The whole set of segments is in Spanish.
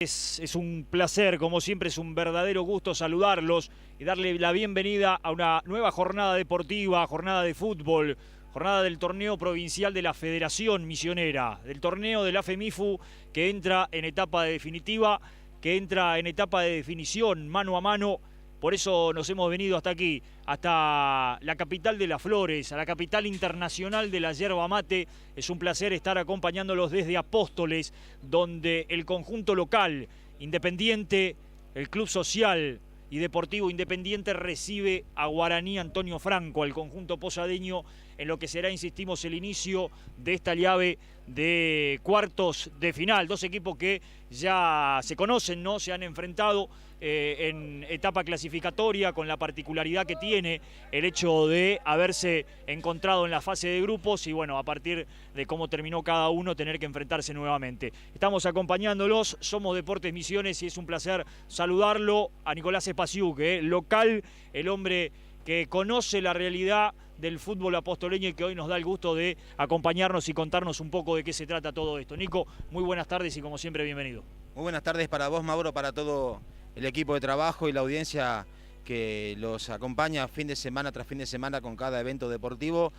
Es un placer, como siempre es un verdadero gusto saludarlos y darle la bienvenida a una nueva jornada deportiva, jornada de fútbol, jornada del torneo provincial de la Federación Misionera, del torneo de la FEMIFU que entra en etapa definitiva, que entra en etapa de definición mano a mano. Por eso nos hemos venido hasta aquí, hasta la capital de las flores, a la capital internacional de la yerba mate. Es un placer estar acompañándolos desde Apóstoles, donde el conjunto local, Independiente, el Club Social y Deportivo Independiente recibe a Guaraní Antonio Franco, al conjunto posadeño, en lo que será, insistimos, el inicio de esta llave de cuartos de final. Dos equipos que ya se conocen, ¿no? Se han enfrentado en etapa clasificatoria, con la particularidad que tiene el hecho de haberse encontrado en la fase de grupos y bueno, a partir de cómo terminó cada uno, tener que enfrentarse nuevamente. Estamos acompañándolos, somos Deportes Misiones y es un placer saludarlo a Nicolás Espasiuk, local, el hombre que conoce la realidad del fútbol apostoleño y que hoy nos da el gusto de acompañarnos y contarnos un poco de qué se trata todo esto. Nico, muy buenas tardes y como siempre, bienvenido. Muy buenas tardes para vos, Mauro, para todo el equipo de trabajo y la audiencia que los acompaña fin de semana tras fin de semana con cada evento deportivo,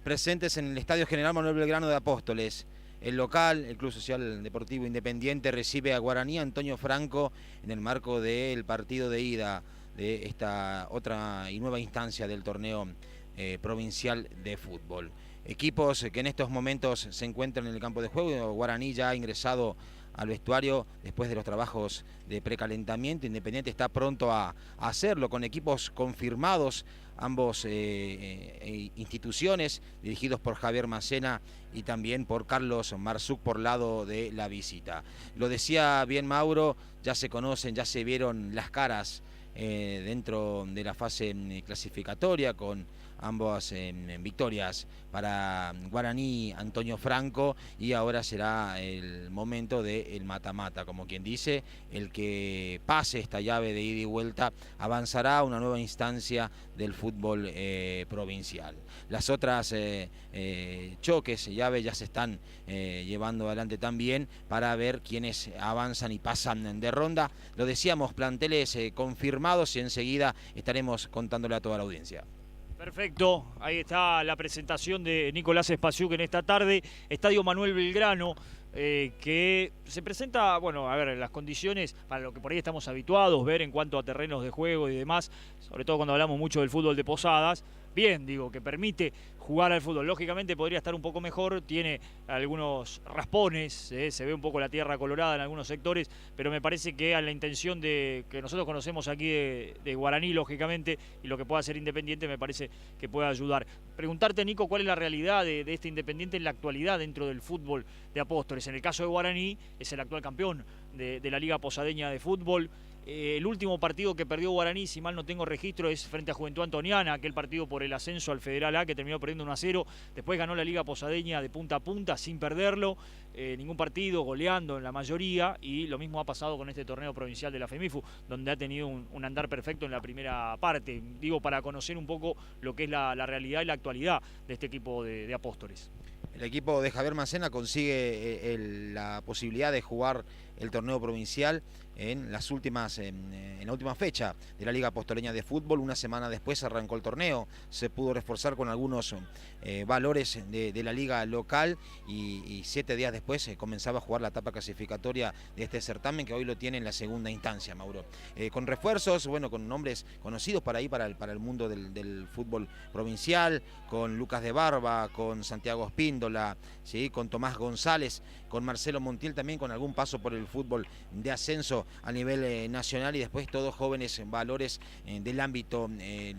presentes en el Estadio General Manuel Belgrano de Apóstoles. El local, el Club Social Deportivo Independiente, recibe a Guaraní Antonio Franco en el marco del partido de ida de esta otra y nueva instancia del torneo provincial de fútbol. Equipos que en estos momentos se encuentran en el campo de juego. Guaraní ya ha ingresado al vestuario después de los trabajos de precalentamiento. Independiente está pronto a hacerlo con equipos confirmados, ambos instituciones dirigidos por Javier Macena y también por Carlos Marzuc por lado de la visita. Lo decía bien Mauro, ya se conocen, ya se vieron las caras dentro de la fase clasificatoria con ambas victorias para Guaraní Antonio Franco y ahora será el momento del mata-mata, como quien dice, el que pase esta llave de ida y vuelta avanzará a una nueva instancia del fútbol provincial. Las otras choques, llaves ya se están llevando adelante también para ver quiénes avanzan y pasan de ronda. Lo decíamos, planteles confirmados y enseguida estaremos contándole a toda la audiencia. Perfecto, ahí está la presentación de Nicolás Espasiuk en esta tarde. Estadio Manuel Belgrano, que se presenta, bueno, a ver, las condiciones para lo que por ahí estamos habituados, ver en cuanto a terrenos de juego y demás, sobre todo cuando hablamos mucho del fútbol de Posadas. Bien, digo, que permite jugar al fútbol. Lógicamente podría estar un poco mejor, tiene algunos raspones, se ve un poco la tierra colorada en algunos sectores, pero me parece que a la intención de que nosotros conocemos aquí de Guaraní, lógicamente, y lo que pueda ser Independiente, me parece que puede ayudar. Preguntarte, Nico, ¿cuál es la realidad de este Independiente en la actualidad dentro del fútbol de Apóstoles? En el caso de Guaraní, es el actual campeón de la Liga Posadeña de Fútbol. El último partido que perdió Guaraní, si mal no tengo registro, es frente a Juventud Antoniana, aquel partido por el ascenso al Federal A que terminó perdiendo 1-0. Después ganó la Liga Posadeña de punta a punta sin perderlo, ningún partido, goleando en la mayoría, y lo mismo ha pasado con este torneo provincial de la FEMIFU, donde ha tenido un andar perfecto en la primera parte. Digo, para conocer un poco lo que es la realidad y la actualidad de este equipo de Apóstoles. El equipo de Javier Macena consigue la posibilidad de jugar el torneo provincial en la última fecha de la Liga Apostoleña de Fútbol. Una semana después arrancó el torneo, se pudo reforzar con algunos valores de la liga local y 7 días después comenzaba a jugar la etapa clasificatoria de este certamen, que hoy lo tiene en la segunda instancia, Mauro. Con refuerzos, bueno, con nombres conocidos para el mundo del fútbol provincial, con Lucas de Barba, con Santiago Espíndola, ¿sí? Con Tomás González, con Marcelo Montiel también, con algún paso por el fútbol de ascenso a nivel nacional, y después todos jóvenes valores del ámbito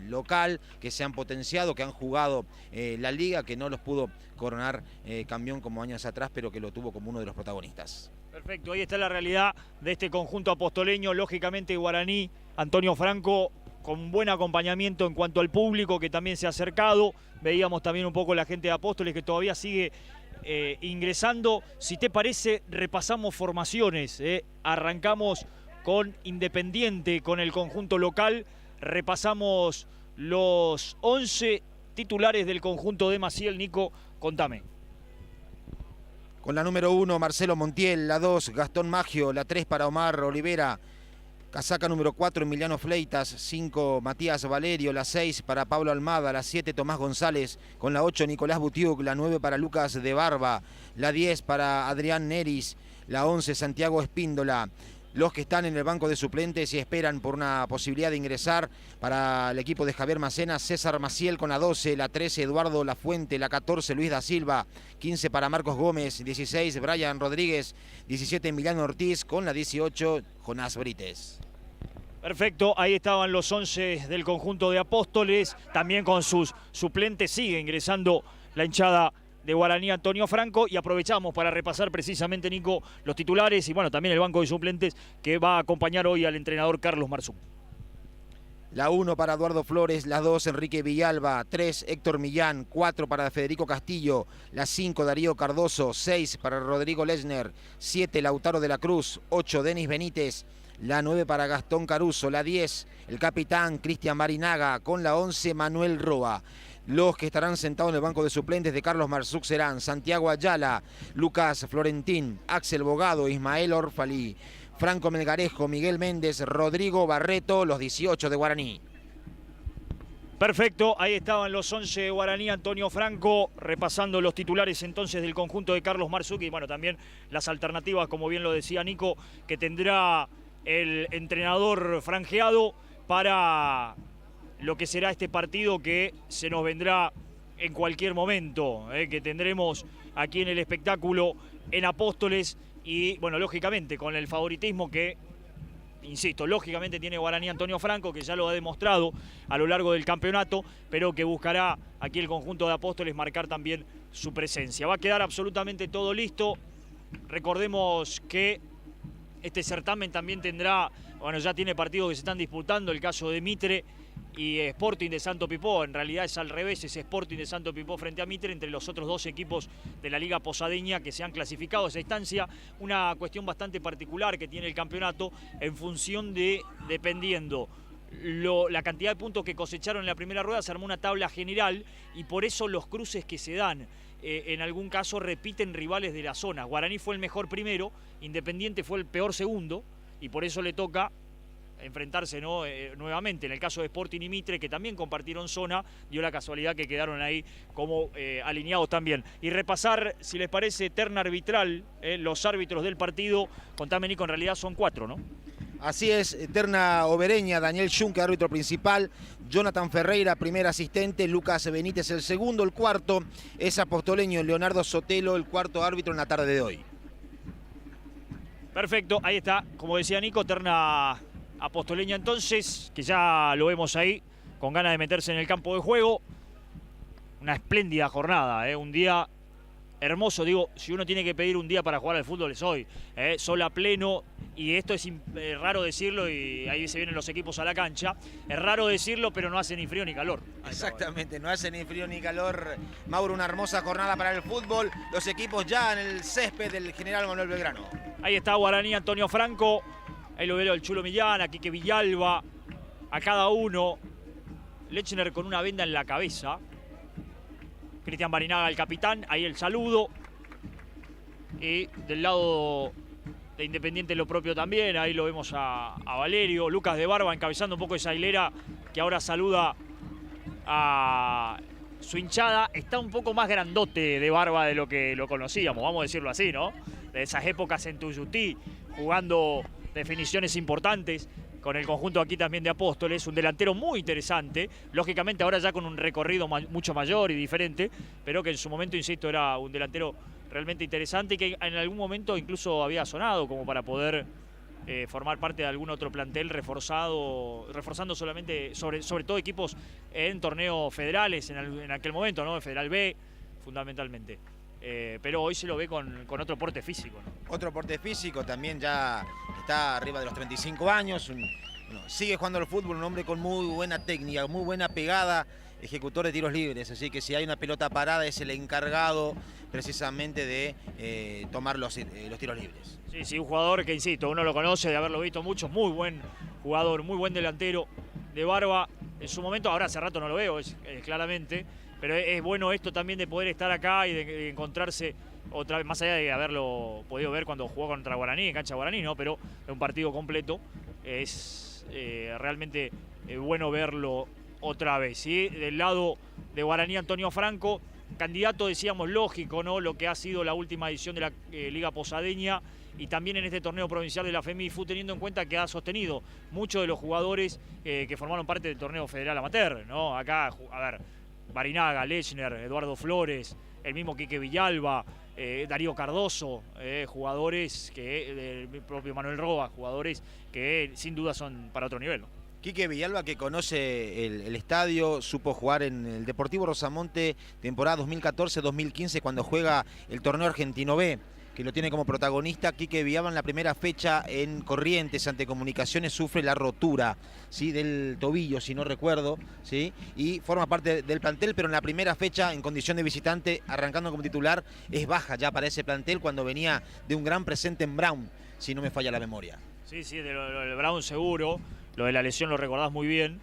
local que se han potenciado, que han jugado la liga, que no los pudo coronar campeón como años atrás, pero que lo tuvo como uno de los protagonistas. Perfecto, ahí está la realidad de este conjunto apostoleño. Lógicamente Guaraní, Antonio Franco, con buen acompañamiento en cuanto al público que también se ha acercado. Veíamos también un poco la gente de Apóstoles que todavía sigue ingresando. Si te parece, repasamos formaciones. Arrancamos con Independiente, con el conjunto local. Repasamos los 11 titulares del conjunto de Maciel. Nico, contame. Con la número 1, Marcelo Montiel. La 2, Gastón Maggio. La 3 para Omar Olivera. Casaca número 4, Emiliano Fleitas. 5, Matías Valerio. La 6 para Pablo Almada. La 7, Tomás González. Con la 8, Nicolás Butiuk. La 9 para Lucas de Barba. La 10 para Adrián Neris. La 11, Santiago Espíndola. Los que están en el banco de suplentes y esperan por una posibilidad de ingresar para el equipo de Javier Macena: César Maciel con la 12, la 13, Eduardo Lafuente, la 14, Luis da Silva, 15 para Marcos Gómez, 16, Brian Rodríguez, 17, Emiliano Ortiz, con la 18, Jonás Brites. Perfecto, ahí estaban los 11 del conjunto de Apóstoles, también con sus suplentes. Sigue ingresando la hinchada de Guaraní Antonio Franco, y aprovechamos para repasar precisamente, Nico, los titulares y bueno, también el banco de suplentes que va a acompañar hoy al entrenador Carlos Marzú. La 1 para Eduardo Flores, la 2 Enrique Villalba, 3 Héctor Millán, 4 para Federico Castillo, la 5 Darío Cardoso, 6 para Rodrigo Lesner, 7 Lautaro de la Cruz, 8 Denis Benítez, la 9 para Gastón Caruso, la 10 el capitán Cristian Marinaga, con la 11 Manuel Roa. Los que estarán sentados en el banco de suplentes de Carlos Marzú serán Santiago Ayala, Lucas Florentín, Axel Bogado, Ismael Orfalí, Franco Melgarejo, Miguel Méndez, Rodrigo Barreto, los 18 de Guaraní. Perfecto, ahí estaban los 11 de Guaraní Antonio Franco, repasando los titulares entonces del conjunto de Carlos Marzú, y bueno, también las alternativas, como bien lo decía Nico, que tendrá el entrenador franjeado para lo que será este partido que se nos vendrá en cualquier momento, que tendremos aquí en el espectáculo en Apóstoles, y bueno, lógicamente con el favoritismo que, insisto, lógicamente tiene Guaraní Antonio Franco, que ya lo ha demostrado a lo largo del campeonato, pero que buscará aquí el conjunto de Apóstoles marcar también su presencia. Va a quedar absolutamente todo listo. Recordemos que este certamen también tendrá, bueno, ya tiene partidos que se están disputando, el caso de Mitre y Sporting de Santo Pipó. En realidad es al revés, es Sporting de Santo Pipó frente a Mitre, entre los otros dos equipos de la Liga Posadeña que se han clasificado a esa instancia. Una cuestión bastante particular que tiene el campeonato en función de, dependiendo la cantidad de puntos que cosecharon en la primera rueda, se armó una tabla general, y por eso los cruces que se dan en algún caso repiten rivales de la zona. Guaraní fue el mejor primero, Independiente fue el peor segundo, y por eso le toca enfrentarse, ¿no? Nuevamente. En el caso de Sporting y Mitre, que también compartieron zona, dio la casualidad que quedaron ahí como alineados también. Y repasar, si les parece, terna arbitral, los árbitros del partido. Contame, Nico, en realidad son 4, ¿no? Así es, terna obereña: Daniel Junque, árbitro principal, Jonathan Ferreira, primer asistente, Lucas Benítez el segundo, el cuarto es apostoleño Leonardo Sotelo, el cuarto árbitro en la tarde de hoy. Perfecto, ahí está, como decía Nico, terna apostoleña entonces, que ya lo vemos ahí, con ganas de meterse en el campo de juego. Una espléndida jornada, un día hermoso. Digo, si uno tiene que pedir un día para jugar al fútbol es hoy. Sol a pleno, y esto es raro decirlo, y ahí se vienen los equipos a la cancha. Es raro decirlo, pero no hace ni frío ni calor. Exactamente, no hace ni frío ni calor. Mauro, una hermosa jornada para el fútbol. Los equipos ya en el césped del General Manuel Belgrano. Ahí está Guaraní Antonio Franco. Ahí lo veo el Chulo Millán, a Quique Villalba, a cada uno. Lechner con una venda en la cabeza. Cristian Marinaga, el capitán, ahí el saludo. Y del lado de Independiente lo propio también, ahí lo vemos a Valerio. Lucas de Barba encabezando un poco esa hilera que ahora saluda a su hinchada. Está un poco más grandote de Barba de lo que lo conocíamos, vamos a decirlo así, ¿no? De esas épocas en Tuyutí, jugando definiciones importantes con el conjunto aquí también de Apóstoles. Un delantero muy interesante, lógicamente ahora ya con un recorrido mucho mayor y diferente, pero que en su momento, insisto, era un delantero realmente interesante, y que en algún momento incluso había sonado como para poder formar parte de algún otro plantel reforzando solamente, sobre todo equipos en torneos federales en aquel momento, ¿no? Federal B, fundamentalmente. Pero hoy se lo ve con otro porte físico, ¿no? Otro porte físico, también ya está arriba de los 35 años, sigue jugando al fútbol, un hombre con muy buena técnica, muy buena pegada, ejecutor de tiros libres, así que si hay una pelota parada es el encargado precisamente de tomar los tiros libres. Sí, un jugador que, insisto, uno lo conoce de haberlo visto mucho, muy buen jugador, muy buen delantero de Barba. En su momento, ahora hace rato no lo veo, claramente, Pero es bueno esto también de poder estar acá y de encontrarse otra vez, más allá de haberlo podido ver cuando jugó contra Guaraní, en cancha Guaraní, ¿no? Pero en un partido completo es realmente bueno verlo otra vez, ¿sí? Del lado de Guaraní, Antonio Franco, candidato, decíamos, lógico, ¿no? Lo que ha sido la última edición de la Liga Posadeña y también en este torneo provincial de la FEMIFU, teniendo en cuenta que ha sostenido muchos de los jugadores que formaron parte del torneo federal amateur, ¿no? Acá, a ver, Barinaga, Lechner, Eduardo Flores, el mismo Quique Villalba, Darío Cardoso, jugadores que, el propio Manuel Roa, jugadores que sin duda son para otro nivel, ¿no? Quique Villalba, que conoce el estadio, supo jugar en el Deportivo Rosamonte temporada 2014-2015 cuando juega el torneo argentino B, que lo tiene como protagonista. Quique Villalba en la primera fecha en Corrientes ante Comunicaciones sufre la rotura, ¿sí?, del tobillo, si no recuerdo, ¿sí?, y forma parte del plantel, pero en la primera fecha en condición de visitante, arrancando como titular, es baja ya para ese plantel cuando venía de un gran presente en Brown, si no me falla la memoria. Sí, del Brown seguro. Lo de la lesión lo recordás muy bien.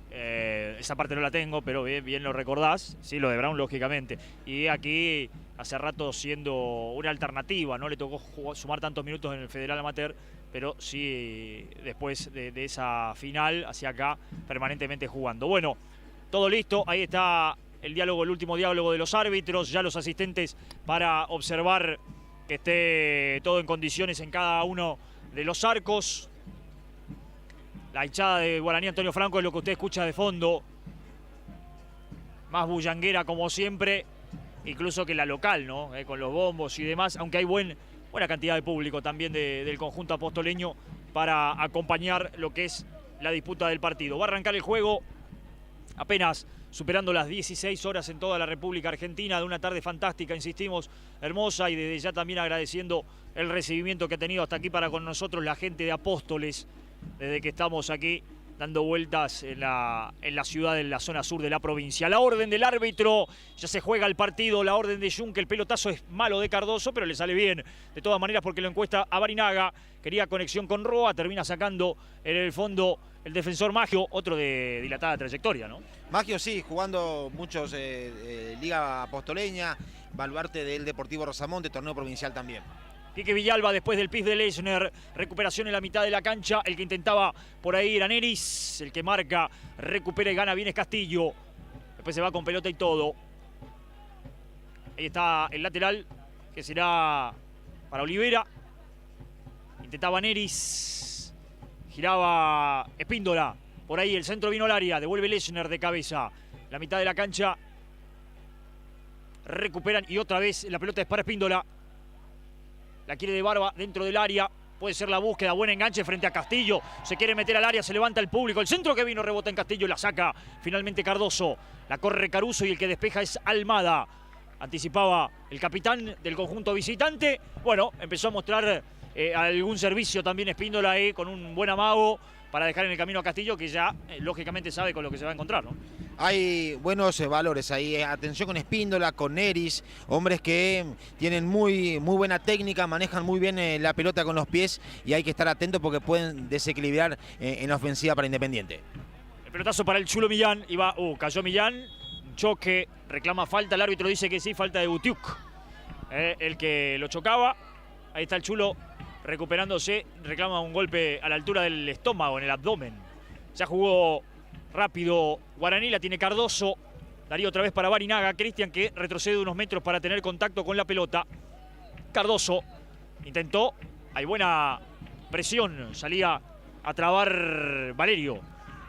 Esa parte no la tengo, pero bien lo recordás. Sí, lo de Brown, lógicamente. Y aquí, hace rato siendo una alternativa, no le tocó sumar tantos minutos en el Federal Amateur, pero sí después de esa final, hacia acá, permanentemente jugando. Bueno, todo listo. Ahí está el diálogo, el último diálogo de los árbitros. Ya los asistentes para observar que esté todo en condiciones en cada uno de los arcos. La hinchada de Guaraní, Antonio Franco, es lo que usted escucha de fondo. Más bullanguera como siempre, incluso que la local, ¿no? Con los bombos y demás, aunque hay buena cantidad de público también del conjunto apostoleño para acompañar lo que es la disputa del partido. Va a arrancar el juego apenas superando las 16 horas en toda la República Argentina, de una tarde fantástica, insistimos, hermosa, y desde ya también agradeciendo el recibimiento que ha tenido hasta aquí para con nosotros la gente de Apóstoles, desde que estamos aquí dando vueltas en la ciudad, en la zona sur de la provincia. La orden del árbitro, ya se juega el partido, la orden de Junque, el pelotazo es malo de Cardoso, pero le sale bien, de todas maneras, porque lo encuesta a Barinaga, quería conexión con Roa, termina sacando en el fondo el defensor Maggio, otro de dilatada trayectoria, ¿no? Maggio sí, jugando muchos Liga Apostoleña, baluarte del Deportivo Rosamonte, torneo provincial también. Quique Villalba después del pis de Lechner, recuperación en la mitad de la cancha, el que intentaba por ahí era Neris, el que marca, recupera y gana bien es Castillo, después se va con pelota y todo. Ahí está el lateral, que será para Olivera, intentaba Neris, giraba Espíndola, por ahí el centro vino al área, devuelve Lechner de cabeza, la mitad de la cancha, recuperan y otra vez la pelota es para Espíndola. La quiere de Barba dentro del área. Puede ser la búsqueda. Buen enganche frente a Castillo. Se quiere meter al área. Se levanta el público. El centro que vino rebota en Castillo. La saca finalmente Cardoso. La corre Caruso y el que despeja es Almada. Anticipaba el capitán del conjunto visitante. Bueno, empezó a mostrar algún servicio también Espíndola con un buen amago para dejar en el camino a Castillo, que ya lógicamente sabe con lo que se va a encontrar, ¿no? Hay buenos valores ahí, atención con Espíndola, con Neris, hombres que tienen muy buena técnica, manejan muy bien la pelota con los pies y hay que estar atentos porque pueden desequilibrar en la ofensiva para Independiente. El pelotazo para el Chulo Millán, y va, cayó Millán, choque, reclama falta, el árbitro dice que sí, falta de Butiuk, el que lo chocaba. Ahí está el Chulo recuperándose, reclama un golpe a la altura del estómago, en el abdomen. Ya jugó rápido Guaraní, la tiene Cardoso. Daría otra vez para Barinaga. Cristian, que retrocede unos metros para tener contacto con la pelota. Cardoso intentó. Hay buena presión. Salía a trabar Valerio,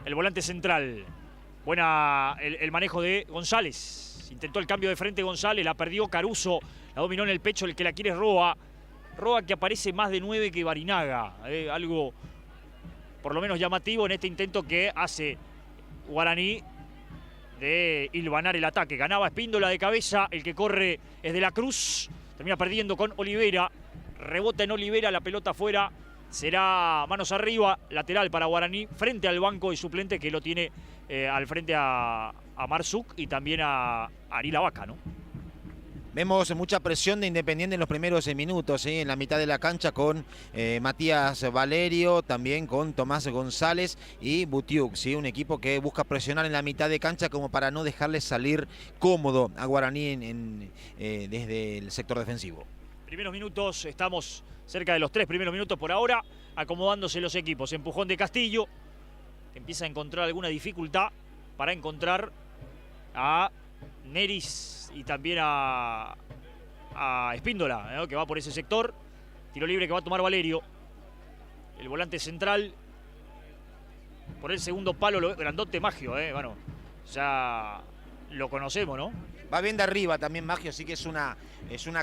el volante central. Buena el manejo de González. Intentó el cambio de frente González. La perdió Caruso. La dominó en el pecho. El que la quiere es Roa. Roa, que aparece más de 9 que Barinaga. Algo por lo menos llamativo en este intento que hace Guaraní de hilvanar el ataque. Ganaba Espíndola de cabeza, el que corre es de la Cruz, termina perdiendo con Olivera, rebota en Olivera, la pelota afuera, será manos arriba, lateral para Guaraní, frente al banco de suplente que lo tiene al frente a Marzuk y también a Ari Vaca, ¿no? Vemos mucha presión de Independiente en los primeros minutos, ¿sí? En la mitad de la cancha con Matías Valerio, también con Tomás González y Butiuk, ¿sí? Un equipo que busca presionar en la mitad de cancha como para no dejarle salir cómodo a Guaraní desde el sector defensivo. Primeros minutos, estamos cerca de los 3 primeros minutos por ahora, acomodándose los equipos. Empujón de Castillo, que empieza a encontrar alguna dificultad para encontrar a Neris y también a Espíndola, ¿no? Que va por ese sector. Tiro libre que va a tomar Valerio. El volante central. Por el segundo palo, grandote Maggio, bueno, ya lo conocemos, ¿no? Va bien de arriba también Maggio, así que es una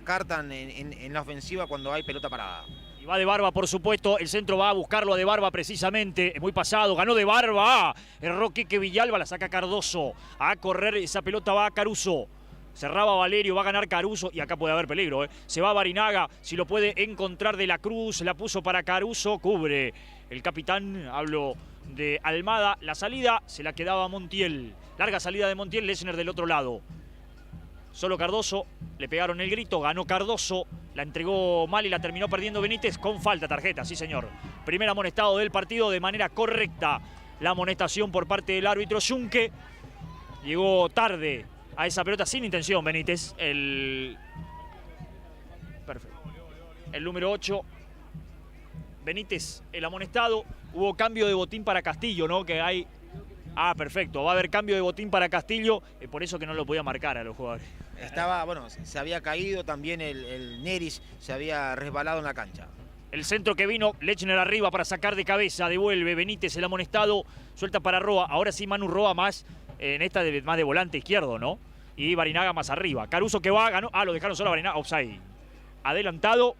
carta en la ofensiva cuando hay pelota parada. Y va de Barba, por supuesto. El centro va a buscarlo a de Barba precisamente. Muy pasado. Ganó de Barba. Erró Quique Villalba. La saca Cardoso. A correr. Esa pelota va a Caruso. Cerraba Valerio. Va a ganar Caruso. Y acá puede haber peligro. Se va Barinaga. Si lo puede encontrar de la Cruz. La puso para Caruso. Cubre el capitán. Hablo de Almada. La salida se la quedaba Montiel. Larga salida de Montiel. Lessner del otro lado. Solo Cardoso, le pegaron el grito, ganó Cardoso, la entregó mal y la terminó perdiendo Benítez con falta, tarjeta, sí señor. Primer amonestado del partido de manera correcta. La amonestación por parte del árbitro Junque. Llegó tarde a esa pelota sin intención Benítez. Perfecto. El número 8. Benítez, el amonestado. Hubo cambio de botín para Castillo, ¿no? Que hay... perfecto. Va a haber cambio de botín para Castillo. Por eso que no lo podía marcar a los jugadores. Se había caído también el Neris, se había resbalado en la cancha. El centro que vino, Lechner arriba para sacar de cabeza, devuelve Benítez el amonestado, suelta para Roa. Ahora sí Manu Roa más, en esta más de volante izquierdo, ¿no? Y Barinaga más arriba. Caruso que va, ganó. Lo dejaron solo a Barinaga, offside. Adelantado,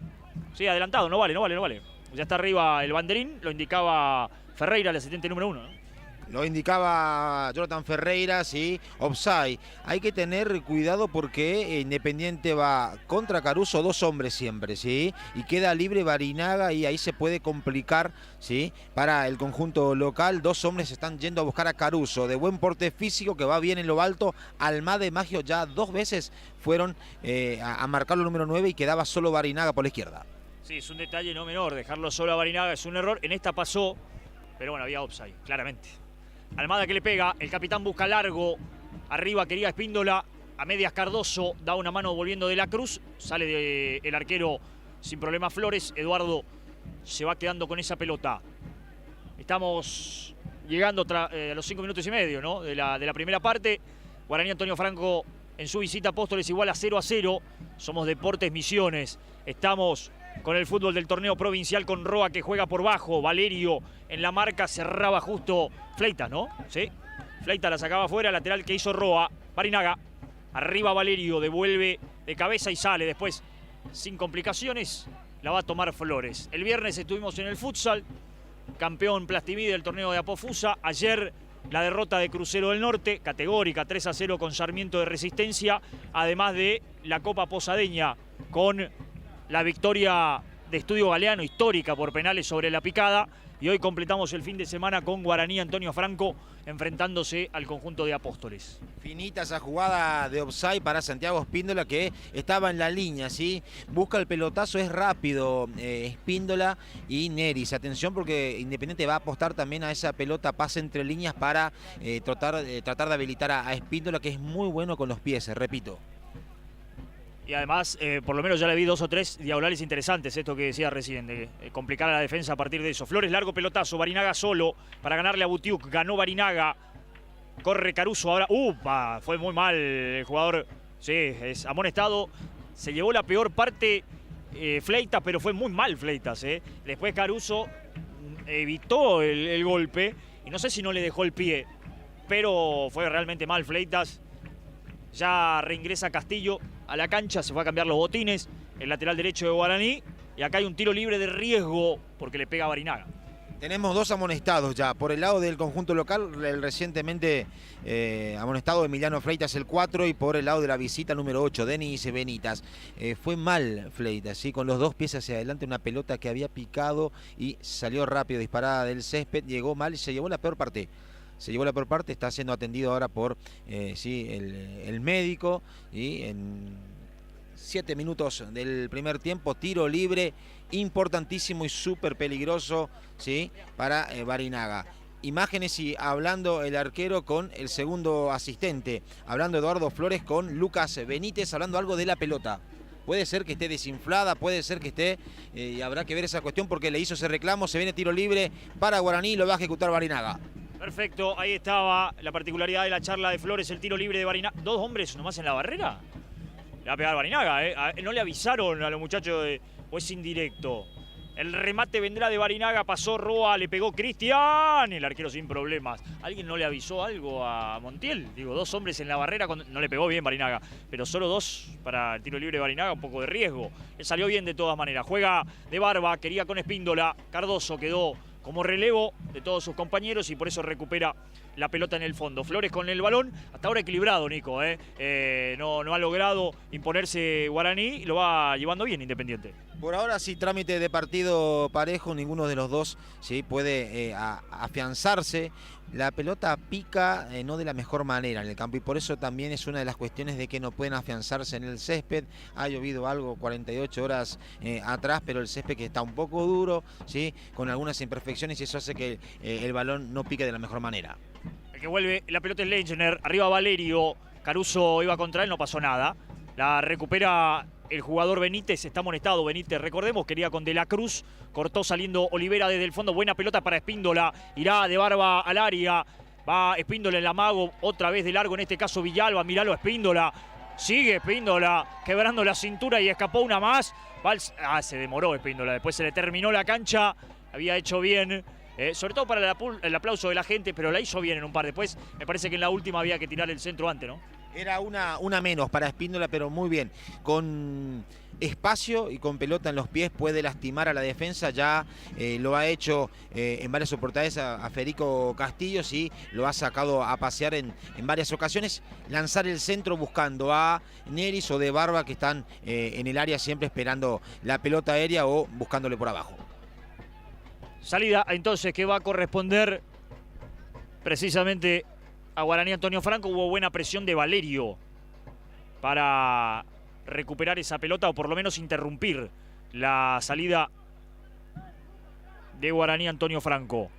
sí, adelantado, no vale. Ya está arriba el banderín, lo indicaba Ferreira, el asistente número 1, ¿no? Lo indicaba Jonathan Ferreira, sí, offside. Hay que tener cuidado porque Independiente va contra Caruso, 2 hombres siempre, ¿sí? Y queda libre Barinaga y ahí se puede complicar, ¿sí? Para el conjunto local, 2 hombres están yendo a buscar a Caruso, de buen porte físico, que va bien en lo alto. Almada y Maggio ya 2 veces fueron a marcarlo el número 9 y quedaba solo Barinaga por la izquierda. Sí, es un detalle no menor, dejarlo solo a Barinaga es un error. En esta pasó, pero bueno, había offside, claramente. Almada que le pega, el capitán busca largo, arriba quería Espíndola, a medias Cardoso, da una mano volviendo de la Cruz, sale el arquero sin problema Flores, Eduardo se va quedando con esa pelota. Estamos llegando a los 5 minutos y medio, ¿no? de la primera parte. Guaraní Antonio Franco en su visita a Apóstoles igual a 0-0, somos Deportes Misiones, estamos con el fútbol del torneo provincial con Roa que juega por bajo, Valerio en la marca, cerraba justo Fleitas, ¿no? Sí, Fleitas la sacaba afuera, lateral que hizo Roa, Barinaga, arriba Valerio, devuelve de cabeza y sale después sin complicaciones, la va a tomar Flores. El viernes estuvimos en el futsal, campeón Plastimí del torneo de Apofusa, ayer la derrota de Crucero del Norte, categórica 3-0 con Sarmiento de Resistencia, además de la Copa Posadeña con la victoria de Estudio Galeano, histórica por penales sobre La Picada. Y hoy completamos el fin de semana con Guaraní Antonio Franco enfrentándose al conjunto de Apóstoles. Finita esa jugada de offside para Santiago Espíndola que estaba en la línea, ¿sí? Busca el pelotazo, es rápido Espíndola y Neris. Atención porque Independiente va a apostar también a esa pelota pase entre líneas para tratar de habilitar a Espíndola, que es muy bueno con los pies, repito. Y además, por lo menos ya le vi 2 o 3 diagonales interesantes, esto que decía recién, de complicar a la defensa a partir de eso. Flores, largo pelotazo, Barinaga solo para ganarle a Butiuk, ganó Barinaga, corre Caruso ahora, ¡upa! Fue muy mal el jugador, sí, es amonestado, se llevó la peor parte Fleitas, pero fue muy mal Fleitas, Después Caruso evitó el golpe, y no sé si no le dejó el pie, pero fue realmente mal Fleitas. Ya reingresa Castillo a la cancha, se fue a cambiar los botines, el lateral derecho de Guaraní, y acá hay un tiro libre de riesgo porque le pega a Barinaga. Tenemos 2 amonestados ya, por el lado del conjunto local, el recientemente amonestado Emiliano Fleitas, el 4, y por el lado de la visita número 8, Denis Benitas. Fue mal Fleitas, ¿sí? Con los 2 pies hacia adelante, una pelota que había picado y salió rápido, disparada del césped, llegó mal y se llevó la peor parte. Está siendo atendido ahora por el médico y 7 minutos del primer tiempo, tiro libre importantísimo y súper peligroso, ¿sí? Para Barinaga. Imágenes y hablando el arquero con el segundo asistente, hablando Eduardo Flores con Lucas Benítez, hablando algo de la pelota. Puede ser que esté desinflada, puede ser que esté, y habrá que ver esa cuestión porque le hizo ese reclamo, se viene tiro libre para Guaraní, lo va a ejecutar Barinaga. Perfecto, ahí estaba la particularidad de la charla de Flores, el tiro libre de Barinaga. 2 hombres nomás en la barrera. Le va a pegar Barinaga, ¿eh? No le avisaron a los muchachos o es indirecto. El remate vendrá de Barinaga, pasó Roa, le pegó Cristian, el arquero sin problemas. ¿Alguien no le avisó algo a Montiel? Digo, 2 hombres en la barrera, no le pegó bien Barinaga, pero solo 2 para el tiro libre de Barinaga, un poco de riesgo. Él salió bien de todas maneras, juega de barba, quería con Espíndola, Cardoso quedó como relevo de todos sus compañeros y por eso recupera la pelota en el fondo. Flores con el balón, hasta ahora equilibrado, Nico. No ha logrado imponerse Guaraní y lo va llevando bien Independiente. Por ahora sí, trámite de partido parejo, ninguno de los dos sí puede afianzarse. La pelota pica no de la mejor manera en el campo y por eso también es una de las cuestiones de que no pueden afianzarse en el césped. Ha llovido algo 48 horas atrás, pero el césped que está un poco duro, ¿sí? Con algunas imperfecciones y eso hace que el balón no pique de la mejor manera. El que vuelve, la pelota es Lechner, arriba Valerio, Caruso iba contra él, no pasó nada. La recupera el jugador Benítez, está amonestado Benítez, recordemos, quería con De la Cruz, cortó saliendo Olivera desde el fondo, buena pelota para Espíndola, irá de barba al área, va Espíndola en el amago, otra vez de largo, en este caso Villalba, miralo a Espíndola, sigue Espíndola, quebrando la cintura y escapó una más, se demoró Espíndola, después se le terminó la cancha, había hecho bien, sobre todo para el aplauso de la gente, pero la hizo bien en un par, después me parece que en la última había que tirar el centro antes, ¿no? Era una menos para Espíndola, pero muy bien. Con espacio y con pelota en los pies puede lastimar a la defensa. Ya lo ha hecho en varias oportunidades a Federico Castillo, sí, lo ha sacado a pasear en varias ocasiones. Lanzar el centro buscando a Neris o de Barba que están en el área siempre esperando la pelota aérea o buscándole por abajo. Salida entonces que va a corresponder precisamente a Guaraní Antonio Franco. Hubo buena presión de Valerio para recuperar esa pelota o por lo menos interrumpir la salida de Guaraní Antonio Franco.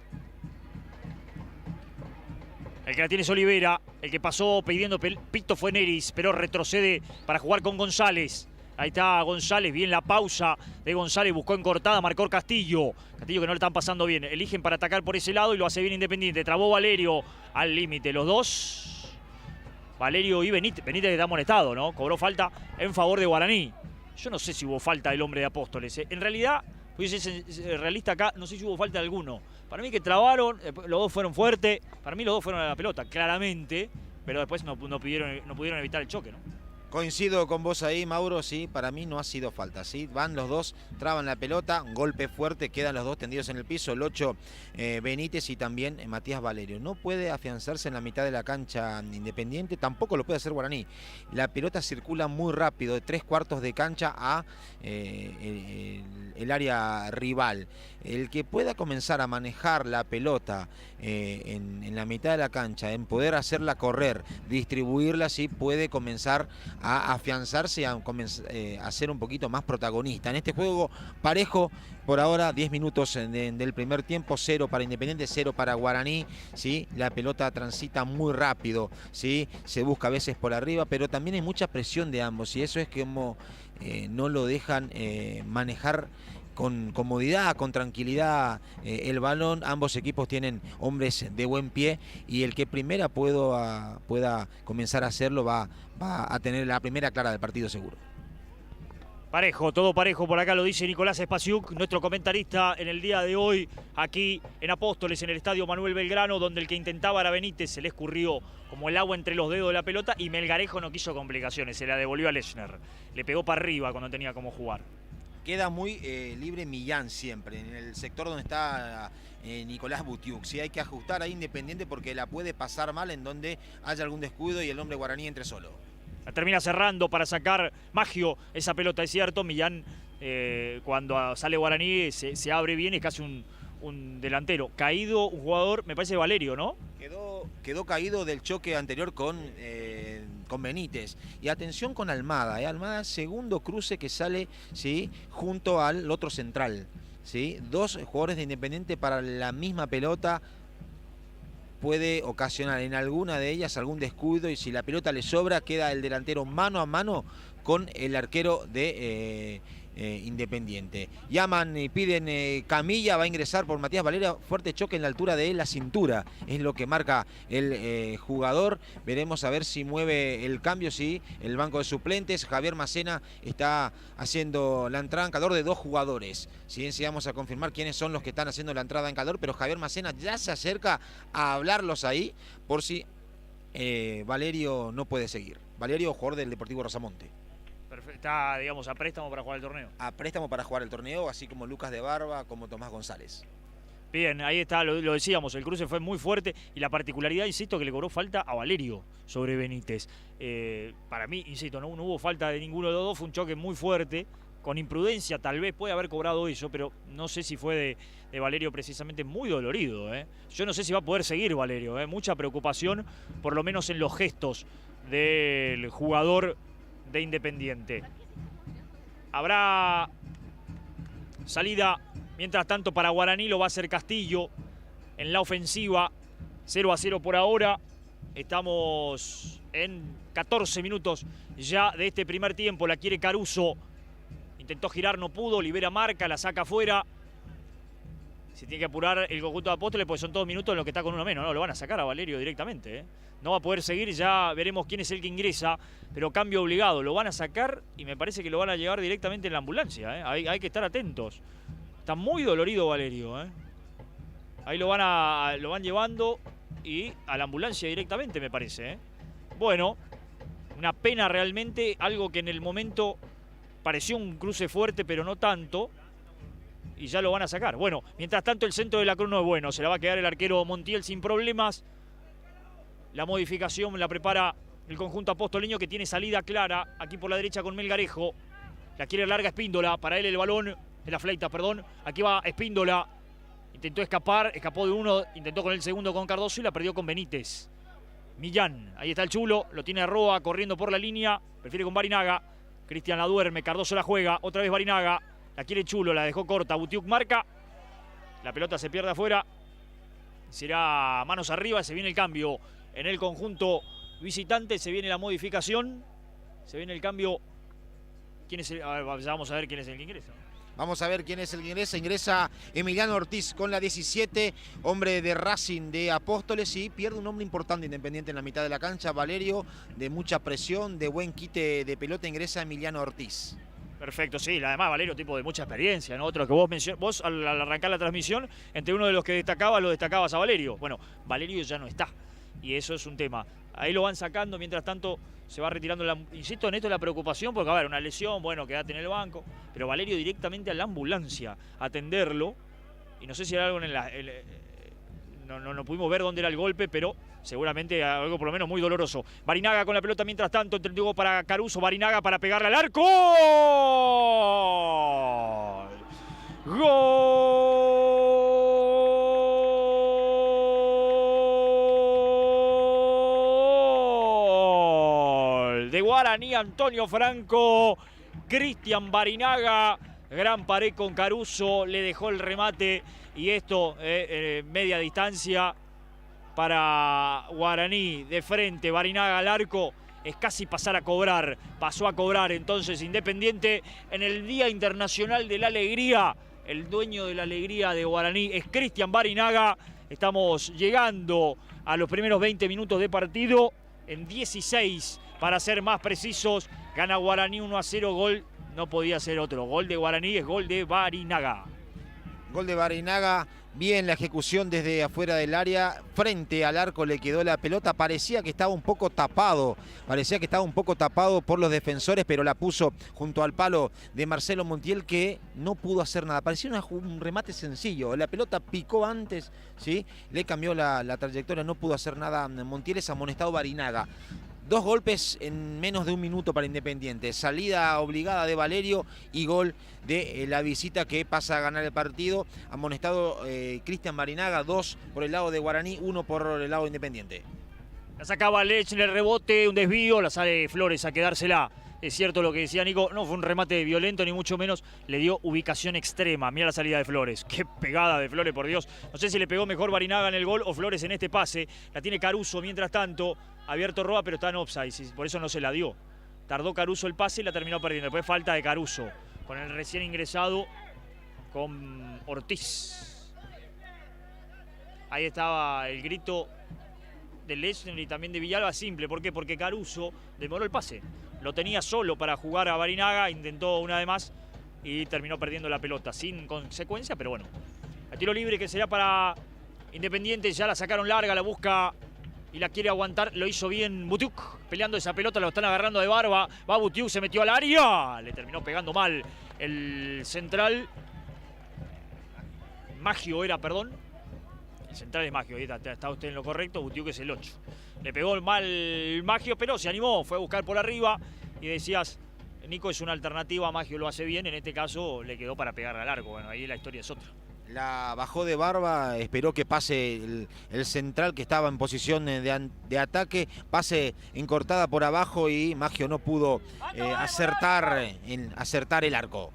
El que la tiene es Olivera, el que pasó pidiendo pito fue Neris, pero retrocede para jugar con González. Ahí está González, bien la pausa de González, buscó en cortada, marcó Castillo. Castillo que no le están pasando bien. Eligen para atacar por ese lado y lo hace bien Independiente. Trabó Valerio al límite, los dos. Valerio y Benítez. Benítez que está amonestado, ¿no? Cobró falta en favor de Guaraní. Yo no sé si hubo falta del hombre de Apóstoles. En realidad, voy a ser realista acá, no sé si hubo falta de alguno. Para mí que trabaron, los dos fueron fuertes. Para mí los dos fueron a la pelota, claramente. Pero después no pudieron evitar el choque, ¿no? Coincido con vos ahí, Mauro, sí, para mí no ha sido falta, sí, van los dos, traban la pelota, un golpe fuerte, quedan los dos tendidos en el piso, el 8 Benítez y también Matías Valerio. No puede afianzarse en la mitad de la cancha Independiente, tampoco lo puede hacer Guaraní. La pelota circula muy rápido, de 3/4 de cancha a el área rival. El que pueda comenzar a manejar la pelota en la mitad de la cancha, en poder hacerla correr, distribuirla, sí, puede comenzar a afianzarse y a ser un poquito más protagonista. En este juego parejo, por ahora 10 minutos del primer tiempo, 0 para Independiente, 0 para Guaraní, ¿sí? La pelota transita muy rápido, ¿sí? Se busca a veces por arriba, pero también hay mucha presión de ambos y eso es como no lo dejan manejar con comodidad, con tranquilidad el balón. Ambos equipos tienen hombres de buen pie y el que primera pueda comenzar a hacerlo va a tener la primera clara del partido seguro. Parejo, todo parejo, por acá lo dice Nicolás Spasiuk, nuestro comentarista en el día de hoy, aquí en Apóstoles, en el estadio Manuel Belgrano, donde el que intentaba era Benítez, se le escurrió como el agua entre los dedos de la pelota y Melgarejo no quiso complicaciones, se la devolvió a Lechner, le pegó para arriba cuando tenía como jugar. Queda muy libre Millán siempre, en el sector donde está Nicolás Butiuk. Si hay que ajustar a Independiente porque la puede pasar mal en donde haya algún descuido y el hombre Guaraní entre solo. La termina cerrando para sacar Maggio esa pelota, es cierto. Millán, cuando sale Guaraní, se abre bien, es casi un delantero. Caído un jugador, me parece Valerio, ¿no? Quedó caído del choque anterior con con Benítez. Y atención con Almada, Almada, segundo cruce que sale, ¿sí?, junto al otro central, ¿sí? Dos jugadores de Independiente para la misma pelota. Puede ocasionar en alguna de ellas algún descuido y si la pelota le sobra queda el delantero mano a mano con el arquero de Independiente. Llaman y piden camilla, va a ingresar por Matías Valerio, fuerte choque en la altura de la cintura, es lo que marca el jugador. Veremos a ver si mueve el cambio, sí, el banco de suplentes. Javier Macena está haciendo la entrada en calor de dos jugadores. Si vamos a confirmar quiénes son los que están haciendo la entrada en calor, pero Javier Macena ya se acerca a hablarlos ahí por si Valerio no puede seguir. Valerio, jugador del Deportivo Rosamonte. Está, digamos, a préstamo para jugar el torneo. A préstamo para jugar el torneo, así como Lucas de Barba, como Tomás González. Bien, ahí está, lo decíamos, el cruce fue muy fuerte y la particularidad, insisto, que le cobró falta a Valerio sobre Benítez. Para mí, insisto, no hubo falta de ninguno de los dos, fue un choque muy fuerte, con imprudencia tal vez puede haber cobrado eso, pero no sé si fue de Valerio precisamente, muy dolorido. Yo no sé si va a poder seguir Valerio, mucha preocupación, por lo menos en los gestos del jugador de Independiente. Habrá salida, mientras tanto, para Guaraní, lo va a hacer Castillo en la ofensiva. 0-0 por ahora. Estamos en 14 minutos ya de este primer tiempo. La quiere Caruso. Intentó girar, no pudo. Libera marca, la saca afuera. Se tiene que apurar el conjunto de Apóstoles porque son todos minutos en los que está con uno menos. No, lo van a sacar a Valerio directamente. No va a poder seguir, ya veremos quién es el que ingresa, pero cambio obligado. Lo van a sacar y me parece que lo van a llevar directamente en la ambulancia. Hay que estar atentos. Está muy dolorido Valerio. Ahí lo van llevando y a la ambulancia directamente, me parece. Bueno, una pena realmente, algo que en el momento pareció un cruce fuerte, pero no tanto. Y ya lo van a sacar. Bueno, mientras tanto el centro de la cruz no es bueno. Se la va a quedar el arquero Montiel sin problemas. La modificación la prepara el conjunto apostoleño, que tiene salida clara aquí por la derecha con Melgarejo. La quiere larga Espíndola. Para él el balón, de la Fleitas, perdón. Aquí va Espíndola. Intentó escapar, escapó de uno. Intentó con el segundo con Cardoso y la perdió con Benítez. Millán, ahí está el chulo. Lo tiene Roa corriendo por la línea. Prefiere con Barinaga. Cristian la duerme, Cardoso la juega. Otra vez Barinaga. La quiere Chulo, la dejó corta. Butiuk marca. La pelota se pierde afuera. Será manos arriba, se viene el cambio. En el conjunto visitante se viene la modificación. Se viene el cambio. ¿Quién es el? A ver, vamos a ver quién es el que ingresa. Vamos a ver quién es el que ingresa. Ingresa Emiliano Ortiz con la 17, hombre de Racing de Apóstoles, y pierde un hombre importante Independiente en la mitad de la cancha. Valerio, de mucha presión, de buen quite de pelota, ingresa Emiliano Ortiz. Perfecto, sí, además Valerio, tipo de mucha experiencia, ¿no? Otro que vos al arrancar la transmisión, entre uno de los que destacaba, lo destacabas a Valerio. Bueno, Valerio ya no está, y eso es un tema. Ahí lo van sacando, mientras tanto se va retirando, insisto en esto, la preocupación, porque a ver, una lesión, bueno, quédate en el banco, pero Valerio directamente a la ambulancia, a atenderlo, y no sé si era algo en no pudimos ver dónde era el golpe, pero seguramente algo por lo menos muy doloroso. Barinaga con la pelota mientras tanto, entregó para Caruso, Barinaga para pegarle al arco. ¡Gol! ¡Gol! De Guaraní, Antonio Franco, Cristian Barinaga, gran pared con Caruso, le dejó el remate y esto media distancia para Guaraní, de frente, Barinaga al arco, es casi pasar a cobrar, pasó a cobrar entonces Independiente en el Día Internacional de la Alegría. El dueño de la alegría de Guaraní es Cristian Barinaga. Estamos llegando a los primeros 20 minutos de partido, en 16 para ser más precisos. Gana Guaraní 1-0, gol, no podía ser otro, gol de Guaraní, es gol de Barinaga. Gol de Barinaga, bien la ejecución desde afuera del área, frente al arco le quedó la pelota, parecía que estaba un poco tapado por los defensores, pero la puso junto al palo de Marcelo Montiel, que no pudo hacer nada, parecía un remate sencillo, la pelota picó antes, ¿sí? Le cambió la trayectoria, no pudo hacer nada Montiel, es amonestado Barinaga. Dos golpes en menos de un minuto para Independiente. Salida obligada de Valerio y gol de la visita que pasa a ganar el partido. Amonestado Cristian Barinaga, 2 por el lado de Guaraní, 1 por el lado de Independiente. La sacaba Lechner, rebote, un desvío, la sale Flores a quedársela. Es cierto lo que decía Nico, no fue un remate violento ni mucho menos, le dio ubicación extrema. Mira la salida de Flores, qué pegada de Flores, por Dios. No sé si le pegó mejor Barinaga en el gol o Flores en este pase. La tiene Caruso mientras tanto, abierto Roa, pero está en offside, por eso no se la dio. Tardó Caruso el pase y la terminó perdiendo. Después falta de Caruso, con el recién ingresado, con Ortiz. Ahí estaba el grito de Lechner y también de Villalba, simple. ¿Por qué? Porque Caruso demoró el pase. Lo tenía solo para jugar a Barinaga, intentó una de más y terminó perdiendo la pelota, sin consecuencia, pero bueno. El tiro libre que será para Independiente, ya la sacaron larga, la busca y la quiere aguantar. Lo hizo bien Butiuk, peleando esa pelota, lo están agarrando de barba. Va Butiuk, se metió al área, le terminó pegando mal el central. Maggio era, perdón. El central es Maggio, está usted en lo correcto, Butiuk es el 8. Le pegó mal Maggio, pero se animó, fue a buscar por arriba y decías, Nico es una alternativa, Maggio lo hace bien, en este caso le quedó para pegar a largo. Bueno, ahí la historia es otra. La bajó de barba, esperó que pase el central que estaba en posición de ataque, pase encortada por abajo y Maggio no pudo acertar el arco.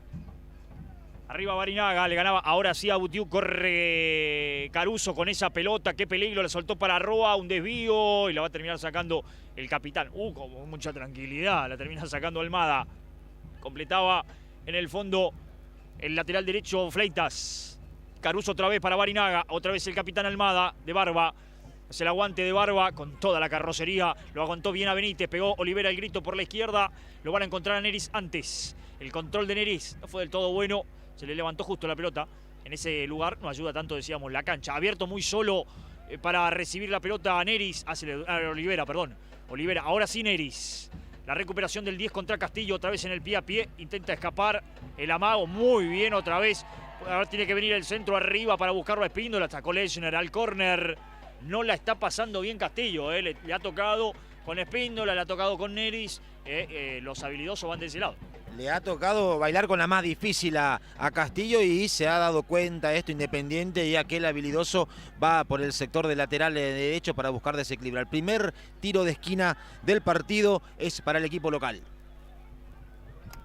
Arriba Barinaga, le ganaba ahora sí a Butiuk, corre Caruso con esa pelota, qué peligro, la soltó para Roa, un desvío y la va a terminar sacando el capitán. Con mucha tranquilidad, la termina sacando Almada. Completaba en el fondo el lateral derecho Fleitas. Caruso otra vez para Barinaga, otra vez el capitán Almada de barba. Hace el aguante de barba con toda la carrocería, lo aguantó bien a Benítez, pegó Olivera el grito por la izquierda, lo van a encontrar a Neris antes. El control de Neris no fue del todo bueno. Se le levantó justo la pelota. En ese lugar no ayuda tanto, decíamos, la cancha. Abierto muy solo para recibir la pelota a Neris. Olivera, perdón. Olivera, ahora sí Neris. La recuperación del 10 contra Castillo, otra vez en el pie a pie. Intenta escapar el amago, muy bien otra vez. Ahora tiene que venir el centro arriba para buscarlo a Espíndola. Sacó Lechner al córner. No la está pasando bien Castillo. Le ha tocado con Espíndola, le ha tocado con Neris. Los habilidosos van de ese lado. Le ha tocado bailar con la más difícil a Castillo y se ha dado cuenta esto Independiente, y aquel habilidoso va por el sector del lateral derecho para buscar desequilibrar. El primer tiro de esquina del partido es para el equipo local.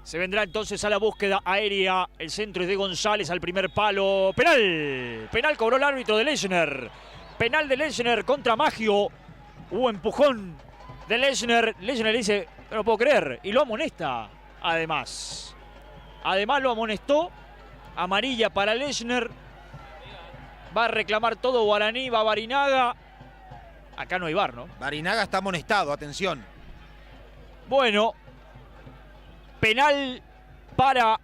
Se vendrá entonces a la búsqueda aérea. El centro es de González al primer palo. Penal. Penal cobró el árbitro de Lechner. Penal de Lechner contra Maggio. Hubo empujón de Lechner. Lechner le dice, no lo puedo creer. Y lo amonesta. Además lo amonestó. Amarilla para Lechner. Va a reclamar todo Guaraní, va Barinaga. Acá no hay VAR, ¿no? Barinaga está amonestado, atención. Bueno, penal para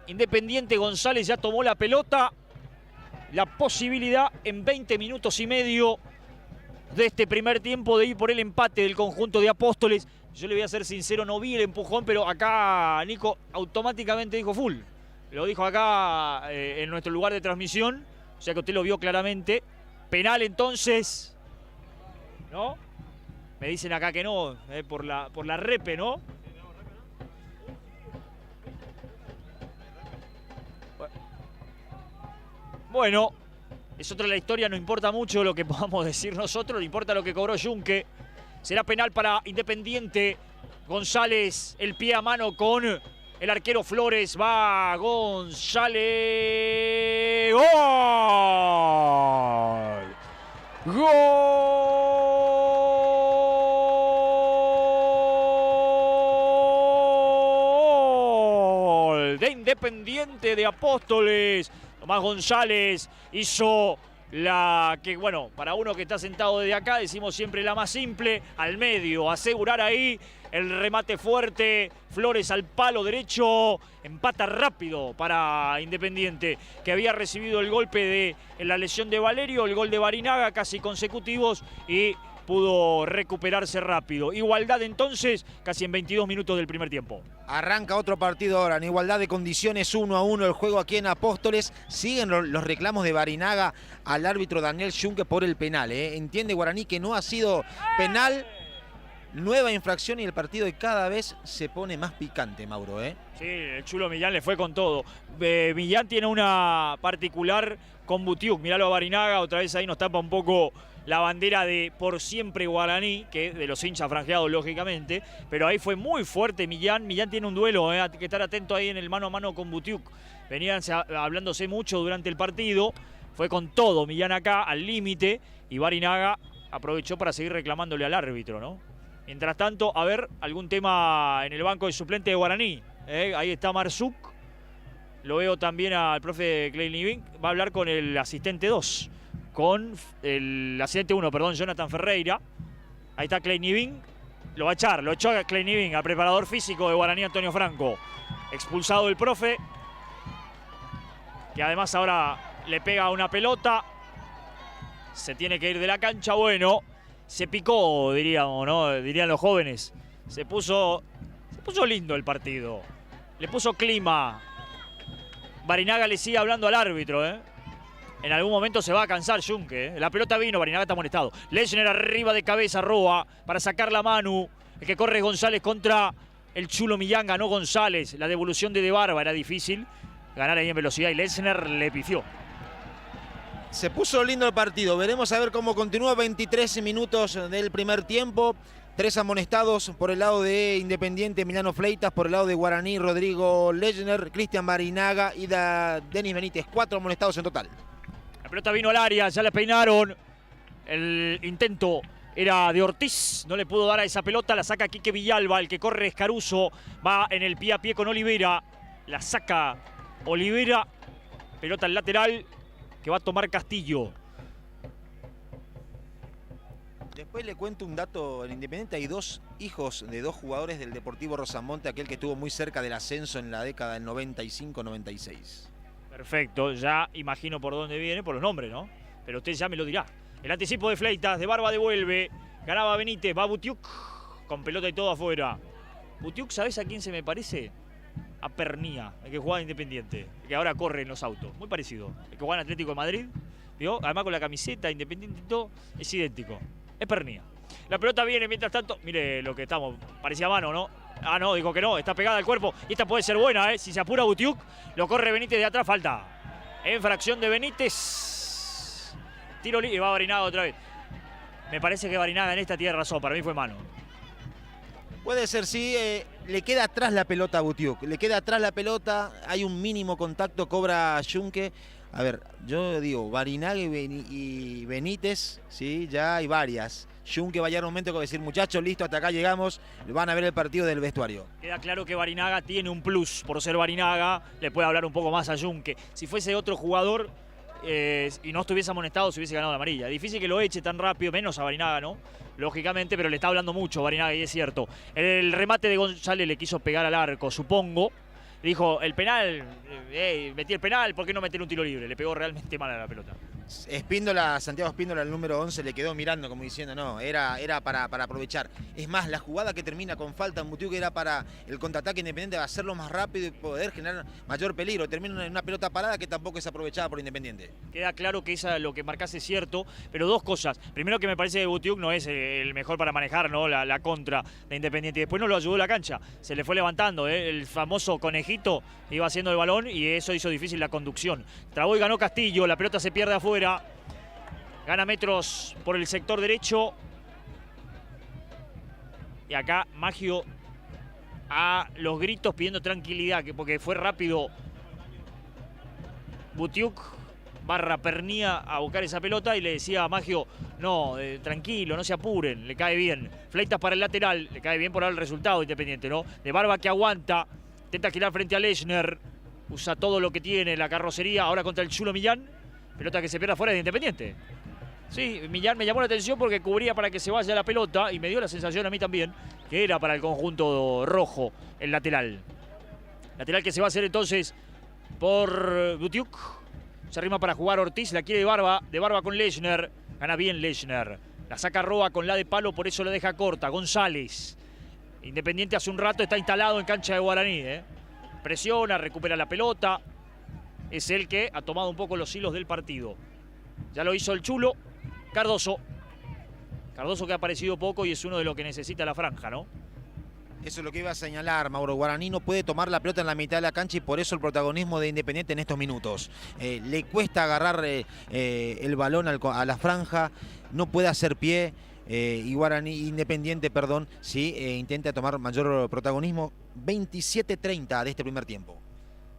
Independiente. González ya tomó la pelota. La posibilidad en 20 minutos y medio de este primer tiempo de ir por el empate del conjunto de Apóstoles. Yo le voy a ser sincero, no vi el empujón, pero acá Nico automáticamente dijo full. Lo dijo acá en nuestro lugar de transmisión, o sea que usted lo vio claramente. Penal entonces, ¿no? Me dicen acá que no, por la repe, ¿no? Bueno, es otra la historia, no importa mucho lo que podamos decir nosotros, no importa lo que cobró Junque. Será penal para Independiente. González, el pie a mano con el arquero Flores. Va González. ¡Gol! ¡Gol! De Independiente de Apóstoles. Tomás González hizo la que, bueno, para uno que está sentado desde acá, decimos siempre la más simple, al medio, asegurar ahí el remate fuerte, Flores al palo derecho, empata rápido para Independiente, que había recibido el golpe de la lesión de Valerio, el gol de Barinaga, casi consecutivos, y pudo recuperarse rápido. Igualdad entonces, casi en 22 minutos del primer tiempo. Arranca otro partido ahora, en igualdad de condiciones, 1-1 el juego aquí en Apóstoles. Siguen los reclamos de Barinaga al árbitro Daniel Junque por el penal. Entiende Guaraní que no ha sido penal. Nueva infracción y el partido cada vez se pone más picante, Mauro. Sí, el Chulo Millán le fue con todo. Millán tiene una particular con Butiuk. Miralo a Barinaga, otra vez ahí nos tapa un poco la bandera de por siempre Guaraní, que de los hinchas franjeados lógicamente, pero ahí fue muy fuerte Millán. Millán tiene un duelo, hay que estar atento ahí en el mano a mano con Butiuk. Venían hablándose mucho durante el partido, fue con todo Millán acá al límite y Barinaga aprovechó para seguir reclamándole al árbitro, ¿no? Mientras tanto, a ver, algún tema en el banco de suplente de Guaraní. Ahí está Marzuk. Lo veo también al profe Clay Nivin. Va a hablar con el asistente 2. Con el asistente 1, perdón, Jonathan Ferreira. Ahí está Clay Nivin. Lo va a echar, lo echó a Clay Nivin, al preparador físico de Guaraní, Antonio Franco. Expulsado el profe. Que además ahora le pega una pelota. Se tiene que ir de la cancha. Bueno, se picó, diríamos, ¿no? Dirían los jóvenes. Se puso lindo el partido. Le puso clima. Barinaga le sigue hablando al árbitro, ¿eh? En algún momento se va a cansar Junque, ¿eh? La pelota vino, Barinaga está molestado. Lechner arriba de cabeza, roba para sacar la Manu. El que corre González contra el Chulo Millán, ganó González. La devolución de Barba era difícil. Ganar ahí en velocidad y Lechner le pifió. Se puso lindo el partido. Veremos a ver cómo continúa. 23 minutos del primer tiempo. 3 amonestados por el lado de Independiente, Emiliano Fleitas. Por el lado de Guaraní, Rodrigo Lechner, Cristian Barinaga y Denis Benítez. 4 amonestados en total. La pelota vino al área, ya la peinaron. El intento era de Ortiz. No le pudo dar a esa pelota. La saca Quique Villalba. El que corre es Caruso. Va en el pie a pie con Olivera. La saca Olivera. Pelota al lateral que va a tomar Castillo. Después le cuento un dato. En Independiente hay 2 hijos de 2 jugadores del Deportivo Rosamonte, aquel que estuvo muy cerca del ascenso en la década del 95-96. Perfecto, ya imagino por dónde viene, por los nombres, ¿no? Pero usted ya me lo dirá. El anticipo de Fleitas, de Barba devuelve. Ganaba Benítez, va Butiuk con pelota y todo afuera. Butiuk, ¿sabes a quién se me parece? A Pernía, el que jugaba Independiente, el que ahora corre en los autos. Muy parecido. El que juega en Atlético de Madrid, ¿vio? Además con la camiseta Independiente y todo, es idéntico. Es Pernía. La pelota viene mientras tanto. Mire lo que estamos. Parecía mano, ¿no? Ah, no, dijo que no. Está pegada al cuerpo. Y esta puede ser buena, ¿eh? Si se apura Butiuk, lo corre Benítez de atrás. Falta. En fracción de Benítez. Tiro libre. Y va Barinaga otra vez. Me parece que Barinaga en esta tiene razón. Para mí fue mano. Puede ser, sí. Le queda atrás la pelota a Butiuk. Le queda atrás la pelota. Hay un mínimo contacto. Cobra Junque. A ver, yo digo, Barinaga y Benítez, sí, ya hay varias. Junque va a llegar un momento con decir, muchachos, listo, hasta acá llegamos, van a ver el partido del vestuario. Queda claro que Barinaga tiene un plus por ser Barinaga, le puede hablar un poco más a Junque. Si fuese otro jugador y no estuviese amonestado, se hubiese ganado la amarilla. Difícil que lo eche tan rápido, menos a Barinaga, ¿no? Lógicamente, pero le está hablando mucho Barinaga y es cierto. El remate de González le quiso pegar al arco, supongo. Dijo, el penal, metí el penal, ¿por qué no meter un tiro libre? Le pegó realmente mal a la pelota. Espíndola, Santiago Espíndola, el número 11, le quedó mirando como diciendo, no, era para aprovechar. Es más, la jugada que termina con falta en Butiuk era para el contraataque Independiente, va a hacerlo más rápido y poder generar mayor peligro. Termina en una pelota parada que tampoco es aprovechada por Independiente. Queda claro que lo que marcás es cierto, pero 2 cosas. Primero, que me parece que Butiuk no es el mejor para manejar, ¿no? la contra de Independiente. Después no lo ayudó la cancha, se le fue levantando, el famoso conejito iba haciendo el balón y eso hizo difícil la conducción. Trabó y ganó Castillo, la pelota se pierde afuera. Gana metros por el sector derecho. Y acá Maggio a los gritos pidiendo tranquilidad, porque fue rápido Butiuk barra Pernía a buscar esa pelota y le decía a Maggio, no, tranquilo, no se apuren, le cae bien. Fleitas para el lateral, le cae bien por el resultado Independiente, ¿no? De Barba que aguanta, intenta girar frente a Lechner, usa todo lo que tiene la carrocería, ahora contra el Chulo Millán. Pelota que se pierde afuera de Independiente. Sí, Millán me llamó la atención porque cubría para que se vaya la pelota y me dio la sensación a mí también que era para el conjunto rojo el lateral. Lateral que se va a hacer entonces por Butiuk. Se arrima para jugar Ortiz, la quiere de Barba con Lechner. Gana bien Lechner. La saca Roa con la de palo, por eso la deja corta. González. Independiente hace un rato está instalado en cancha de Guaraní. Presiona, recupera la pelota. Es el que ha tomado un poco los hilos del partido. Ya lo hizo el Chulo. Cardoso. Cardoso que ha aparecido poco y es uno de los que necesita la franja, ¿no? Eso es lo que iba a señalar, Mauro. Guaraní no puede tomar la pelota en la mitad de la cancha y por eso el protagonismo de Independiente en estos minutos. Le cuesta agarrar el balón a la franja, no puede hacer pie. Y Guaraní Independiente, perdón, sí, intenta tomar mayor protagonismo. 27-30 de este primer tiempo.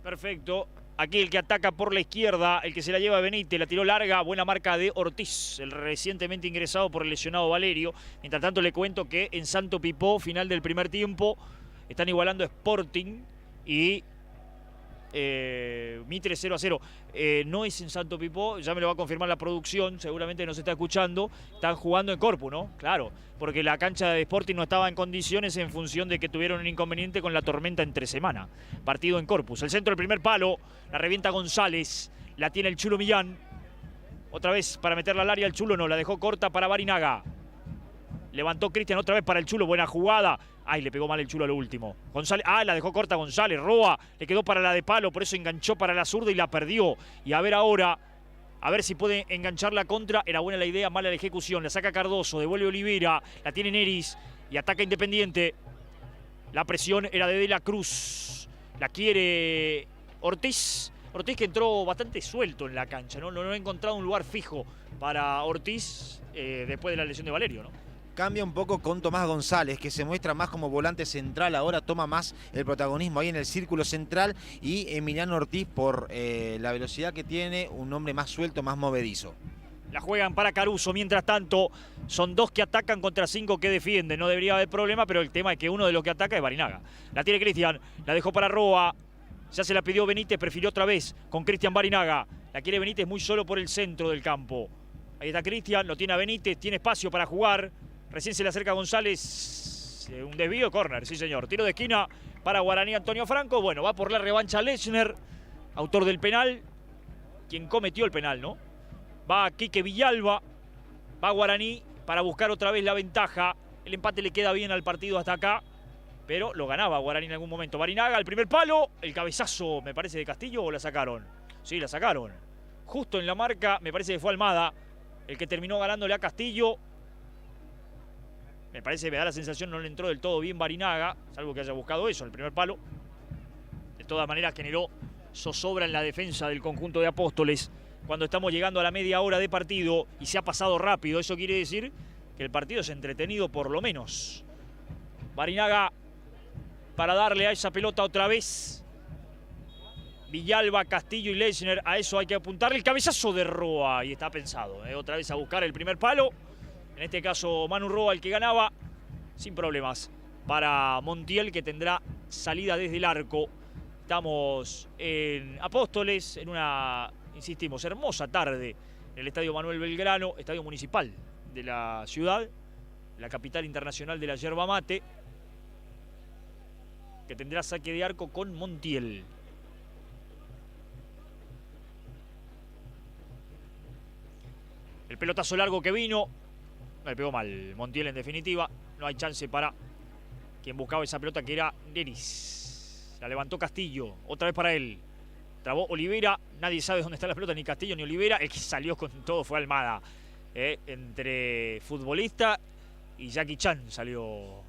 Perfecto. Aquí el que ataca por la izquierda, el que se la lleva Benítez, la tiró larga, buena marca de Ortiz, el recientemente ingresado por el lesionado Valerio. Mientras tanto le cuento que en Santo Pipó, final del primer tiempo, están igualando Sporting y Mitre 0-0. No es en Santo Pipó, ya me lo va a confirmar la producción, seguramente nos está escuchando. Están jugando en Corpus, ¿no? Claro, porque la cancha de Sporting no estaba en condiciones en función de que tuvieron un inconveniente con la tormenta entre semana. Partido en Corpus. El centro del primer palo, la revienta González, la tiene el Chulo Millán. Otra vez para meterla al área, el Chulo no, la dejó corta para Barinaga. Levantó Cristian otra vez para el Chulo, buena jugada. Ay, le pegó mal el Chulo a lo último. González, la dejó corta González. Roa, le quedó para la de palo, por eso enganchó para la zurda y la perdió. Y a ver ahora, a ver si puede enganchar la contra. Era buena la idea, mala la ejecución. La saca Cardoso, devuelve Olivera, la tiene Neris y ataca Independiente. La presión era de la Cruz. La quiere Ortiz. Ortiz que entró bastante suelto en la cancha, ¿no? No ha encontrado un lugar fijo para Ortiz después de la lesión de Valerio, ¿no? Cambia un poco con Tomás González, que se muestra más como volante central, ahora toma más el protagonismo ahí en el círculo central, y Emiliano Ortiz, por la velocidad que tiene, un hombre más suelto, más movedizo. La juegan para Caruso, mientras tanto son 2 que atacan contra 5 que defienden, no debería haber problema, pero el tema es que uno de los que ataca es Barinaga. La tiene Cristian, la dejó para Roa, ya se la pidió Benítez, prefirió otra vez con Cristian Barinaga. La quiere Benítez muy solo por el centro del campo. Ahí está Cristian, lo tiene a Benítez, tiene espacio para jugar. Recién se le acerca González, un desvío, córner, sí señor. Tiro de esquina para Guaraní Antonio Franco. Bueno, va por la revancha Lechner, autor del penal, quien cometió el penal, ¿no? Va Quique Villalba, va Guaraní para buscar otra vez la ventaja. El empate le queda bien al partido hasta acá, pero lo ganaba Guaraní en algún momento. Barinaga, el primer palo, el cabezazo, me parece, de Castillo, ¿o la sacaron? Sí, la sacaron. Justo en la marca, me parece que fue Almada el que terminó ganándole a Castillo. Me parece, me da la sensación, no le entró del todo bien Barinaga, salvo que haya buscado eso, el primer palo. De todas maneras generó zozobra en la defensa del conjunto de Apóstoles. Cuando estamos llegando a la media hora de partido y se ha pasado rápido, eso quiere decir que el partido es entretenido por lo menos. Barinaga para darle a esa pelota otra vez. Villalba, Castillo y Lechner, a eso hay que apuntarle. El cabezazo de Roa, y está pensado, otra vez a buscar el primer palo. En este caso Manu Roa el que ganaba, sin problemas, para Montiel, que tendrá salida desde el arco. Estamos en Apóstoles, en una, insistimos, hermosa tarde en el Estadio Manuel Belgrano, estadio municipal de la ciudad, la capital internacional de la yerba mate, que tendrá saque de arco con Montiel. El pelotazo largo que vino, me pegó mal Montiel en definitiva. No hay chance para quien buscaba esa pelota, que era Neris. La levantó Castillo, otra vez para él. Trabó Olivera, nadie sabe dónde está la pelota, ni Castillo ni Olivera. El que salió con todo fue Almada. Entre futbolista y Jackie Chan salió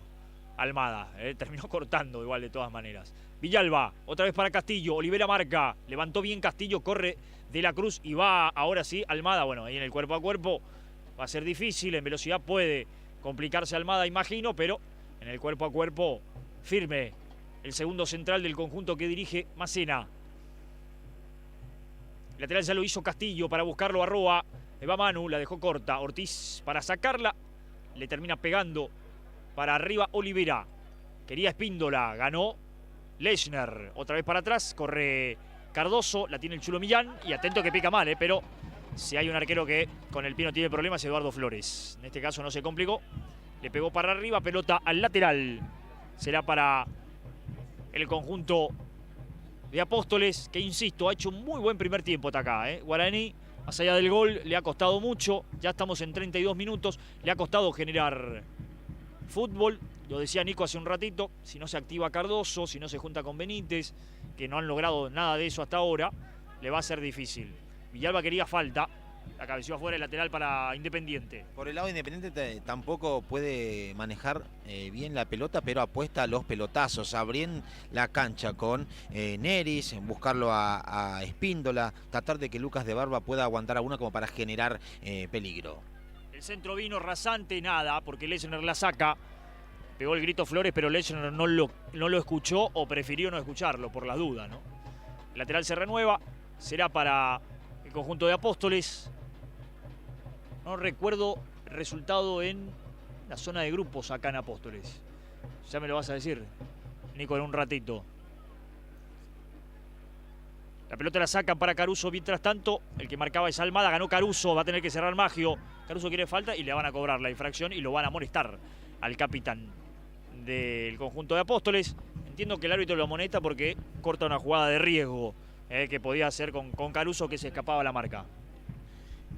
Almada. Terminó cortando igual de todas maneras. Villalba, otra vez para Castillo. Olivera marca, levantó bien Castillo, corre de la Cruz y va ahora sí Almada. Bueno, ahí en el cuerpo a cuerpo va a ser difícil, en velocidad puede complicarse Almada, imagino, pero en el cuerpo a cuerpo firme el segundo central del conjunto que dirige Macena. El lateral ya lo hizo Castillo para buscarlo a Roa. Le va Manu, la dejó corta. Ortiz para sacarla, le termina pegando para arriba Olivera. Quería Espíndola, ganó Lechner. Otra vez para atrás, corre Cardoso, la tiene el Chulo Millán. Y atento que pica mal, pero si hay un arquero que con el pie no tiene problemas, es Eduardo Flores. En este caso no se complicó. Le pegó para arriba, pelota al lateral. Será para el conjunto de Apóstoles, que insisto, ha hecho un muy buen primer tiempo hasta acá. Guaraní, más allá del gol, le ha costado mucho. Ya estamos en 32 minutos. Le ha costado generar fútbol. Lo decía Nico hace un ratito. Si no se activa Cardoso, si no se junta con Benítez, que no han logrado nada de eso hasta ahora, le va a ser difícil. Villalba quería falta. La cabeció afuera el lateral para Independiente. Por el lado Independiente tampoco puede manejar bien la pelota, pero apuesta a los pelotazos. Abrir la cancha con Neris, buscarlo a Espíndola, tratar de que Lucas de Barba pueda aguantar a una como para generar peligro. El centro vino rasante, nada, porque Lechner la saca. Pegó el grito Flores, pero Lechner no lo escuchó o prefirió no escucharlo por las dudas, ¿no? El lateral se renueva, será para el conjunto de Apóstoles. No recuerdo el resultado en la zona de grupos acá en Apóstoles. Ya me lo vas a decir, Nico, en un ratito. La pelota la sacan para Caruso. Mientras tanto, el que marcaba es Almada. Ganó Caruso, va a tener que cerrar Maggio. Caruso quiere falta y le van a cobrar la infracción y lo van a molestar al capitán del conjunto de Apóstoles. Entiendo que el árbitro lo amonesta porque corta una jugada de riesgo que podía hacer con Caruso, que se escapaba la marca.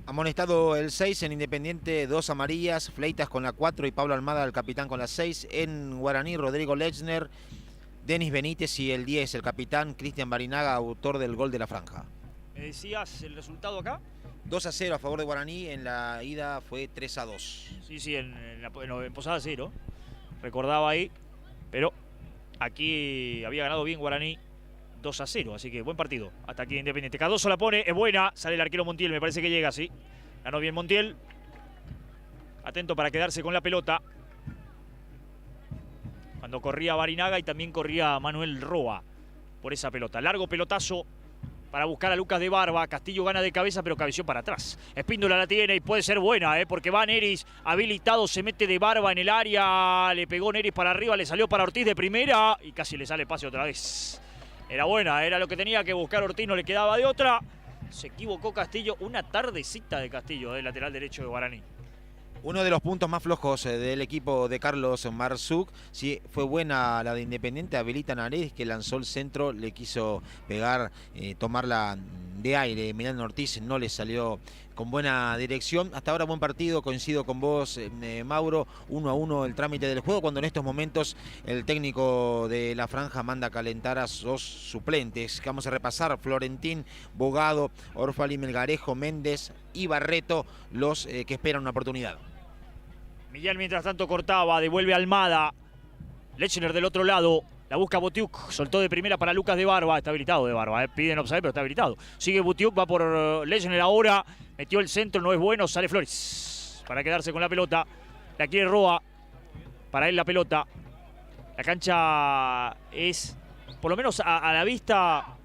Amonestado el 6 en Independiente, 2 amarillas, Fleitas con la 4 y Pablo Almada, el capitán, con la 6. En Guaraní, Rodrigo Lechner, Denis Benítez y el 10, el capitán Cristian Barinaga, autor del gol de la franja. ¿Me decías el resultado acá? 2-0 a favor de Guaraní, en la ida fue 3-2. Sí, en Posada 0, recordaba ahí, pero aquí había ganado bien Guaraní 2-0, así que buen partido. Hasta aquí Independiente. Cardoso la pone, es buena, sale el arquero Montiel, me parece que llega, sí. Ganó bien Montiel. Atento para quedarse con la pelota. Cuando corría Barinaga y también corría Manuel Roa por esa pelota. Largo pelotazo para buscar a Lucas de Barba. Castillo gana de cabeza, pero cabeció para atrás. Espíndola la tiene y puede ser buena, porque va Neris habilitado, se mete de Barba en el área. Le pegó Neris para arriba, le salió para Ortiz de primera y casi le sale pase otra vez. Era buena, era lo que tenía que buscar Ortiz, no le quedaba de otra. Se equivocó Castillo, una tardecita de Castillo, del lateral derecho de Guaraní. Uno de los puntos más flojos del equipo de Carlos Marzuk. Sí, fue buena la de Independiente, habilita a Nares, que lanzó el centro, le quiso pegar, tomarla de aire. Milán Ortiz no le salió con buena dirección. Hasta ahora buen partido, coincido con vos, Mauro. 1-1 el trámite del juego, cuando en estos momentos el técnico de la franja manda a calentar a sus suplentes. Que vamos a repasar: Florentín, Bogado, Orfali, Melgarejo, Méndez y Barreto, los que esperan una oportunidad. Millán mientras tanto cortaba, devuelve Almada. Lechner del otro lado, la busca Butiuk, soltó de primera para Lucas de Barba. Está habilitado de Barba, piden offside, pero está habilitado. Sigue Butiuk, va por Lechner ahora. Metió el centro, no es bueno, sale Flores para quedarse con la pelota. La quiere Roa, para él la pelota. La cancha es, por lo menos a la vista,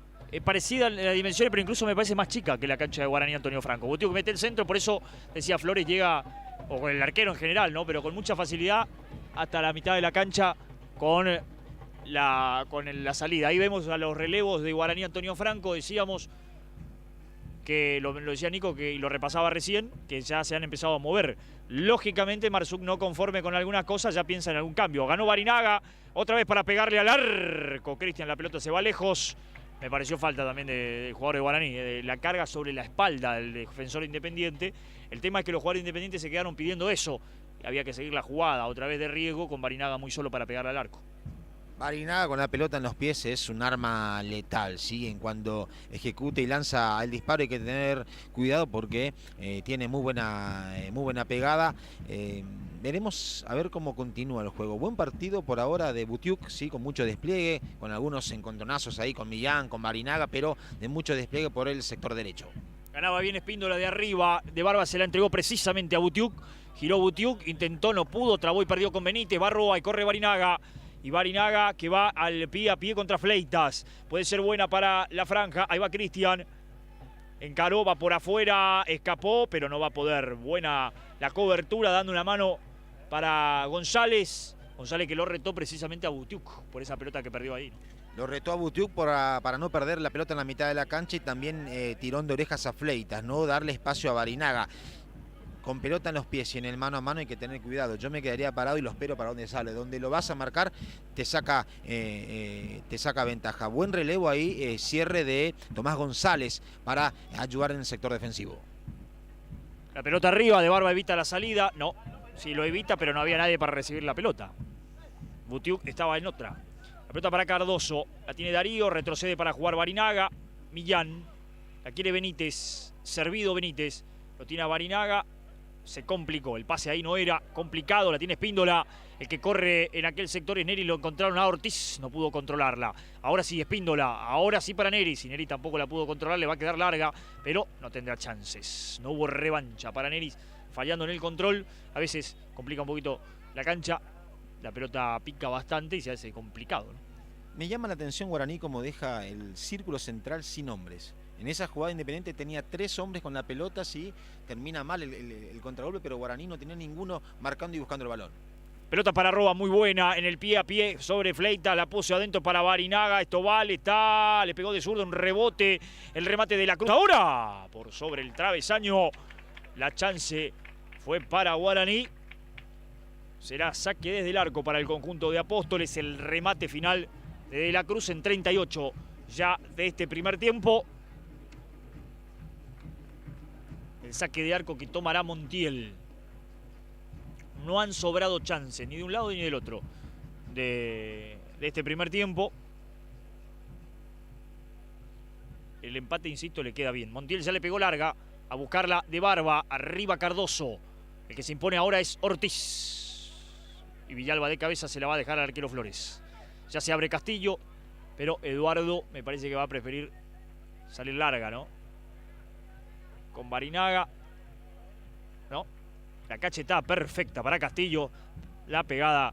parecida en las dimensiones, pero incluso me parece más chica que la cancha de Guaraní Antonio Franco. Butiuk mete el centro, por eso decía Flores, llega, o con el arquero en general, ¿no? Pero con mucha facilidad hasta la mitad de la cancha con la salida. Ahí vemos a los relevos de Guaraní Antonio Franco, decíamos que lo decía Nico, y lo repasaba recién, que ya se han empezado a mover. Lógicamente Marzuk, no conforme con algunas cosas, ya piensa en algún cambio. Ganó Barinaga, otra vez para pegarle al arco. Cristian, la pelota se va lejos. Me pareció falta también del jugador de Guaraní, la carga sobre la espalda del defensor Independiente. El tema es que los jugadores Independientes se quedaron pidiendo eso. Había que seguir la jugada, otra vez de riesgo, con Barinaga muy solo para pegarle al arco. Barinaga con la pelota en los pies es un arma letal, ¿sí? En cuando ejecuta y lanza el disparo hay que tener cuidado porque tiene muy buena pegada. Veremos a ver cómo continúa el juego. Buen partido por ahora de Butiuk, sí, con mucho despliegue, con algunos encontronazos ahí con Millán, con Barinaga, pero de mucho despliegue por el sector derecho. Ganaba bien Espíndola de arriba, de Barba se la entregó precisamente a Butiuk. Giró Butiuk, intentó, no pudo, trabó y perdió con Benítez. Va Roa y corre Barinaga. Y Barinaga que va al pie a pie contra Fleitas. Puede ser buena para la franja. Ahí va Cristian. Encaró, va por afuera, escapó, pero no va a poder. Buena la cobertura, dando una mano para González. González que lo retó precisamente a Butiuk por esa pelota que perdió ahí. Lo retó a Butiuk para no perder la pelota en la mitad de la cancha y también tirón de orejas a Fleitas, no darle espacio a Barinaga. Con pelota en los pies y en el mano a mano hay que tener cuidado. Yo me quedaría parado y lo espero para donde sale. Donde lo vas a marcar te saca ventaja. Buen relevo ahí, cierre de Tomás González para ayudar en el sector defensivo. La pelota arriba, de Barba evita la salida. No, sí lo evita, pero no había nadie para recibir la pelota. Butiuk estaba en otra. La pelota para Cardoso. La tiene Darío, retrocede para jugar Barinaga. Millán. La quiere Benítez. Servido Benítez. Lo tiene a Barinaga. Se complicó. El pase ahí no era complicado. La tiene Espíndola. El que corre en aquel sector es Neri. Lo encontraron a Ortiz. No pudo controlarla. Ahora sí Espíndola. Ahora sí para Neri. Si Neri tampoco la pudo controlar, le va a quedar larga. Pero no tendrá chances. No hubo revancha para Neri. Fallando en el control. A veces complica un poquito la cancha. La pelota pica bastante y se hace complicado, ¿no? Me llama la atención Guaraní como deja el círculo central sin hombres. En esa jugada Independiente tenía 3 hombres con la pelota, sí, termina mal el contragolpe, pero Guaraní no tenía ninguno marcando y buscando el balón. Pelota para Roa, muy buena, en el pie a pie sobre Fleita, la puso adentro para Barinaga, esto vale, está, le pegó de zurdo un rebote, el remate de la Cruz. Ahora, por sobre el travesaño, la chance fue para Guaraní. Será saque desde el arco para el conjunto de Apóstoles, el remate final de la Cruz en 38 ya de este primer tiempo. El saque de arco que tomará Montiel. No han sobrado chances, ni de un lado ni del otro, de este primer tiempo. El empate, insisto, le queda bien. Montiel ya le pegó larga a buscarla de Barba. Arriba Cardoso. El que se impone ahora es Ortiz. Y Villalba de cabeza se la va a dejar al arquero Flores. Ya se abre Castillo, pero Eduardo me parece que va a preferir salir larga, ¿no? Con Barinaga, ¿no? La cachetada perfecta para Castillo. La pegada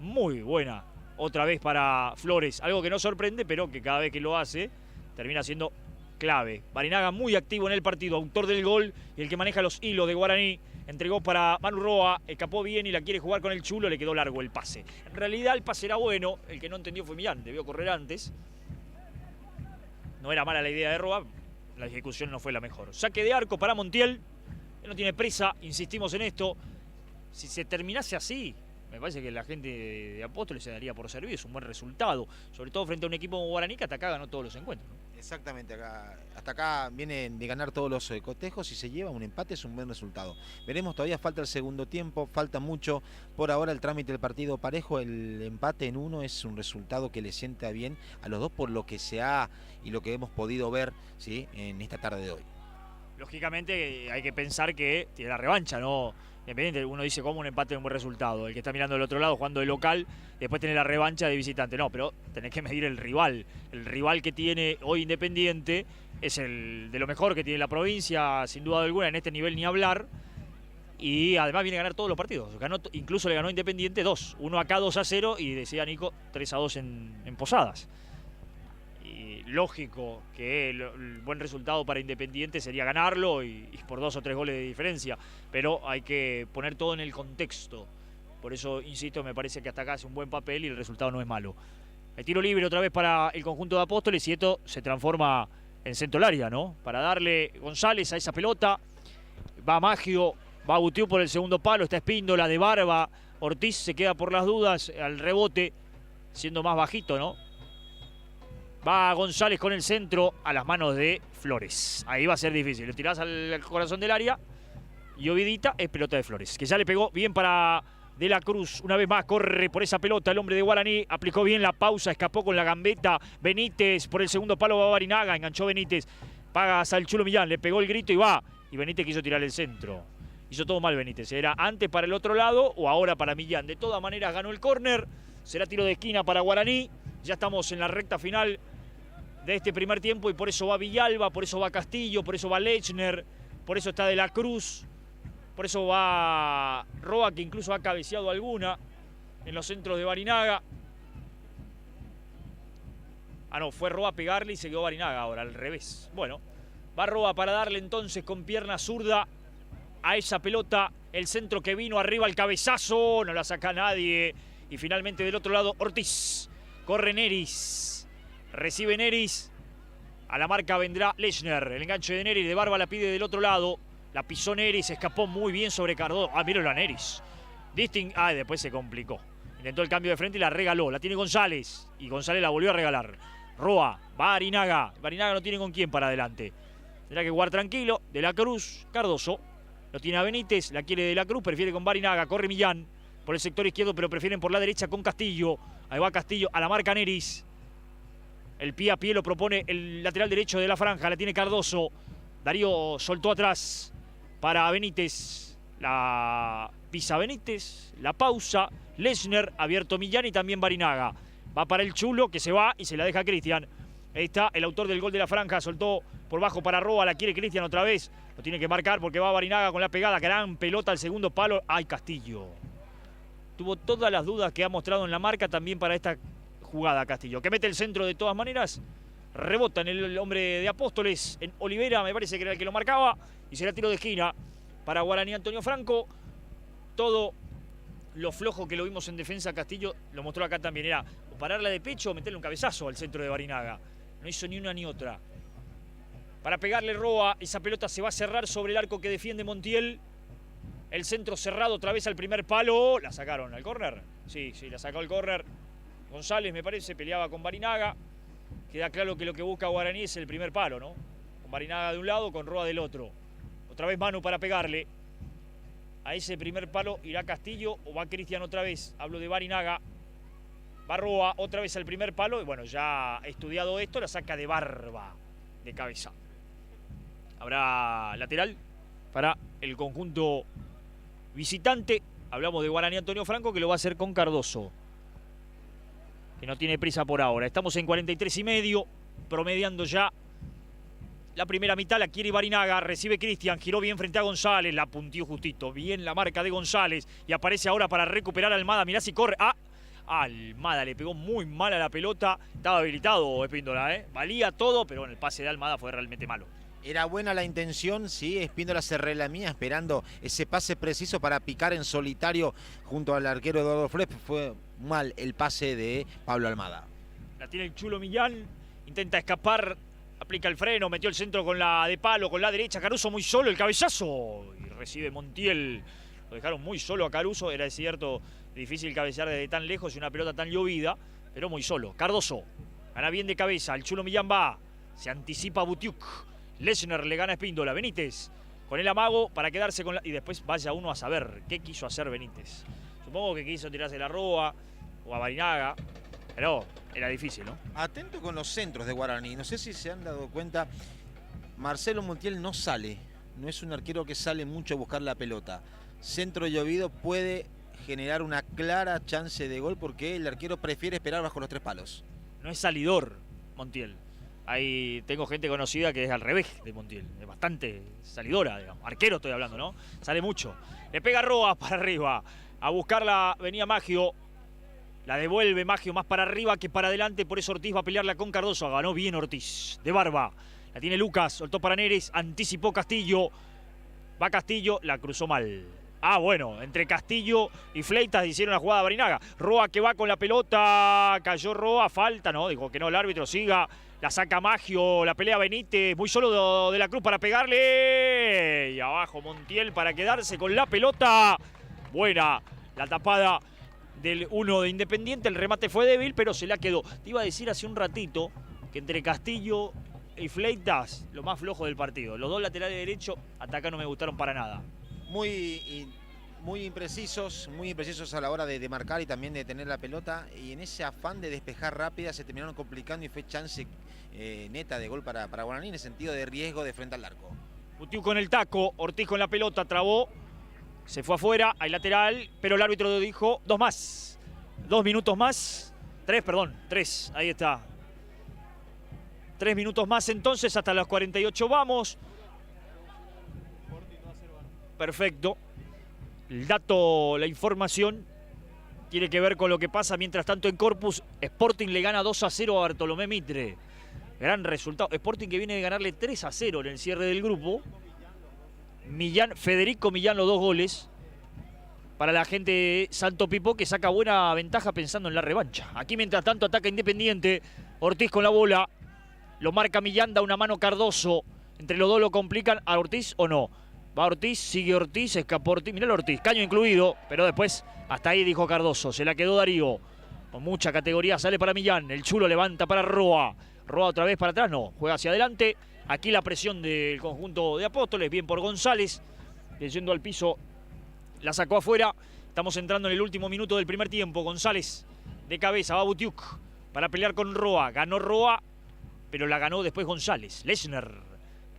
muy buena otra vez para Flores. Algo que no sorprende, pero que cada vez que lo hace termina siendo clave. Barinaga muy activo en el partido, autor del gol y el que maneja los hilos de Guaraní. Entregó para Manu Roa, escapó bien y la quiere jugar con el Chulo, le quedó largo el pase. En realidad el pase era bueno, el que no entendió fue Millán, debió correr antes. No era mala la idea de Roa, la ejecución no fue la mejor. Saque de arco para Montiel, él no tiene prisa, insistimos en esto. Si se terminase así, me parece que la gente de Apóstoles se daría por servido, es un buen resultado. Sobre todo frente a un equipo como Guaraní que hasta acá ganó todos los encuentros, ¿no? Exactamente, hasta acá vienen de ganar todos los cotejos y se lleva un empate, es un buen resultado. Veremos, todavía falta el segundo tiempo, falta mucho. Por ahora el trámite del partido parejo, el empate en 1 es un resultado que le sienta bien a los dos por lo que se ha y lo que hemos podido ver, ¿sí?, en esta tarde de hoy. Lógicamente hay que pensar que tiene la revancha, ¿no? Independiente, uno dice como un empate es un buen resultado. El que está mirando del otro lado jugando de local, después tiene la revancha de visitante. No, pero tenés que medir el rival. El rival que tiene hoy Independiente es el de lo mejor que tiene la provincia, sin duda alguna, en este nivel ni hablar. Y además viene a ganar todos los partidos. Incluso le ganó Independiente 2. Uno acá 2-0 y decía Nico 3-2 en Posadas. Lógico que el buen resultado para Independiente sería ganarlo y por 2 o 3 goles de diferencia, pero hay que poner todo en el contexto. Por eso, insisto, me parece que hasta acá hace un buen papel y el resultado no es malo. El tiro libre otra vez para el conjunto de Apóstoles y esto se transforma en centro del área, ¿no? Para darle González a esa pelota. Va Maggio, va Butiú por el segundo palo, está Espíndola de Barba. Ortiz se queda por las dudas al rebote, siendo más bajito, ¿no? Va González con el centro a las manos de Flores. Ahí va a ser difícil. Lo tirás al corazón del área y Ovidita es pelota de Flores. Que ya le pegó bien para De la Cruz. Una vez más corre por esa pelota el hombre de Guaraní. Aplicó bien la pausa, escapó con la gambeta. Benítez por el segundo palo va Barinaga. Enganchó Benítez. Paga al Chulo Millán. Le pegó el grito y va. Y Benítez quiso tirar el centro. Hizo todo mal Benítez. Era antes para el otro lado o ahora para Millán. De todas maneras ganó el córner. Será tiro de esquina para Guaraní. Ya estamos en la recta final de este primer tiempo y por eso va Villalba, por eso va Castillo, por eso va Lechner, por eso está De la Cruz, por eso va Roa, que incluso ha cabeceado alguna en los centros de Barinaga. Ah, no, fue Roa a pegarle y se quedó Barinaga ahora, al revés. Bueno, va Roa para darle entonces con pierna zurda a esa pelota. El centro que vino arriba, el cabezazo, no la saca nadie. Y finalmente del otro lado, Ortiz. Corre Neris. Recibe Neris. A la marca vendrá Lechner. El enganche de Neris, de Barba la pide del otro lado. La pisó Neris, escapó muy bien sobre Cardoso. Ah, míralo a Neris. Después se complicó. Intentó el cambio de frente y la regaló. La tiene González. Y González la volvió a regalar. Roa, Barinaga. Barinaga no tiene con quién para adelante. Tendrá que jugar tranquilo. De la Cruz, Cardoso. Lo tiene a Benítez, la quiere De la Cruz, prefiere con Barinaga. Corre Millán por el sector izquierdo, pero prefieren por la derecha con Castillo. Ahí va Castillo, a la marca Neris. El pie a pie lo propone el lateral derecho de la franja, la tiene Cardoso. Darío soltó atrás para Benítez. La pisa Benítez, la pausa. Lechner, abierto Millán y también Barinaga. Va para el Chulo, que se va y se la deja Cristian. Ahí está el autor del gol de la franja, soltó por bajo para Roa, la quiere Cristian otra vez. Lo tiene que marcar porque va Barinaga con la pegada, gran pelota al segundo palo. ¡Ay, Castillo! Tuvo todas las dudas que ha mostrado en la marca también para esta jugada Castillo, que mete el centro de todas maneras. Rebota en el hombre de Apóstoles, en Olivera, me parece que era el que lo marcaba. Y será tiro de esquina para Guaraní Antonio Franco. Todo lo flojo que lo vimos en defensa Castillo lo mostró acá también. Era o pararla de pecho o meterle un cabezazo al centro de Barinaga. No hizo ni una ni otra. Para pegarle Roa, esa pelota se va a cerrar sobre el arco que defiende Montiel. El centro cerrado otra vez al primer palo. ¿La sacaron al córner? Sí, la sacó al córner. González, me parece, peleaba con Barinaga. Queda claro que lo que busca Guaraní es el primer palo, ¿no? Con Barinaga de un lado, con Roa del otro. Otra vez Manu para pegarle. A ese primer palo irá Castillo o va Cristian otra vez. Hablo de Barinaga. Va Roa otra vez al primer palo. Y bueno, ya estudiado esto, la saca de barba, de cabeza. Habrá lateral para el conjunto visitante. Hablamos de Guaraní Antonio Franco, que lo va a hacer con Cardoso, que no tiene prisa por ahora. Estamos en 43,5, promediando ya la primera mitad. La quiere Barinaga, recibe Cristian, giró bien frente a González, la puntió justito, bien la marca de González, y aparece ahora para recuperar a Almada. Mirá si corre. Almada le pegó muy mal a la pelota. Estaba habilitado Espíndola, valía todo, pero bueno, el pase de Almada fue realmente malo. Era buena la intención, sí, Espíndola se relamía esperando ese pase preciso para picar en solitario junto al arquero Eduardo Flores. Fue mal el pase de Pablo Almada. La tiene el Chulo Millán, intenta escapar, aplica el freno, metió el centro con la de palo, con la derecha. Caruso muy solo, el cabezazo, y recibe Montiel. Lo dejaron muy solo a Caruso, era cierto difícil cabecear desde tan lejos y una pelota tan llovida, pero muy solo. Cardoso gana bien de cabeza, el Chulo Millán va, se anticipa Butiuk. Lechner le gana a Espíndola. Benítez con el amago para quedarse con la... Y después vaya uno a saber qué quiso hacer Benítez. Supongo que quiso tirarse la Roa o a Barinaga, pero era difícil, ¿no? Atento con los centros de Guaraní. No sé si se han dado cuenta, Marcelo Montiel no sale. No es un arquero que sale mucho a buscar la pelota. Centro llovido puede generar una clara chance de gol porque el arquero prefiere esperar bajo los tres palos. No es salidor Montiel. Ahí tengo gente conocida que es al revés de Montiel. Es bastante salidora, digamos. Arquero estoy hablando, ¿no? Sale mucho. Le pega Roa para arriba. A buscarla venía Maggio. La devuelve Maggio más para arriba que para adelante. Por eso Ortiz va a pelearla con Cardoso. Ganó bien Ortiz. De barba. La tiene Lucas. Soltó para Neres. Anticipó Castillo. Va Castillo. La cruzó mal. Bueno, entre Castillo y Fleitas hicieron la jugada de Barinaga. Roa que va con la pelota. Cayó Roa. Falta, ¿no? Dijo que no, el árbitro siga. La saca Maggio, la pelea Benítez, muy solo de la Cruz para pegarle. Y abajo Montiel para quedarse con la pelota. Buena la tapada del uno de Independiente. El remate fue débil, pero se la quedó. Te iba a decir hace un ratito que entre Castillo y Fleitas, lo más flojo del partido. Los dos laterales derechos, hasta acá no me gustaron para nada. Muy imprecisos a la hora de marcar y también de tener la pelota, y en ese afán de despejar rápida se terminaron complicando y fue chance neta de gol para Guaraní en el sentido de riesgo de frente al arco. Butiu con el taco, Ortiz con la pelota, trabó, se fue afuera, hay lateral, pero el árbitro dijo 2 más, 2 minutos más, 3, ahí está. 3 minutos más entonces, hasta las 48 vamos. Perfecto. El dato, la información, tiene que ver con lo que pasa mientras tanto en Corpus. Sporting le gana 2-0 a Bartolomé Mitre. Gran resultado. Sporting que viene de ganarle 3-0 en el cierre del grupo. Federico Millán los 2 goles. Para la gente de Santo Pipo, que saca buena ventaja pensando en la revancha. Aquí mientras tanto ataca Independiente. Ortiz con la bola. Lo marca Millán, da una mano Cardoso. Entre los dos lo complican. ¿A Ortiz o no? Va Ortiz, sigue Ortiz, escapó Ortiz. Mirá el Ortiz, caño incluido, pero después hasta ahí dijo Cardoso. Se la quedó Darío. Con mucha categoría sale para Millán. El Chulo levanta para Roa. Roa otra vez para atrás, no. Juega hacia adelante. Aquí la presión del conjunto de Apóstoles. Bien por González. Yendo al piso, la sacó afuera. Estamos entrando en el último minuto del primer tiempo. González de cabeza, va Butiuk para pelear con Roa. Ganó Roa, pero la ganó después González. Lechner.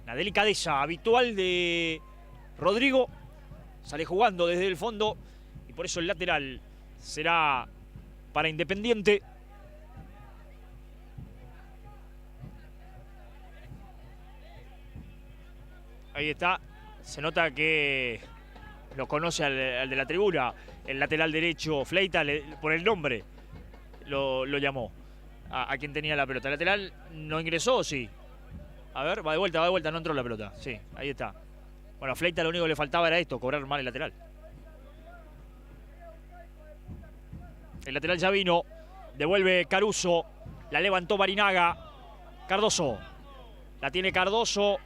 Una delicadeza habitual de Rodrigo sale jugando desde el fondo y por eso el lateral será para Independiente. Ahí está. Se nota que lo conoce al de la tribuna. El lateral derecho, Fleita, por el nombre lo llamó a quien tenía la pelota. El lateral no ingresó, sí. A ver, va de vuelta, no entró la pelota. Sí, ahí está. Bueno, a Fleita lo único que le faltaba era esto, cobrar mal el lateral. El lateral ya vino. Devuelve Caruso. La levantó Barinaga. Cardoso. La tiene Cardoso.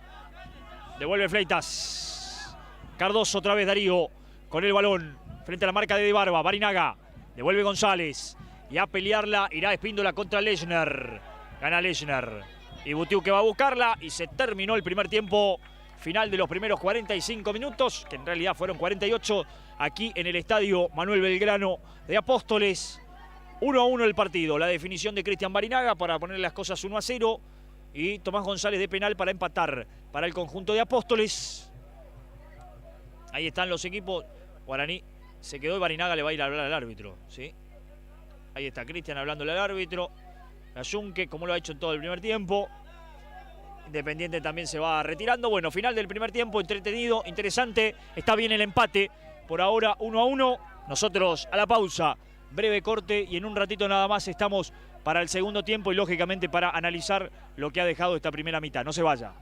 Devuelve Fleitas. Cardoso otra vez Darío. Con el balón. Frente a la marca de Barba. Barinaga. Devuelve González. Y a pelearla irá Espíndola contra Lechner. Gana Lechner. Y Butiu que va a buscarla. Y se terminó el primer tiempo. Final de los primeros 45 minutos. Que en realidad fueron 48. Aquí en el estadio Manuel Belgrano de Apóstoles. 1-1 el partido. La definición de Cristian Barinaga para poner las cosas 1-0. Y Tomás González de penal para empatar para el conjunto de Apóstoles. Ahí están los equipos. Guaraní se quedó y Barinaga le va a ir a hablar al árbitro, ¿sí? Ahí está Cristian hablándole al árbitro. Ayunque, como lo ha hecho en todo el primer tiempo. Independiente también se va retirando. Bueno, final del primer tiempo, entretenido, interesante. Está bien el empate. Por ahora 1-1. Nosotros a la pausa. Breve corte y en un ratito nada más estamos para el segundo tiempo y lógicamente para analizar lo que ha dejado esta primera mitad. No se vaya.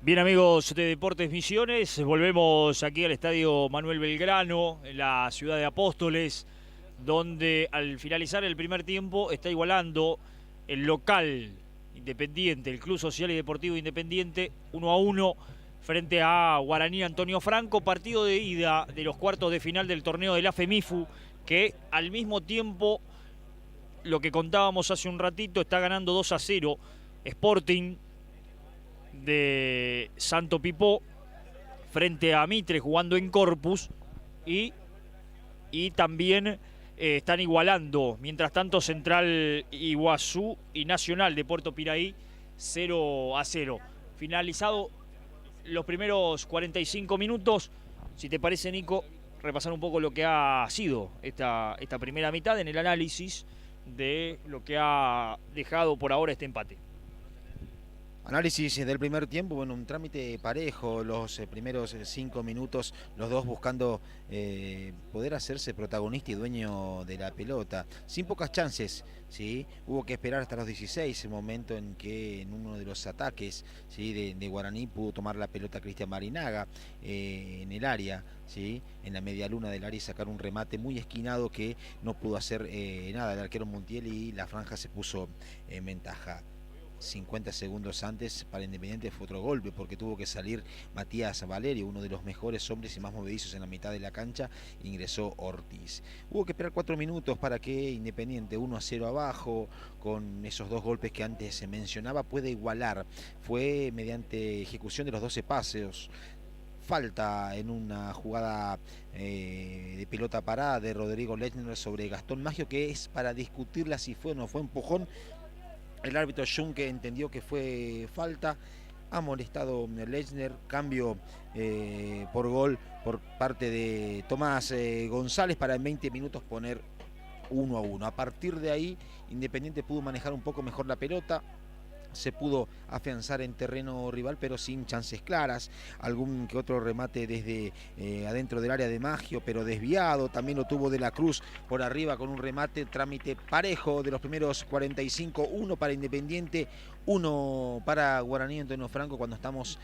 Bien, amigos de Deportes Misiones, volvemos aquí al Estadio Manuel Belgrano, en la ciudad de Apóstoles, donde al finalizar el primer tiempo está igualando el local Independiente, el Club Social y Deportivo Independiente, 1-1 frente a Guaraní Antonio Franco, partido de ida de los cuartos de final del torneo de la FEMIFU, que al mismo tiempo, lo que contábamos hace un ratito, está ganando 2-0 Sporting de Santo Pipó frente a Mitre, jugando en Corpus, y también están igualando, mientras tanto, Central Iguazú y Nacional de Puerto Piraí 0-0. Finalizado los primeros 45 minutos, si te parece, Nico, repasar un poco lo que ha sido esta primera mitad en el análisis de lo que ha dejado por ahora este empate. Análisis del primer tiempo, bueno, un trámite parejo, los primeros 5 minutos, los dos buscando poder hacerse protagonista y dueño de la pelota, sin pocas chances, ¿sí? Hubo que esperar hasta los 16, el momento en que en uno de los ataques, ¿sí?, de Guaraní pudo tomar la pelota Cristian Marinaga en el área, ¿sí?, en la media luna del área, y sacar un remate muy esquinado que no pudo hacer nada el arquero Montiel, y la franja se puso en ventaja. 50 segundos antes para Independiente fue otro golpe, porque tuvo que salir Matías Valerio, uno de los mejores hombres y más movedizos en la mitad de la cancha. Ingresó Ortiz. Hubo que esperar 4 minutos para que Independiente, 1-0 abajo, con esos dos golpes que antes se mencionaba, puede igualar. Fue mediante ejecución de los 12 pases. Falta en una jugada de pelota parada de Rodrigo Lechner sobre Gastón Maggio, que es para discutirla si fue o no fue empujón. El árbitro Junque entendió que fue falta, ha molestado Lechner, cambio por gol por parte de Tomás González para en 20 minutos poner 1-1. A partir de ahí, Independiente pudo manejar un poco mejor la pelota, se pudo afianzar en terreno rival, pero sin chances claras. Algún que otro remate desde adentro del área de Maggio, pero desviado. También lo tuvo De la Cruz por arriba con un remate, trámite parejo de los primeros 45. 1 para Independiente, 1 para Guaraní Antonio Franco, cuando estamos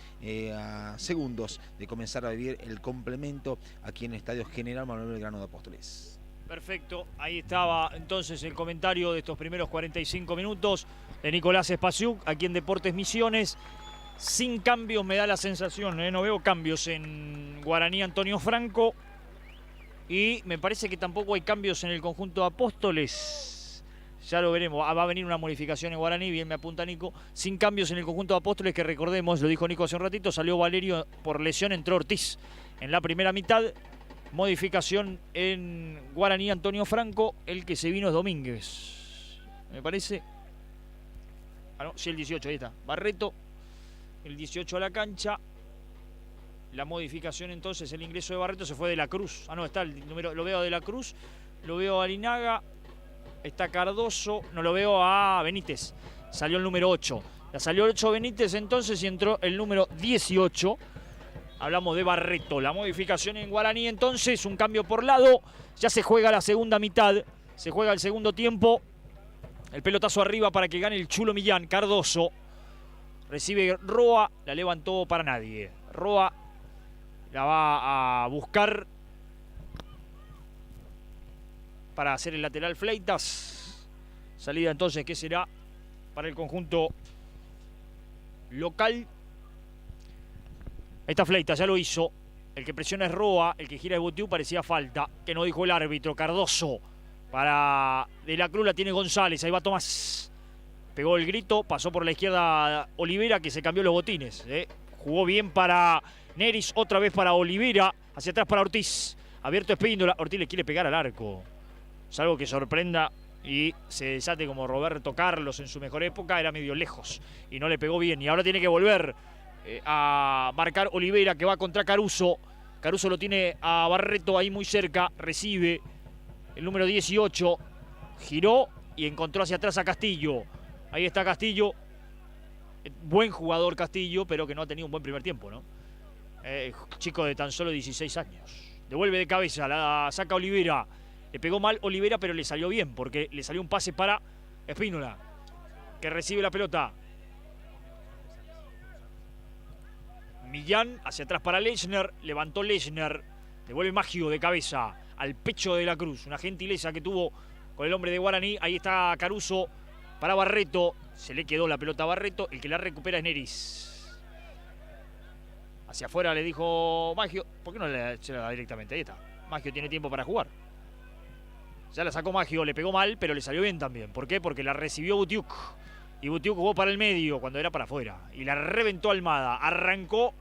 a segundos de comenzar a vivir el complemento aquí en el Estadio General Manuel Belgrano de Apóstoles. Perfecto, ahí estaba entonces el comentario de estos primeros 45 minutos de Nicolás Espasiuk, aquí en Deportes Misiones. Sin cambios me da la sensación, no veo cambios en Guaraní Antonio Franco, y me parece que tampoco hay cambios en el conjunto de Apóstoles. Ya lo veremos, va a venir una modificación en Guaraní, bien me apunta Nico. Sin cambios en el conjunto de Apóstoles, que recordemos, lo dijo Nico hace un ratito, salió Valerio por lesión, entró Ortiz en la primera mitad. Modificación en Guaraní Antonio Franco, el que se vino es Domínguez, me parece. Ah, no, sí, el 18, ahí está. Barreto, el 18 a la cancha. La modificación entonces, el ingreso de Barreto, se fue De la Cruz. Ah, no, está el número, lo veo a De la Cruz, lo veo a Arinaga, está Cardoso, no lo veo a Benítez. Salió el número 8. Ya salió el 8 Benítez entonces y entró el número 18. Hablamos de Barreto. La modificación en Guaraní entonces, un cambio por lado. Ya se juega la segunda mitad, se juega el segundo tiempo. El pelotazo arriba para que gane el Chulo Millán. Cardoso recibe Roa, la levantó para nadie. Roa la va a buscar para hacer el lateral Fleitas. Salida entonces que será para el conjunto local. Esta Fleitas ya lo hizo. El que presiona es Roa, el que gira es Botiu, parecía falta, que no dijo el árbitro. Cardoso para De la Cruz, la tiene González, ahí va Tomás. Pegó el grito, pasó por la izquierda Olivera, que se cambió los botines. Jugó bien para Neris, otra vez para Olivera, hacia atrás para Ortiz. Abierto Espíndola, Ortiz le quiere pegar al arco. Salvo que sorprenda y se desate como Roberto Carlos en su mejor época, era medio lejos y no le pegó bien. Y ahora tiene que volver a marcar Olivera, que va contra Caruso. Caruso lo tiene a Barreto ahí muy cerca, recibe el número 18, giró y encontró hacia atrás a Castillo. Ahí está Castillo, buen jugador Castillo, pero que no ha tenido un buen primer tiempo, ¿no? Chico de tan solo 16 años. Devuelve de cabeza, la saca Olivera. Le pegó mal Olivera, pero le salió bien, porque le salió un pase para Espínola, que recibe la pelota. Millán hacia atrás para Lechner. Levantó Lechner. Devuelve Maggio de cabeza al pecho de la Cruz. Una gentileza que tuvo con el hombre de Guaraní. Ahí está Caruso para Barreto. Se le quedó la pelota a Barreto. El que la recupera es Neris. Hacia afuera le dijo Maggio. ¿Por qué no se la da directamente? Ahí está. Maggio tiene tiempo para jugar. Ya la sacó Maggio. Le pegó mal, pero le salió bien también. ¿Por qué? Porque la recibió Butiuk. Y Butiuk jugó para el medio cuando era para afuera. Y la reventó Almada. Arrancó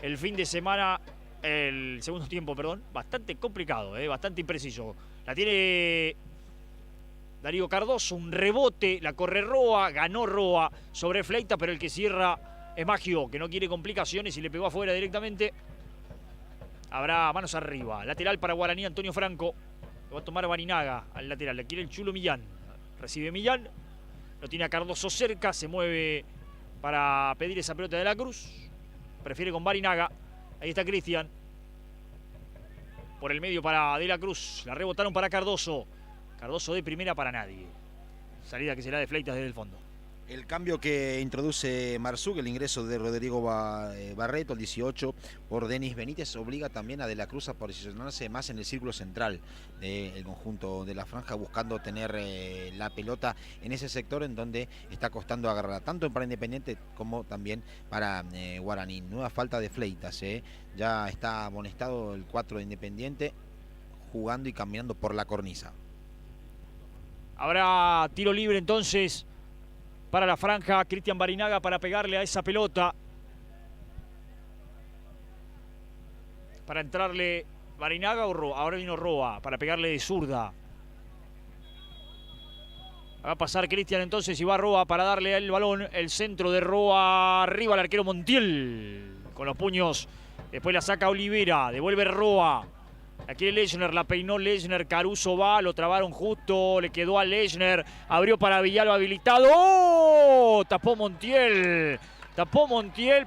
el fin de semana, el segundo tiempo, perdón. Bastante complicado, bastante impreciso. La tiene Darío Cardoso. Un rebote. La corre Roa. Ganó Roa sobre Fleita, pero el que cierra es Maggio, que no quiere complicaciones y le pegó afuera directamente. Habrá manos arriba. Lateral para Guaraní, Antonio Franco. Lo va a tomar Barinaga al lateral. Le quiere el Chulo Millán. Recibe Millán. Lo tiene a Cardoso cerca, se mueve para pedir esa pelota de la Cruz. Prefiere con Barinaga. Ahí está Cristian. Por el medio para De la Cruz. La rebotaron para Cardoso. Cardoso de primera para nadie. Salida que será de Fleitas desde el fondo. El cambio que introduce Marzuk, el ingreso de Rodrigo Barreto, el 18, por Denis Benítez, obliga también a De la Cruz a posicionarse más en el círculo central del conjunto de la franja, buscando tener la pelota en ese sector en donde está costando agarrarla, tanto para Independiente como también para Guaraní. Nueva falta de Fleitas, ya está amonestado el 4 de Independiente, jugando y caminando por la cornisa. Habrá tiro libre entonces para la franja. Cristian Barinaga para pegarle a esa pelota. Para entrarle Barinaga o Roa. Ahora vino Roa para pegarle de zurda. Va a pasar Cristian entonces y va Roa para darle el balón. El centro de Roa. Arriba el arquero Montiel. Con los puños. Después la saca Olivera. Devuelve Roa. Aquí Lechner, la peinó Lechner, Caruso va, lo trabaron justo, le quedó a Lechner, abrió para Villalba habilitado. ¡Oh! Tapó Montiel,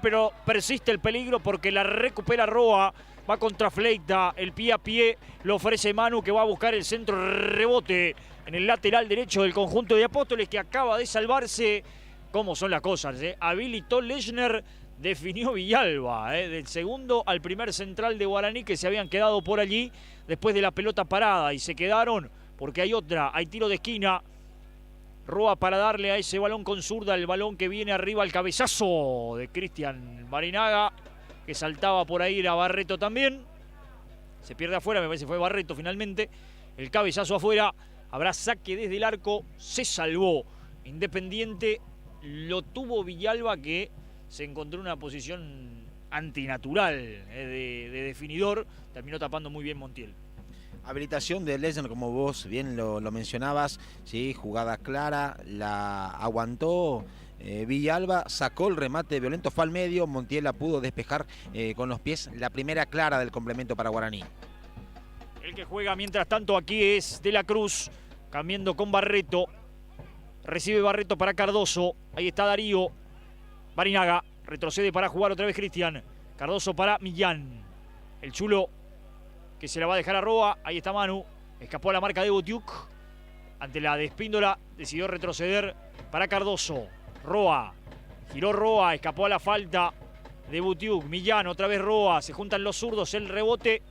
pero persiste el peligro porque la recupera Roa, va contra Fleita, el pie a pie, lo ofrece Manu que va a buscar el centro, rebote en el lateral derecho del conjunto de Apóstoles que acaba de salvarse. ¿Cómo son las cosas? Habilitó Lechner. Definió Villalba, del segundo al primer central de Guaraní que se habían quedado por allí después de la pelota parada y se quedaron porque hay tiro de esquina. Roa para darle a ese balón con zurda, el balón que viene arriba al cabezazo de Cristian Barinaga que saltaba por ahí, era Barreto también. Se pierde afuera, me parece que fue Barreto finalmente. El cabezazo afuera, habrá saque desde el arco, se salvó Independiente, lo tuvo Villalba que se encontró en una posición antinatural de definidor. Terminó tapando muy bien Montiel. Habilitación de Lechner, como vos bien lo mencionabas, ¿sí? Jugada clara, la aguantó Villalba, sacó el remate violento, fue al medio, Montiel la pudo despejar con los pies. La primera clara del complemento para Guaraní. El que juega mientras tanto aquí es De la Cruz, cambiando con Barreto. Recibe Barreto para Cardoso, ahí está Darío. Barinaga, retrocede para jugar otra vez Cristian. Cardoso para Millán. El Chulo que se la va a dejar a Roa. Ahí está Manu. Escapó a la marca de Butiuk. Ante la de Espíndola decidió retroceder para Cardoso. Roa. Giró Roa. Escapó a la falta de Butiuk. Millán, otra vez Roa. Se juntan los zurdos. El rebote.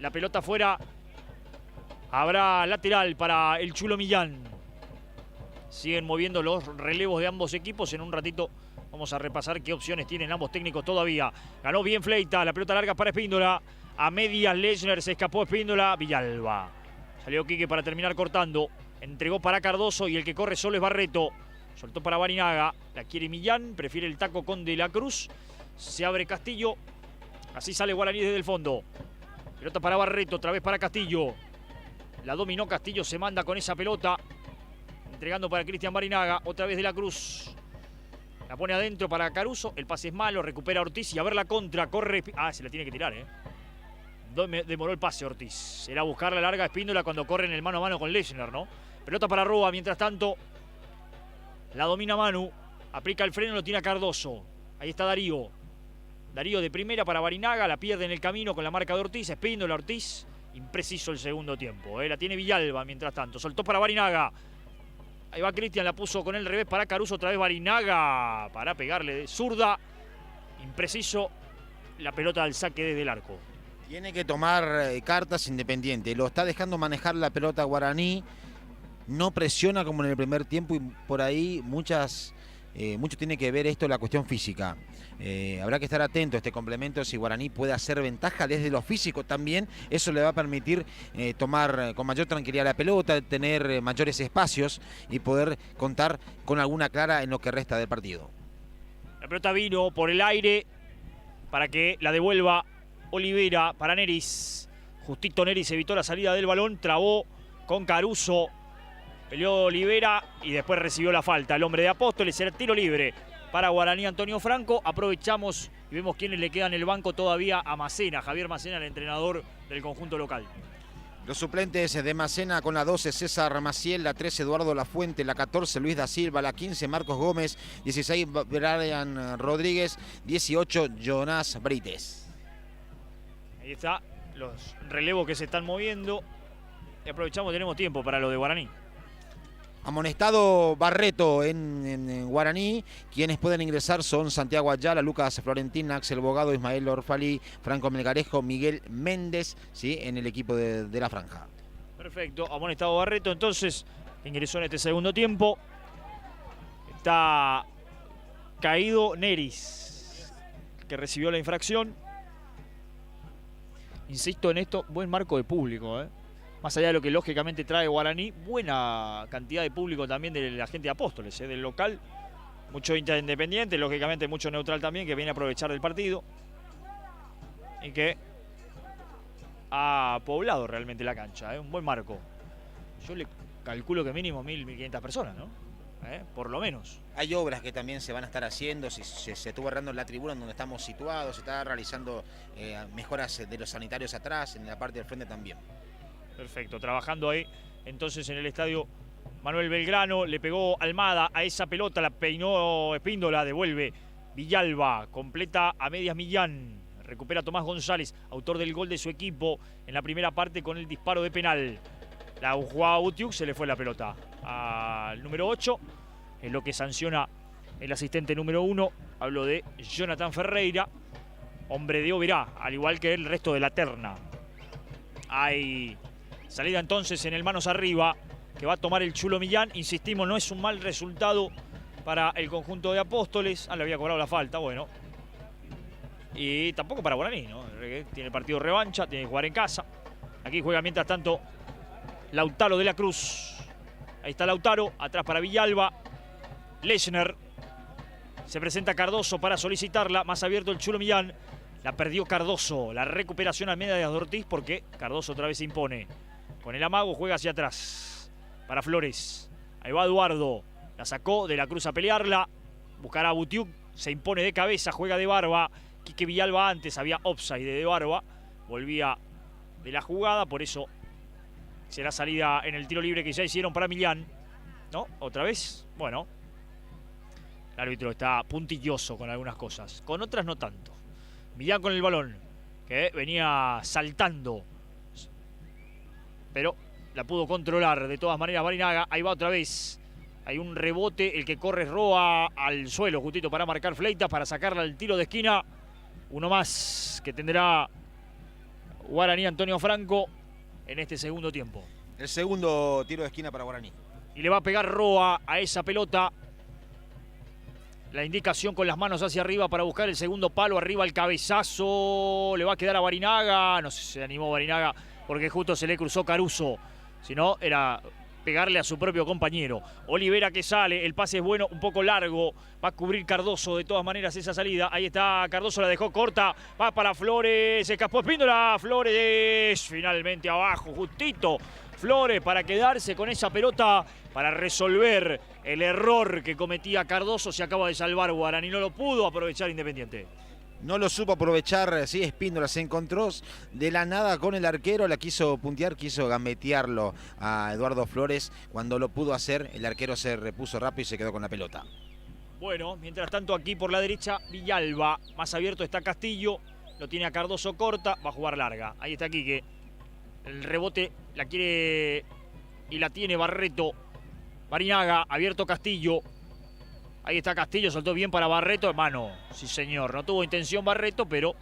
La pelota afuera. Habrá lateral para el Chulo Millán. Siguen moviendo los relevos de ambos equipos. En un ratito vamos a repasar qué opciones tienen ambos técnicos todavía. Ganó bien Fleita, la pelota larga para Espíndola. A medias Lechner, se escapó Espíndola. Villalba. Salió Quique para terminar cortando. Entregó para Cardoso y el que corre solo es Barreto. Soltó para Barinaga. La quiere Millán, prefiere el taco con De la Cruz. Se abre Castillo. Así sale Guaraní desde el fondo. Pelota para Barreto, otra vez para Castillo. La dominó Castillo, se manda con esa pelota. Entregando para Cristian Barinaga, otra vez De la Cruz. La pone adentro para Caruso, el pase es malo, recupera Ortiz y a ver la contra, corre... Ah, se la tiene que tirar, Demoró el pase Ortiz. Era buscar la larga Espíndola cuando corre en el mano a mano con Lechner, ¿no? Pelota para Roa, mientras tanto la domina Manu, aplica el freno, lo tiene a Cardoso. Ahí está Darío. Darío de primera para Barinaga, la pierde en el camino con la marca de Ortiz, Espíndola, Ortiz. Impreciso el segundo tiempo, La tiene Villalba, mientras tanto. Soltó para Barinaga. Ahí va Cristian, la puso con el revés para Caruso, otra vez Barinaga para pegarle de zurda. Impreciso la pelota al saque desde el arco. Tiene que tomar cartas Independiente. Lo está dejando manejar la pelota Guaraní. No presiona como en el primer tiempo y por ahí mucho tiene que ver esto la cuestión física. Habrá que estar atento a este complemento si Guaraní puede hacer ventaja desde lo físico también. Eso le va a permitir tomar con mayor tranquilidad la pelota, tener mayores espacios y poder contar con alguna clara en lo que resta del partido. La pelota vino por el aire para que la devuelva Olivera para Neris. Justito Neris evitó la salida del balón, trabó con Caruso. Peleó Olivera y después recibió la falta. El hombre de Apóstoles, el tiro libre para Guaraní Antonio Franco. Aprovechamos y vemos quiénes le quedan en el banco todavía a Macena, Javier Macena, el entrenador del conjunto local. Los suplentes de Macena con la 12, César Maciel, la 13, Eduardo Lafuente, la 14, Luis da Silva, la 15, Marcos Gómez, 16, Brian Rodríguez, 18, Jonás Brites. Ahí está, los relevos que se están moviendo. Y aprovechamos, tenemos tiempo para lo de Guaraní. Amonestado Barreto en Guaraní. Quienes pueden ingresar son Santiago Ayala, Lucas Florentín, Axel Bogado, Ismael Orfalí, Franco Melgarejo, Miguel Méndez, ¿sí? En el equipo de la franja. Perfecto, amonestado Barreto, entonces ingresó en este segundo tiempo. Está caído Neris, que recibió la infracción. Insisto en esto, buen marco de público, Más allá de lo que lógicamente trae Guaraní, buena cantidad de público también de la gente de Apóstoles, del local. Mucho independiente, lógicamente mucho neutral también, que viene a aprovechar del partido. Y que ha poblado realmente la cancha, un buen marco. Yo le calculo que mínimo 1.000, 1.500 personas, ¿no? Por lo menos. Hay obras que también se van a estar haciendo, se estuvo arreglando la tribuna en donde estamos situados, se está realizando mejoras de los sanitarios atrás, en la parte del frente también. Perfecto, trabajando ahí entonces en el estadio Manuel Belgrano, le pegó Almada a esa pelota, la peinó Espíndola, devuelve Villalba, completa a medias Millán, recupera Tomás González, autor del gol de su equipo en la primera parte con el disparo de penal. La jugaba Utiuk, se le fue la pelota al número 8, es lo que sanciona el asistente número 1, hablo de Jonathan Ferreira, hombre de Oberá, al igual que el resto de la terna. Hay salida entonces en el manos arriba que va a tomar el Chulo Millán. Insistimos, no es un mal resultado para el conjunto de Apóstoles. Le había cobrado la falta, bueno. Y tampoco para Guaraní, ¿no? Tiene partido revancha, tiene que jugar en casa. Aquí juega mientras tanto Lautaro de la Cruz. Ahí está Lautaro, atrás para Villalba. Lechner. Se presenta Cardoso para solicitarla. Más abierto el Chulo Millán. La perdió Cardoso. La recuperación a media de Ortiz porque Cardoso otra vez se impone. Con el amago juega hacia atrás. Para Flores. Ahí va Eduardo. La sacó, de la Cruz a pelearla. Buscará a Butiuk. Se impone de cabeza, juega de Barba. Quique Villalba antes había offside de Barba. Volvía de la jugada, por eso será salida en el tiro libre que ya hicieron para Millán. ¿No? ¿Otra vez? Bueno. El árbitro está puntilloso con algunas cosas. Con otras no tanto. Millán con el balón, que venía saltando. Pero la pudo controlar de todas maneras Barinaga. Ahí va otra vez. Hay un rebote, el que corre es Roa al suelo, justito para marcar Fleitas, para sacarla al tiro de esquina. Uno más que tendrá Guaraní Antonio Franco en este segundo tiempo. El segundo tiro de esquina para Guaraní. Y le va a pegar Roa a esa pelota. La indicación con las manos hacia arriba para buscar el segundo palo. Arriba el cabezazo. Le va a quedar a Barinaga. No sé si se animó Barinaga porque justo se le cruzó Caruso. Si no, era pegarle a su propio compañero. Olivera que sale, el pase es bueno, un poco largo. Va a cubrir Cardoso de todas maneras esa salida. Ahí está Cardoso, la dejó corta. Va para Flores, se escapó Espíndola. Flores finalmente abajo, justito. Flores para quedarse con esa pelota, para resolver el error que cometía Cardoso. Se acaba de salvar Guaraní, no lo pudo aprovechar Independiente. No lo supo aprovechar, sí, Espíndola se encontró de la nada con el arquero, la quiso puntear, quiso gambetearlo a Eduardo Flores. Cuando lo pudo hacer, el arquero se repuso rápido y se quedó con la pelota. Bueno, mientras tanto aquí por la derecha, Villalba. Más abierto está Castillo, lo tiene a Cardoso corta, va a jugar larga. Ahí está Quique. El rebote la quiere y la tiene Barreto. Barinaga, abierto Castillo. Ahí está Castillo, soltó bien para Barreto, hermano. Sí, señor, no tuvo intención Barreto, pero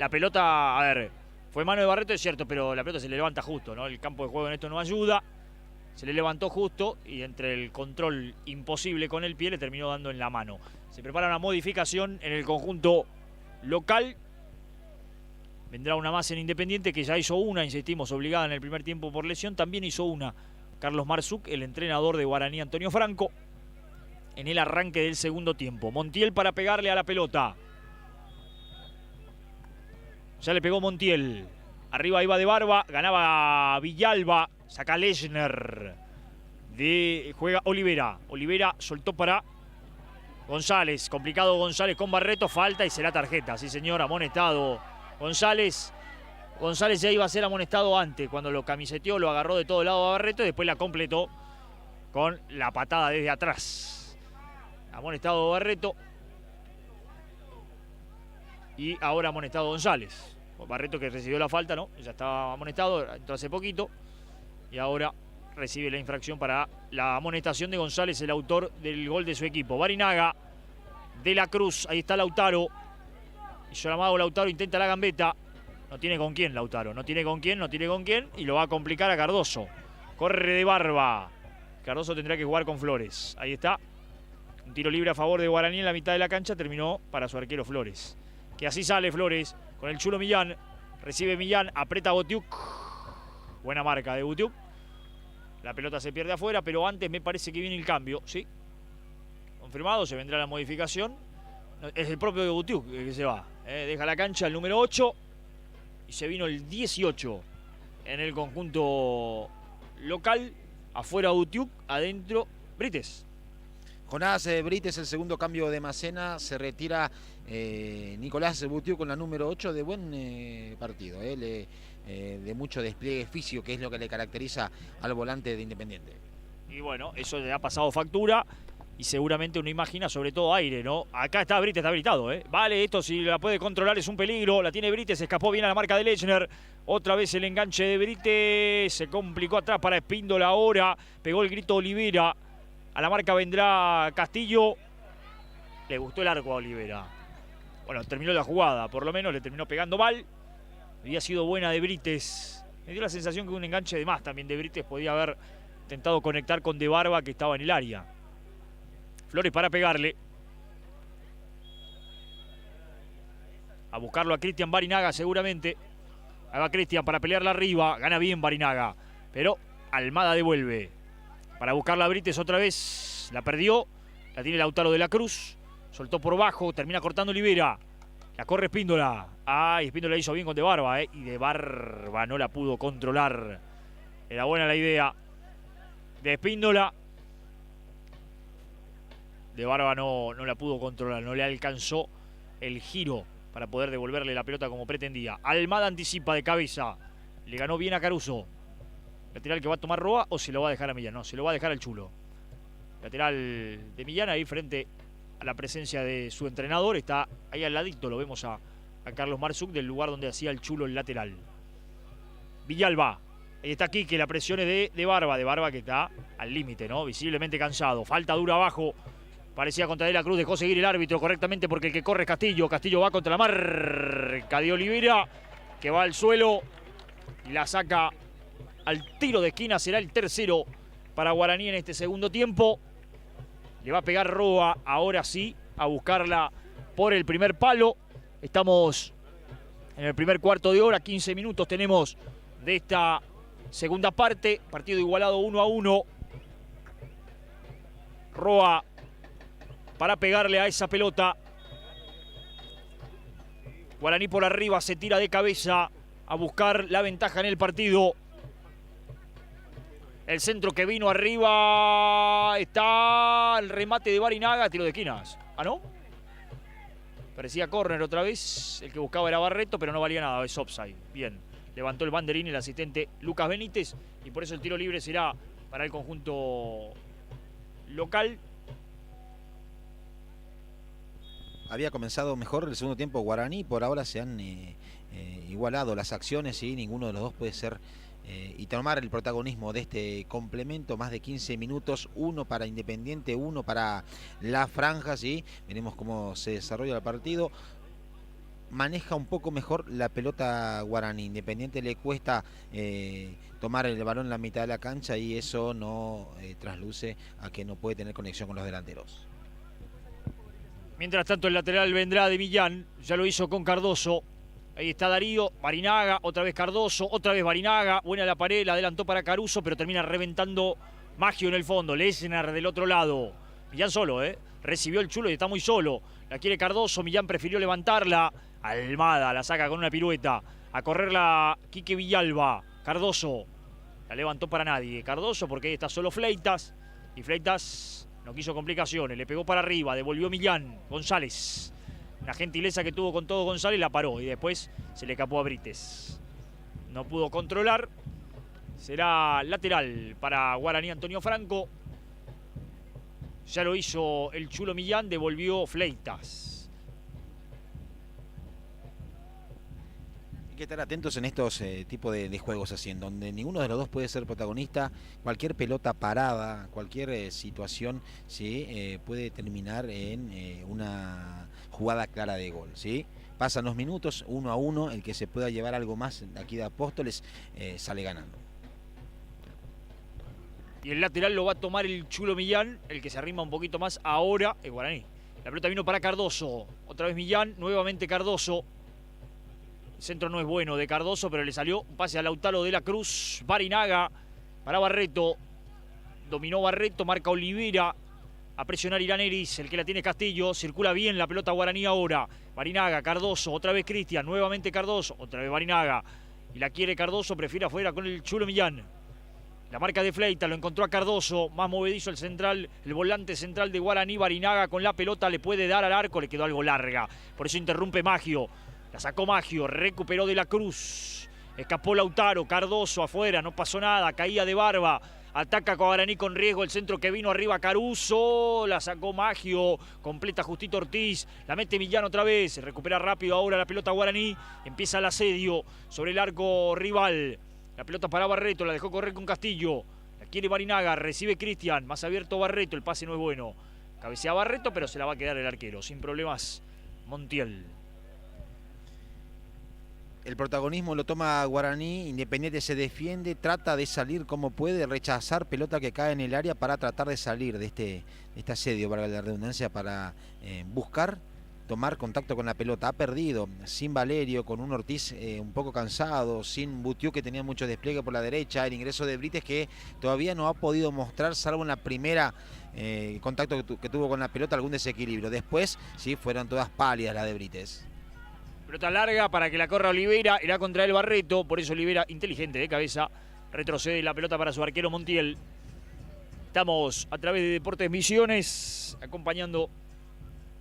La pelota, a ver, fue mano de Barreto, es cierto, pero la pelota se le levanta justo, ¿no? El campo de juego en esto no ayuda. Se le levantó justo y entre el control imposible con el pie le terminó dando en la mano. Se prepara una modificación en el conjunto local. Vendrá una más en Independiente, que ya hizo una, insistimos, obligada en el primer tiempo por lesión. También hizo una Carlos Marzuk, el entrenador de Guaraní, Antonio Franco, en el arranque del segundo tiempo. Montiel para pegarle a la pelota. Ya le pegó Montiel. Arriba iba de Barba, ganaba Villalba, saca Lechner. Juega Olivera. Olivera soltó para González. Complicado González con Barreto, falta y será tarjeta. Sí, señor, amonestado González. González ya iba a ser amonestado antes, cuando lo camiseteó, lo agarró de todo lado a Barreto y después la completó con la patada desde atrás. Amonestado Barreto. Y ahora amonestado González. Barreto, que recibió la falta, ¿no? Ya estaba amonestado, entró hace poquito. Y ahora recibe la infracción para la amonestación de González, el autor del gol de su equipo. Barinaga, De la Cruz, ahí está Lautaro. Hizo el amado Lautaro, intenta la gambeta. No tiene con quién Lautaro, no tiene con quién. Y lo va a complicar a Cardoso. Corre de Barba. Cardoso tendrá que jugar con Flores. Ahí está. Un tiro libre a favor de Guaraní en la mitad de la cancha. Terminó para su arquero Flores. Que así sale Flores con el chulo Millán. Recibe Millán, aprieta Butiuk. Buena marca de Butiuk. La pelota se pierde afuera, pero antes me parece que viene el cambio. Sí. Confirmado, se vendrá la modificación. Es el propio de Butiuk el que se va. Deja la cancha el número 8. Y se vino el 18 en el conjunto local. Afuera Butiuk, adentro Brites. Jonás Brites, el segundo cambio de Macena. Se retira Nicolás Butiuk con la número 8. De buen partido, de mucho despliegue físico, que es lo que le caracteriza al volante de Independiente. Y bueno, eso le ha pasado factura. Y seguramente uno imagina sobre todo aire, ¿no? Acá está Brites, está habilitado, ¿eh? Vale, esto si la puede controlar es un peligro. La tiene Brites, escapó bien a la marca de Lechner. Otra vez el enganche de Brites. Se complicó atrás para Espíndola ahora. Pegó el grito Olivera. A la marca vendrá Castillo. Le gustó el arco a Olivera. Bueno, terminó la jugada, por lo menos le terminó pegando mal. Había sido buena de Brites. Me dio la sensación que un enganche de más también de Brites podía haber intentado conectar con De Barba, que estaba en el área. Flores para pegarle. A buscarlo a Cristian Barinaga seguramente. Haga Cristian para pelearla arriba. Gana bien Barinaga. Pero Almada devuelve. Para buscarla a Brites otra vez. La perdió. La tiene Lautaro de la Cruz. Soltó por bajo. Termina cortando Olivera. La corre Espíndola. Ay, Espíndola hizo bien con De Barba. Y De Barba no la pudo controlar. Era buena la idea de Espíndola. De Barba no la pudo controlar, no le alcanzó el giro para poder devolverle la pelota como pretendía. Almada anticipa de cabeza, le ganó bien a Caruso. Lateral que va a tomar Roa o se lo va a dejar a Millán, no, se lo va a dejar al Chulo. Lateral de Millán ahí frente a la presencia de su entrenador, está ahí al ladito, lo vemos a Carlos Marzuk del lugar donde hacía el Chulo el lateral. Villalba, ahí está Quique, la presión es de Barba que está al límite, ¿no? Visiblemente cansado, falta dura abajo. Parecía contra De la Cruz, dejó seguir el árbitro correctamente porque el que corre es Castillo. Castillo va contra la marca de Olivera, que va al suelo y la saca al tiro de esquina. Será el tercero para Guaraní en este segundo tiempo. Le va a pegar Roa, ahora sí, a buscarla por el primer palo. Estamos en el primer cuarto de hora, 15 minutos tenemos de esta segunda parte. Partido igualado 1-1. Roa para pegarle a esa pelota. Guaraní por arriba, se tira de cabeza a buscar la ventaja en el partido. El centro que vino arriba, está el remate de Barinaga, tiro de esquinas. ¿Ah, no? Parecía córner otra vez, el que buscaba era Barreto, pero no valía nada, es offside. Bien, levantó el banderín el asistente Lucas Benítez y por eso el tiro libre será para el conjunto local. Había comenzado mejor el segundo tiempo Guaraní, por ahora se han igualado las acciones y ninguno de los dos puede ser y tomar el protagonismo de este complemento. Más de 15 minutos, uno para Independiente, uno para la franja, ¿sí? Veremos cómo se desarrolla el partido. maneja un poco mejor la pelota Guaraní. Independiente le cuesta tomar el balón en la mitad de la cancha y eso no trasluce a que no puede tener conexión con los delanteros. Mientras tanto el lateral vendrá de Millán, ya lo hizo con Cardoso. Ahí está Darío, Barinaga, otra vez Cardoso, otra vez Barinaga. Buena la pared, la adelantó para Caruso, pero termina reventando Maggio en el fondo. Lesnar del otro lado. Millán solo, recibió el chulo y está muy solo. La quiere Cardoso, Millán prefirió levantarla. Almada la saca con una pirueta. A correrla Quique Villalba. Cardoso la levantó para nadie. Cardoso porque ahí está solo Fleitas. Y Fleitas no quiso complicaciones. Le pegó para arriba, devolvió Millán. González. Una gentileza que tuvo con todo González, la paró. Y después se le escapó a Brites. No pudo controlar. Será lateral para Guaraní Antonio Franco. Ya lo hizo el chulo Millán, devolvió Fleitas. Hay que estar atentos en estos tipos de juegos así, en donde ninguno de los dos puede ser protagonista. Cualquier pelota parada, cualquier situación, ¿sí? Puede terminar en una jugada clara de gol, ¿sí? Pasan los minutos, 1-1, el que se pueda llevar algo más aquí de Apóstoles sale ganando. Y el lateral lo va a tomar el chulo Millán, el que se arrima un poquito más ahora, el Guaraní. La pelota vino para Cardoso, otra vez Millán, nuevamente Cardoso. El centro no es bueno de Cardoso, pero le salió un pase a Lautaro de la Cruz. Barinaga para Barreto, dominó Barreto, marca Olivera. A presionar Iraneris, el que la tiene Castillo, circula bien la pelota Guaraní ahora. Barinaga, Cardoso, otra vez Cristian, nuevamente Cardoso, otra vez Barinaga. Y la quiere Cardoso, prefiere afuera con el chulo Millán. La marca de Fleita, lo encontró a Cardoso, más movedizo el central, el volante central de Guaraní. Barinaga con la pelota le puede dar al arco, le quedó algo larga. Por eso interrumpe Maggio. La sacó Maggio, recuperó de la Cruz. Escapó Lautaro, Cardoso afuera, no pasó nada, caía de barba. Ataca Guaraní con riesgo, el centro que vino arriba Caruso, la sacó Maggio, completa Justito Ortiz, la mete Millán otra vez, se recupera rápido ahora la pelota Guaraní, empieza el asedio sobre el arco rival. La pelota para Barreto, la dejó correr con Castillo, la quiere Barinaga, recibe Cristian, más abierto Barreto, el pase no es bueno. Cabecea Barreto, pero se la va a quedar el arquero, sin problemas Montiel. El protagonismo lo toma Guaraní, Independiente se defiende, trata de salir como puede, rechazar pelota que cae en el área para tratar de salir de este asedio, para la redundancia, para buscar tomar contacto con la pelota. Ha perdido sin Valerio, con un Ortiz un poco cansado, sin Butiú que tenía mucho despliegue por la derecha, el ingreso de Brites que todavía no ha podido mostrar, salvo en la primera contacto que tuvo con la pelota, algún desequilibrio. Después sí fueron todas pálidas las de Brites. Pelota larga para que la corra Olivera, irá contra el Barreto, por eso Olivera, inteligente de cabeza, retrocede la pelota para su arquero Montiel. Estamos a través de Deportes Misiones, acompañando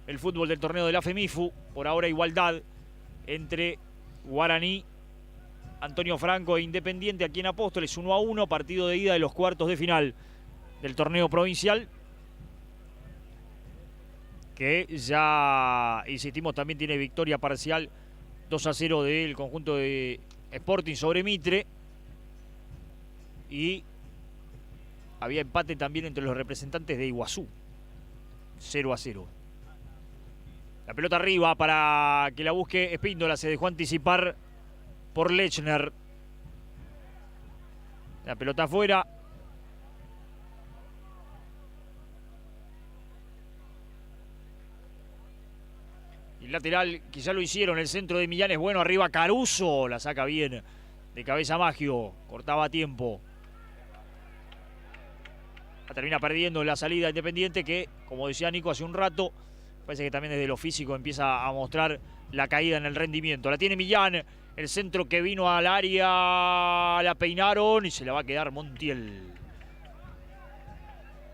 el fútbol del torneo de la FEMIFU. Por ahora igualdad entre Guaraní, Antonio Franco e Independiente aquí en Apóstoles, 1-1, partido de ida de los cuartos de final del torneo provincial. Que ya, insistimos, también tiene victoria parcial 2-0 del conjunto de Sporting sobre Mitre. Y había empate también entre los representantes de Iguazú, 0-0. La pelota arriba para que la busque Espíndola, se dejó anticipar por Lechner. La pelota afuera. Lateral, que ya lo hicieron, el centro de Millán es bueno, arriba Caruso, la saca bien de cabeza Maggio, cortaba a tiempo. La termina perdiendo la salida Independiente, que, como decía Nico hace un rato, parece que también desde lo físico empieza a mostrar la caída en el rendimiento. La tiene Millán, el centro que vino al área, la peinaron y se la va a quedar Montiel.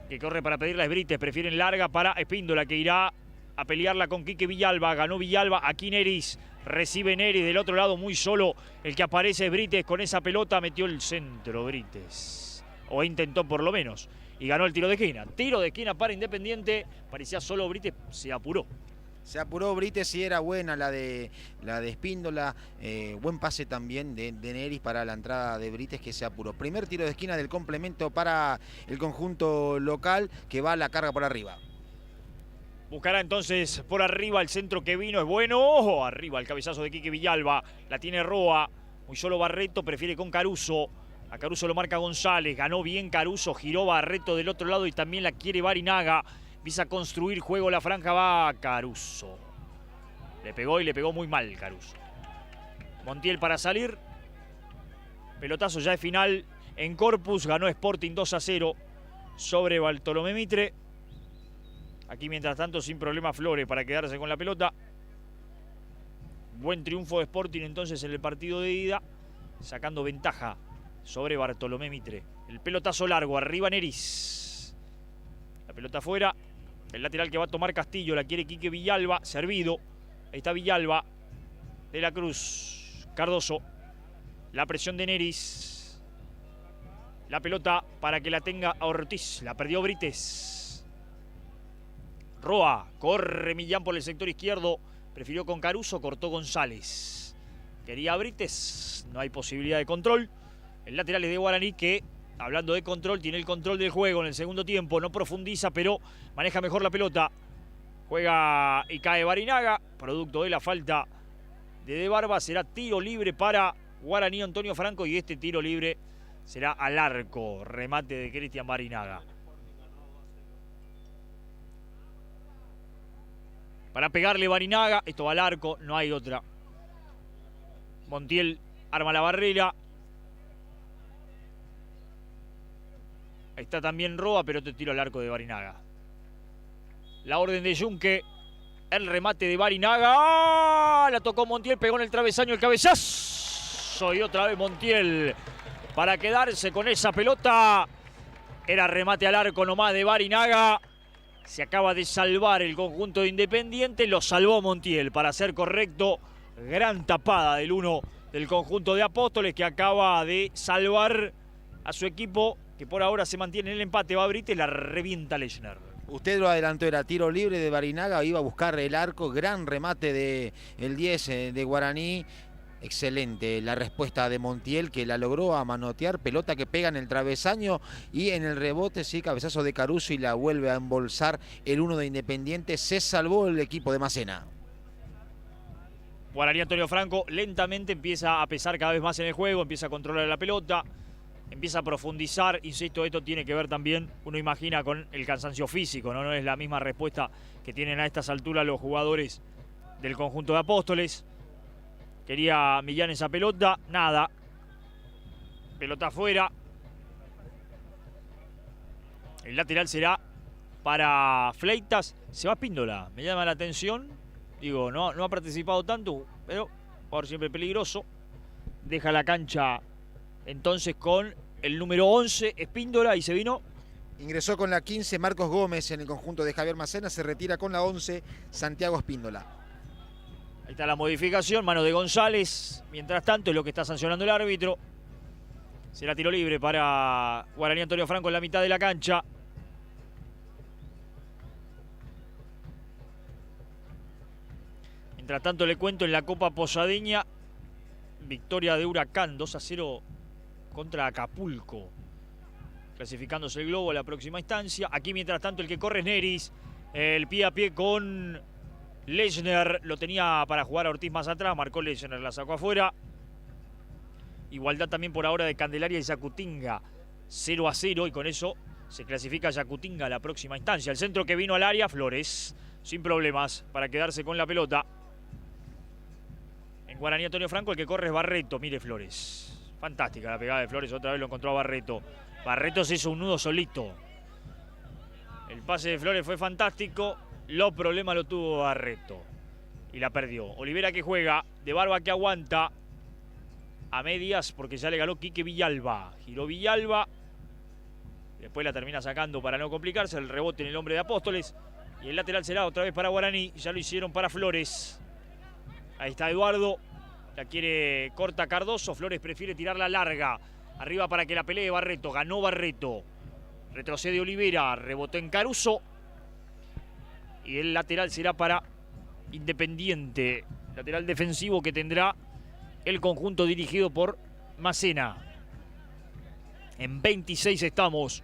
Que corre para pedirla es Brites, prefieren larga para Espíndola, que irá a pelearla con Quique Villalba. Ganó Villalba, aquí Neris, recibe Neris del otro lado muy solo. El que aparece es Brites con esa pelota, metió el centro Brites, o intentó por lo menos, y ganó el tiro de esquina. Tiro de esquina para Independiente, parecía solo Brites, se apuró. Se apuró Brites y era buena la de Espíndola. Buen pase también de Neris para la entrada de Brites, que se apuró. Primer tiro de esquina del complemento para el conjunto local, que va a la carga por arriba. Buscará entonces por arriba el centro que vino, es bueno. ¡Ojo! Arriba el cabezazo de Quique Villalba. La tiene Roa. Muy solo Barreto, prefiere con Caruso. A Caruso lo marca González. Ganó bien Caruso, giró Barreto del otro lado y también la quiere Barinaga. Empieza a construir juego la franja, va Caruso. Le pegó y le pegó muy mal Caruso. Montiel para salir. Pelotazo ya es final en Corpus. Ganó Sporting 2-0 sobre Bartolomé Mitre. Aquí mientras tanto sin problema Flores para quedarse con la pelota. Buen triunfo de Sporting entonces en el partido de ida, sacando ventaja sobre Bartolomé Mitre. El pelotazo largo, arriba Neris. La pelota afuera. El lateral que va a tomar Castillo, la quiere Quique Villalba, servido. Ahí está Villalba. De la Cruz. Cardoso. La presión de Neris. La pelota para que la tenga Ortiz. La perdió Brites. Roa, corre Millán por el sector izquierdo, prefirió con Caruso, cortó González. Quería Brites, no hay posibilidad de control. El lateral es de Guaraní que, hablando de control, tiene el control del juego en el segundo tiempo, no profundiza, pero maneja mejor la pelota. Juega y cae Barinaga, producto de la falta de Barba, será tiro libre para Guaraní Antonio Franco y este tiro libre será al arco, remate de Cristian Barinaga. Para pegarle Barinaga, esto va al arco, no hay otra. Montiel arma la barrera. Ahí está también Roa, pero te tiro al arco de Barinaga. La orden de Yunque. El remate de Barinaga. ¡Ah! La tocó Montiel, pegó en el travesaño el cabezazo. Y otra vez Montiel para quedarse con esa pelota. Era remate al arco nomás de Barinaga. Se acaba de salvar el conjunto de Independiente, lo salvó Montiel, para ser correcto. Gran tapada del uno del conjunto de Apóstoles que acaba de salvar a su equipo, que por ahora se mantiene en el empate. Va a Brites, la revienta Lechner. Usted lo adelantó, era tiro libre de Barinaga, iba a buscar el arco, gran remate del 10 de Guaraní. Excelente la respuesta de Montiel, que la logró a manotear, pelota que pega en el travesaño y en el rebote, sí, cabezazo de Caruso y la vuelve a embolsar el 1 de Independiente. Se salvó el equipo de Macena. Guaraní Antonio Franco lentamente empieza a pesar cada vez más en el juego, empieza a controlar la pelota, empieza a profundizar. Insisto, esto tiene que ver también, uno imagina, con el cansancio físico, ¿no? No es la misma respuesta que tienen a estas alturas los jugadores del conjunto de Apóstoles. Quería Millán esa pelota, nada. Pelota afuera. El lateral será para Fleitas. Se va Espíndola, me llama la atención. Digo, no ha participado tanto, pero jugador siempre peligroso. Deja la cancha entonces con el número 11, Espíndola, y se vino. Ingresó con la 15 Marcos Gómez en el conjunto de Javier Macena, se retira con la 11 Santiago Espíndola. Ahí está la modificación, mano de González. Mientras tanto, es lo que está sancionando el árbitro. Será tiro libre para Guaraní Antonio Franco en la mitad de la cancha. Mientras tanto, le cuento en la Copa Posadeña, victoria de Huracán 2-0 contra Acapulco, clasificándose el globo a la próxima instancia. Aquí, mientras tanto, el que corre es Neris. El pie a pie con Lechner, lo tenía para jugar a Ortiz más atrás, marcó Lechner, la sacó afuera. Igualdad también por ahora de Candelaria y Yacutinga, 0-0, y con eso se clasifica Yacutinga a la próxima instancia. El centro que vino al área, Flores, sin problemas para quedarse con la pelota. En Guaraní Antonio Franco el que corre es Barreto, mire Flores. Fantástica la pegada de Flores, otra vez lo encontró a Barreto. Barreto se hizo un nudo solito. El pase de Flores fue fantástico. Los problemas lo tuvo Barreto y la perdió. Olivera que juega, de Barba que aguanta a medias porque ya le ganó Quique Villalba. Giró Villalba, después la termina sacando para no complicarse. El rebote en el hombre de Apóstoles y el lateral será otra vez para Guaraní. Ya lo hicieron para Flores. Ahí está Eduardo, la quiere corta Cardoso. Flores prefiere tirarla larga arriba para que la pelee Barreto. Ganó Barreto, retrocede Olivera, rebotó en Caruso. Y el lateral será para Independiente. Lateral defensivo que tendrá el conjunto dirigido por Macena. En 26 estamos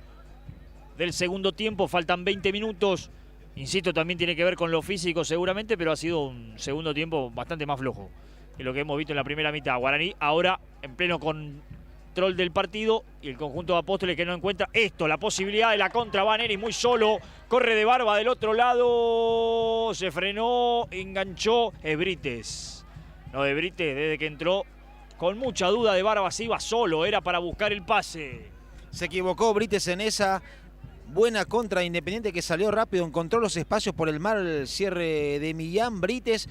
del segundo tiempo. Faltan 20 minutos Insisto, también tiene que ver con lo físico seguramente, pero ha sido un segundo tiempo bastante más flojo que lo que hemos visto en la primera mitad. Guaraní ahora en pleno control del partido y el conjunto de Apóstoles que no encuentra esto, la posibilidad de la contra. Va Neris muy solo, corre de Barba del otro lado, se frenó, enganchó, es Brites. No, de Brites desde que entró con mucha duda de Barba, se iba solo, era para buscar el pase. Se equivocó Brites en esa buena contra Independiente que salió rápido, encontró los espacios por el mal cierre de Millán. Brites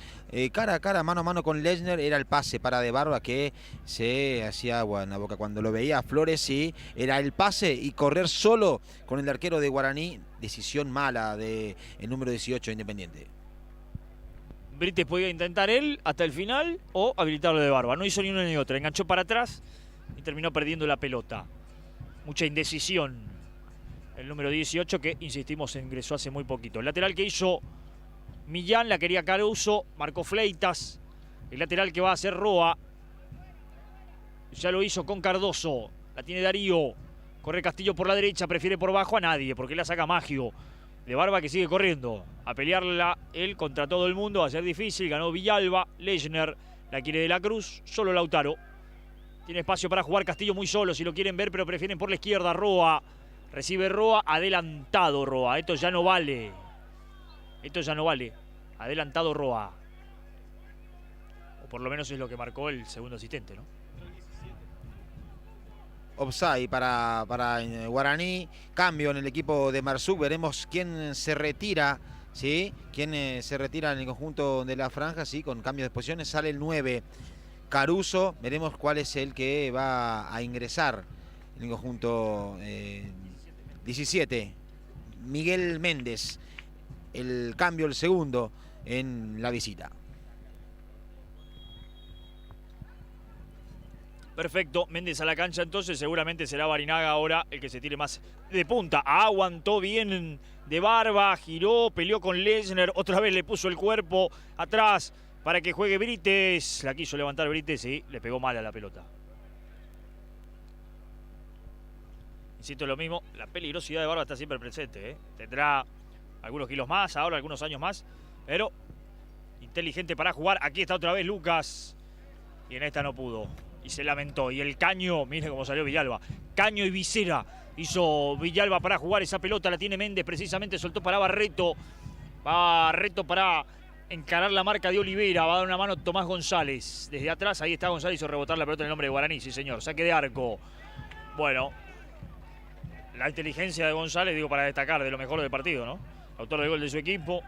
cara a cara, mano a mano con Lechner, era el pase para de Barba que se hacía agua en la boca cuando lo veía a Flores, y era el pase y correr solo con el arquero de Guaraní. Decisión mala del número 18 de Independiente. Brites podía intentar él hasta el final o habilitarlo de Barba. No hizo ni una ni otra. Enganchó para atrás y terminó perdiendo la pelota. Mucha indecisión. El número 18 que, insistimos, ingresó hace muy poquito. El lateral que hizo Millán la quería Caruso. Marcó Fleitas. El lateral que va a hacer Roa. Ya lo hizo con Cardoso. La tiene Darío. Corre Castillo por la derecha. Prefiere por bajo a nadie porque la saca Maggio. De Barba que sigue corriendo, a pelearla él contra todo el mundo, va a ser difícil, ganó Villalba, Lechner, la quiere de la Cruz, solo Lautaro. Tiene espacio para jugar Castillo muy solo, si lo quieren ver, pero prefieren por la izquierda. Roa, recibe Roa, adelantado Roa, esto ya no vale. Esto ya no vale, adelantado Roa. O por lo menos es lo que marcó el segundo asistente, ¿no? Offside para Guaraní, cambio en el equipo de Marsuk, veremos quién se retira, ¿sí? Quién se retira en el conjunto de la franja, ¿sí? Con cambio de posiciones, sale el 9, Caruso, veremos cuál es el que va a ingresar en el conjunto 17, Miguel Méndez, el cambio, el segundo en la visita. Perfecto, Méndez a la cancha entonces, seguramente será Barinaga ahora el que se tire más de punta. Aguantó bien de Barba, giró, peleó con Lechner, otra vez le puso el cuerpo atrás para que juegue Brites. La quiso levantar Brites y le pegó mal a la pelota. Insisto, lo mismo, la peligrosidad de Barba está siempre presente, ¿eh? Tendrá algunos kilos más, ahora algunos años más, pero inteligente para jugar. Aquí está otra vez Lucas y en esta no pudo. Y se lamentó. Y el caño, mire cómo salió Villalba. Caño y visera hizo Villalba para jugar esa pelota. La tiene Méndez, precisamente soltó para Barreto. Barreto para encarar la marca de Olivera. Va a dar una mano Tomás González. Desde atrás, ahí está González, hizo rebotar la pelota en el nombre de Guaraní. Sí, señor. Saque de arco. Bueno, la inteligencia de González, digo, para destacar de lo mejor del partido, ¿no? Autor del gol de su equipo.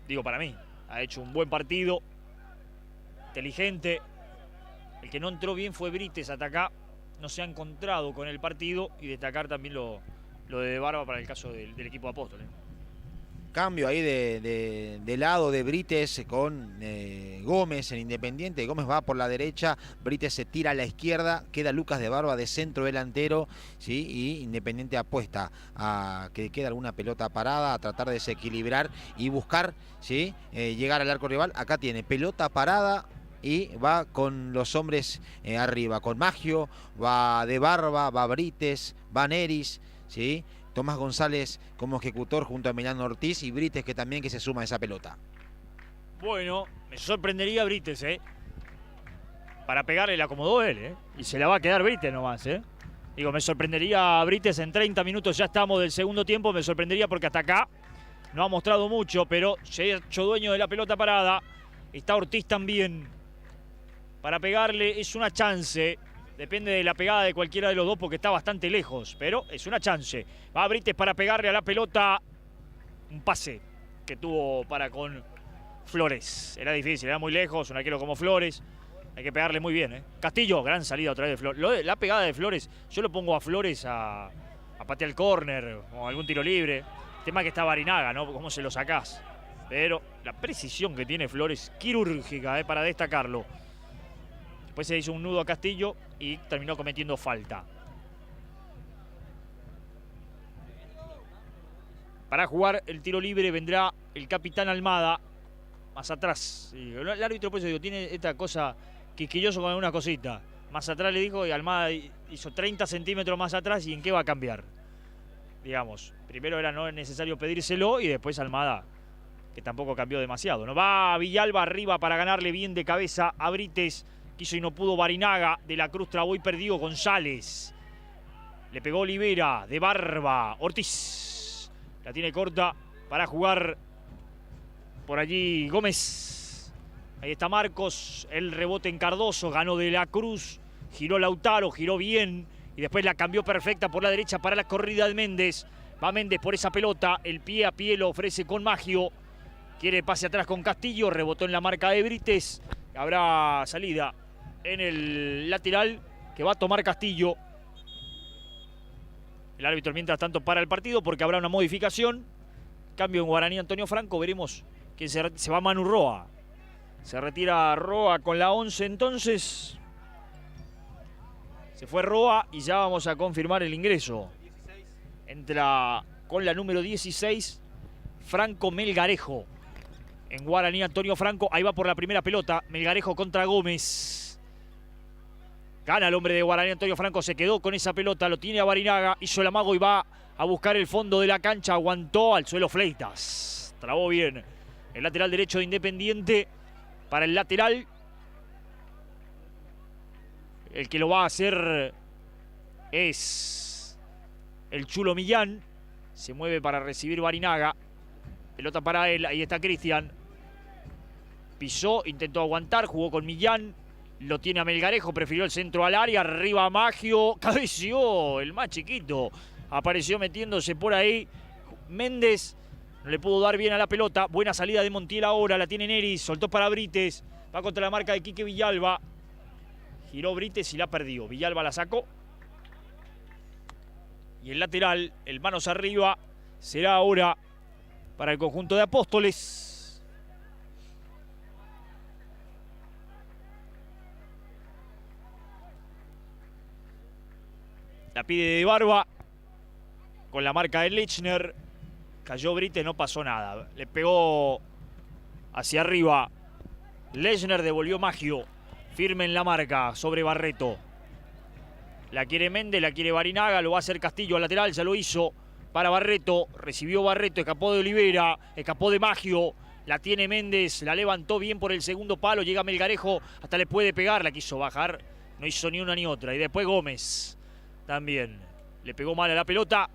Digo, para mí. Ha hecho un buen partido. Inteligente. El que no entró bien fue Brites hasta acá. No se ha encontrado con el partido. Y destacar también lo de Barba para el caso del equipo de Apóstoles. Cambio ahí de lado de Brites con Gómez en Independiente. Gómez va por la derecha, Brites se tira a la izquierda, queda Lucas de Barba de centro delantero, ¿sí? Y Independiente apuesta a que quede alguna pelota parada, a tratar de desequilibrar y buscar, ¿sí? Llegar al arco rival. Acá tiene pelota parada y va con los hombres arriba, con Maggio, va de Barba, va Brites, va Neris, ¿sí? Tomás González como ejecutor junto a Emiliano Ortiz y Brites que también que se suma a esa pelota. Bueno, me sorprendería Brites, para pegarle la acomodó él, y se la va a quedar Brites nomás, Digo, me sorprendería Brites en 30 minutos, ya estamos del segundo tiempo, me sorprendería porque hasta acá no ha mostrado mucho, pero se ha hecho dueño de la pelota parada. Está Ortiz también para pegarle, es una chance. Depende de la pegada de cualquiera de los dos porque está bastante lejos, pero es una chance. Va Brites para pegarle a la pelota. Un pase que tuvo para con Flores. Era difícil, era muy lejos, un arquero como Flores. Hay que pegarle muy bien, Castillo, gran salida otra vez de Flores. La pegada de Flores, yo lo pongo a Flores a patear el córner o algún tiro libre. El tema que está Barinaga, ¿no? ¿Cómo se lo sacás? Pero la precisión que tiene Flores, quirúrgica, para destacarlo. Después se hizo un nudo a Castillo y terminó cometiendo falta. Para jugar el tiro libre vendrá el capitán Almada más atrás. El árbitro, por eso digo, tiene esta cosa quisquilloso con alguna cosita. Más atrás le dijo y Almada hizo 30 centímetros más atrás. ¿Y en qué va a cambiar? digamos. Primero era no necesario pedírselo y después Almada, que tampoco cambió demasiado. No va Villalba arriba para ganarle bien de cabeza a Brites. Quiso y no pudo Barinaga. De la Cruz trabó y perdió González. Le pegó Olivera, de Barba. Ortiz. La tiene corta para jugar por allí Gómez. Ahí está Marcos. El rebote en Cardoso. Ganó de la Cruz. Giró Lautaro, giró bien. Y después la cambió perfecta por la derecha para la corrida de Méndez. Va Méndez por esa pelota. El pie a pie lo ofrece con Maggio. Quiere pase atrás con Castillo. Rebotó en la marca de Brites. Habrá salida en el lateral que va a tomar Castillo. El árbitro mientras tanto para el partido porque habrá una modificación. Cambio en Guaraní Antonio Franco. Veremos quién se va. Manu Roa. Se retira Roa con la 11 entonces. Se fue Roa y ya vamos a confirmar el ingreso. Entra con la número 16 Franco Melgarejo. En Guaraní Antonio Franco. Ahí va por la primera pelota. Melgarejo contra Gómez. Gana el hombre de Guaraní Antonio Franco. Se quedó con esa pelota. Lo tiene a Barinaga. Hizo el amago y va a buscar el fondo de la cancha. Aguantó al suelo Fleitas. Trabó bien el lateral derecho de Independiente. Para el lateral. El que lo va a hacer es el Chulo Millán. Se mueve para recibir Barinaga. Pelota para él. Ahí está Cristian. Pisó, intentó aguantar. Jugó con Millán. Lo tiene a Melgarejo. Prefirió el centro al área. Arriba Maggio. Cabeció el más chiquito. Apareció metiéndose por ahí. Méndez no le pudo dar bien a la pelota. Buena salida de Montiel ahora. La tiene Neris. Soltó para Brites. Va contra la marca de Quique Villalba. Giró Brites y la perdió. Villalba la sacó. Y el lateral, el manos arriba, será ahora para el conjunto de Apóstoles. La pide de Barba. Con la marca de Lechner. Cayó Brites, no pasó nada. Le pegó hacia arriba. Lechner devolvió Maggio. Firme en la marca sobre Barreto. La quiere Méndez, la quiere Barinaga. Lo va a hacer Castillo al lateral, ya lo hizo para Barreto. Recibió Barreto, escapó de Olivera. Escapó de Maggio. La tiene Méndez, la levantó bien por el segundo palo. Llega Melgarejo, hasta le puede pegar. La quiso bajar, no hizo ni una ni otra. Y después Gómez también. Le pegó mal a la pelota.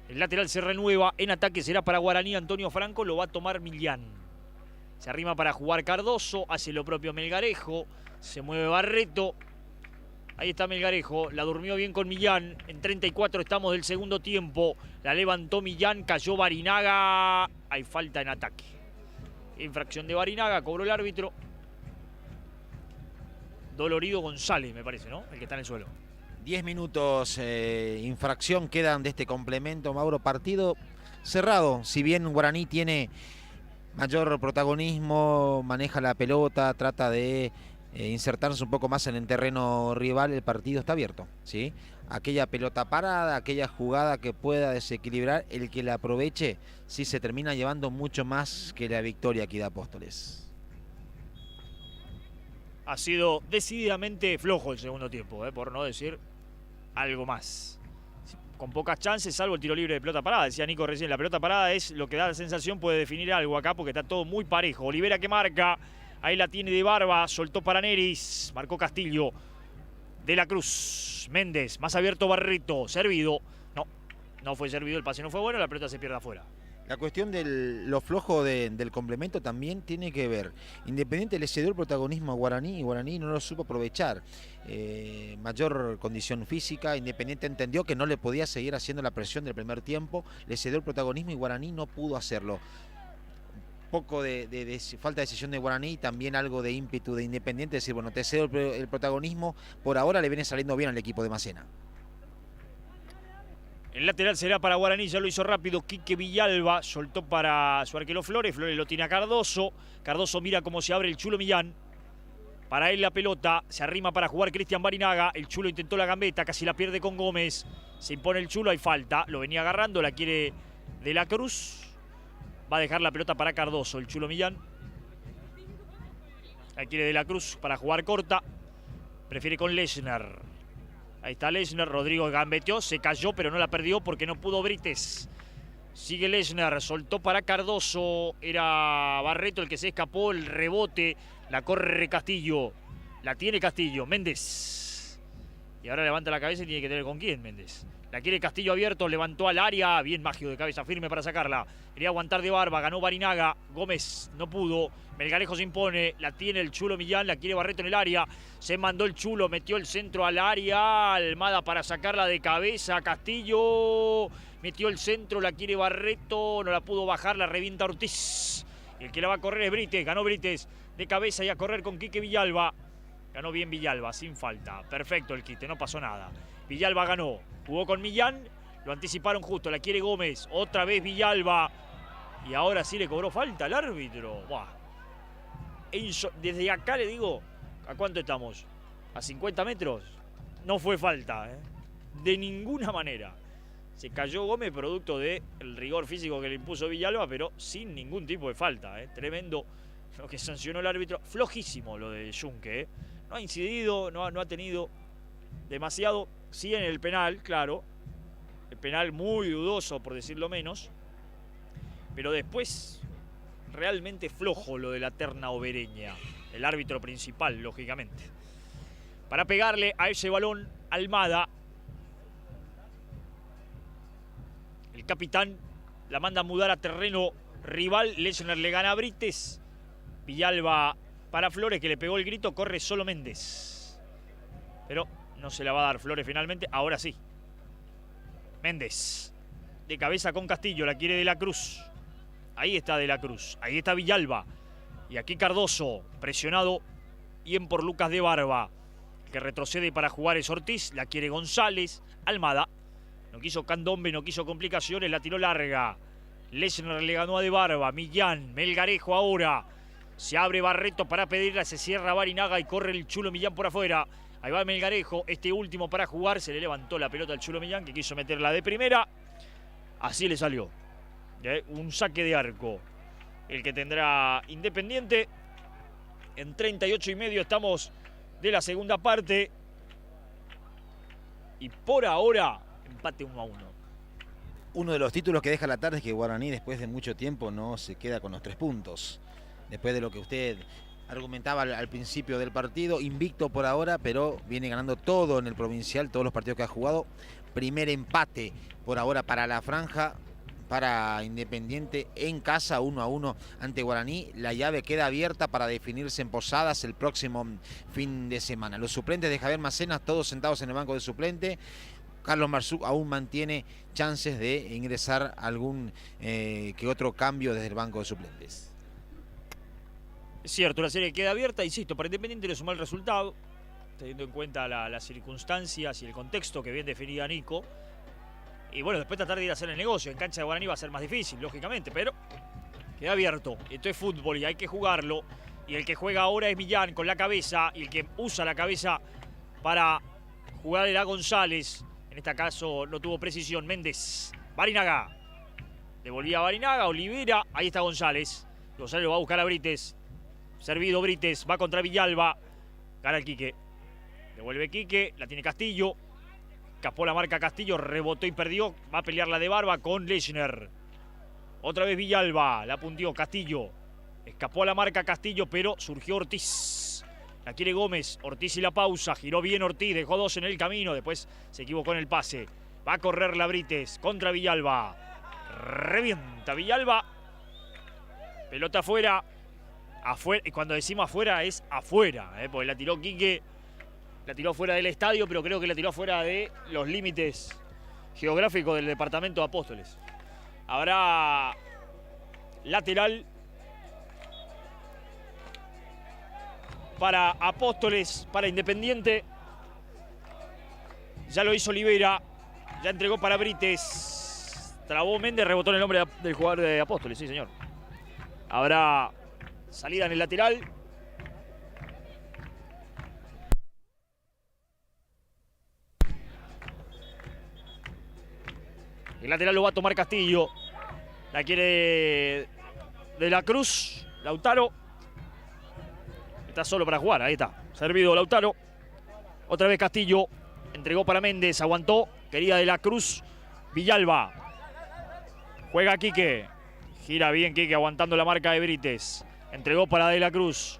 El lateral se renueva. En ataque será para Guaraní Antonio Franco. Lo va a tomar Millán. Se arrima para jugar Cardoso. Hace lo propio Melgarejo. Se mueve Barreto. Ahí está Melgarejo. La durmió bien con Millán. En 34 estamos del segundo tiempo. La levantó Millán. Cayó Barinaga. Hay falta en ataque. Infracción de Barinaga. Cobró el árbitro. Dolorido González, me parece, ¿no? El que está en el suelo. 10 minutos infracción quedan de este complemento, Mauro. Partido cerrado. Si bien Guaraní tiene mayor protagonismo, maneja la pelota, trata de insertarse un poco más en el terreno rival, el partido está abierto, ¿sí? Aquella pelota parada, aquella jugada que pueda desequilibrar, el que la aproveche, sí se termina llevando mucho más que la victoria aquí de Apóstoles. Ha sido decididamente flojo el segundo tiempo, por no decir algo más. Con pocas chances, salvo el tiro libre de pelota parada. Decía Nico recién, la pelota parada es lo que da la sensación, puede definir algo acá porque está todo muy parejo. Olivera que marca, ahí la tiene de Barba, soltó para Neris, marcó Castillo. De la Cruz, Méndez, más abierto Barreto, servido. No fue servido, el pase no fue bueno, la pelota se pierde afuera. La cuestión de lo flojo del complemento también tiene que ver. Independiente le cedió el protagonismo a Guaraní y Guaraní no lo supo aprovechar. Mayor condición física, Independiente entendió que no le podía seguir haciendo la presión del primer tiempo, le cedió el protagonismo y Guaraní no pudo hacerlo. Poco de falta de decisión de Guaraní y también algo de ímpetu de Independiente, decir, bueno, te cedo el protagonismo, por ahora le viene saliendo bien al equipo de Macena. El lateral será para Guaraní, ya lo hizo rápido Quique Villalba, soltó para su arquero Flores, Flores lo tiene a Cardoso, Cardoso mira cómo se abre el Chulo Millán, para él la pelota, se arrima para jugar Cristian Barinaga, el Chulo intentó la gambeta, casi la pierde con Gómez, se impone el Chulo, hay falta, lo venía agarrando, la quiere de la Cruz, va a dejar la pelota para Cardoso, el Chulo Millán, la quiere de la Cruz para jugar corta, prefiere con Lechner. Ahí está Lechner, Rodrigo gambeteó, se cayó, pero no la perdió porque no pudo Brites. Sigue Lechner, soltó para Cardoso, era Barreto el que se escapó, el rebote, la corre Castillo, la tiene Castillo, Méndez. Y ahora levanta la cabeza y tiene que tener con quién Méndez. La quiere Castillo abierto, levantó al área, bien Maggio de cabeza firme para sacarla. Quería aguantar de barba, ganó Barinaga, Gómez no pudo, Melgarejo se impone, la tiene el Chulo Millán, la quiere Barreto en el área. Se mandó el Chulo, metió el centro al área, Almada para sacarla de cabeza, Castillo... Metió el centro, la quiere Barreto, no la pudo bajar, la revienta Ortiz. El que la va a correr es Brites, ganó Brites de cabeza y a correr con Quique Villalba. Ganó bien Villalba, sin falta. Perfecto el quite, no pasó nada. Villalba ganó, jugó con Millán, lo anticiparon justo, la quiere Gómez. Otra vez Villalba. Y ahora sí le cobró falta al árbitro. Buah. Desde acá le digo, ¿a cuánto estamos? ¿A 50 metros? No fue falta, ¿eh? De ninguna manera. Se cayó Gómez producto del rigor físico que le impuso Villalba, pero sin ningún tipo de falta. Tremendo lo que sancionó el árbitro. Flojísimo lo de Junque. No ha incidido, no ha tenido demasiado. Sí en el penal, claro. El penal muy dudoso, por decirlo menos. Pero después, realmente flojo lo de la terna obereña. El árbitro principal, lógicamente. Para pegarle a ese balón, Almada. El capitán la manda a mudar a terreno rival. Lechner le gana a Brites. Villalba para Flores, que le pegó el grito. Corre solo Méndez. Pero no se la va a dar Flores finalmente. Ahora sí. Méndez. De cabeza con Castillo. La quiere De la Cruz. Ahí está De la Cruz. Ahí está Villalba. Y aquí Cardoso. Presionado bien por Lucas de Barba. El que retrocede para jugar es Ortiz. La quiere González. Almada. No quiso Candombe, no quiso complicaciones, la tiró larga. Lechner le ganó a De Barba, Millán, Melgarejo ahora. Se abre Barreto para pedirla, se cierra Barinaga y corre el Chulo Millán por afuera. Ahí va Melgarejo, este último para jugar, se le levantó la pelota al Chulo Millán que quiso meterla de primera. Así le salió. Un saque de arco. El que tendrá Independiente. En 38,5 estamos de la segunda parte. Y por ahora... empate 1-1. Uno de los títulos que deja la tarde es que Guaraní después de mucho tiempo no se queda con los 3 puntos. Después de lo que usted argumentaba al principio del partido, invicto por ahora, pero viene ganando todo en el provincial, todos los partidos que ha jugado. Primer empate por ahora para la franja, para Independiente en casa, 1-1 ante Guaraní. La llave queda abierta para definirse en Posadas el próximo fin de semana. Los suplentes de Javier Macenas, todos sentados en el banco de suplente. Carlos Marzú aún mantiene chances de ingresar algún que otro cambio desde el banco de suplentes. Es cierto, la serie queda abierta, insisto, para Independiente le sumó el resultado, teniendo en cuenta las circunstancias y el contexto que bien definía Nico. Y bueno, después tratar de ir a hacer el negocio. En cancha de Guaraní va a ser más difícil, lógicamente, pero queda abierto. Esto es fútbol y hay que jugarlo. Y el que juega ahora es Millán con la cabeza, y el que usa la cabeza para jugar era González. En este caso no tuvo precisión. Méndez. Barinaga. Devolvía a Barinaga. Olivera. Ahí está González. González lo va a buscar a Brites. Servido Brites. Va contra Villalba. Gana el Quique. Devuelve Quique. La tiene Castillo. Escapó la marca Castillo. Rebotó y perdió. Va a pelear la de Barba con Lechner. Otra vez Villalba. La puntió Castillo. Escapó a la marca Castillo, pero surgió Ortiz. La quiere Gómez, Ortiz y la pausa, giró bien Ortiz, dejó 2 en el camino, después se equivocó en el pase. Va a correr la Brites contra Villalba. Revienta Villalba. Pelota afuera. Afuera, y cuando decimos afuera es afuera, porque la tiró Quique, la tiró fuera del estadio, pero creo que la tiró fuera de los límites geográficos del departamento de Apóstoles. Habrá lateral para Apóstoles, para Independiente. Ya lo hizo Olivera. Ya entregó para Brites. Trabó Méndez, rebotó en el nombre del jugador de Apóstoles, sí señor. Habrá salida en el lateral. El lateral lo va a tomar Castillo. La quiere De la Cruz. Lautaro. Está solo para jugar, ahí está. Servido Lautaro. Otra vez Castillo. Entregó para Méndez, aguantó. Querida de la Cruz. Villalba. Juega Quique. Gira bien Quique, aguantando la marca de Brites. Entregó para de la Cruz.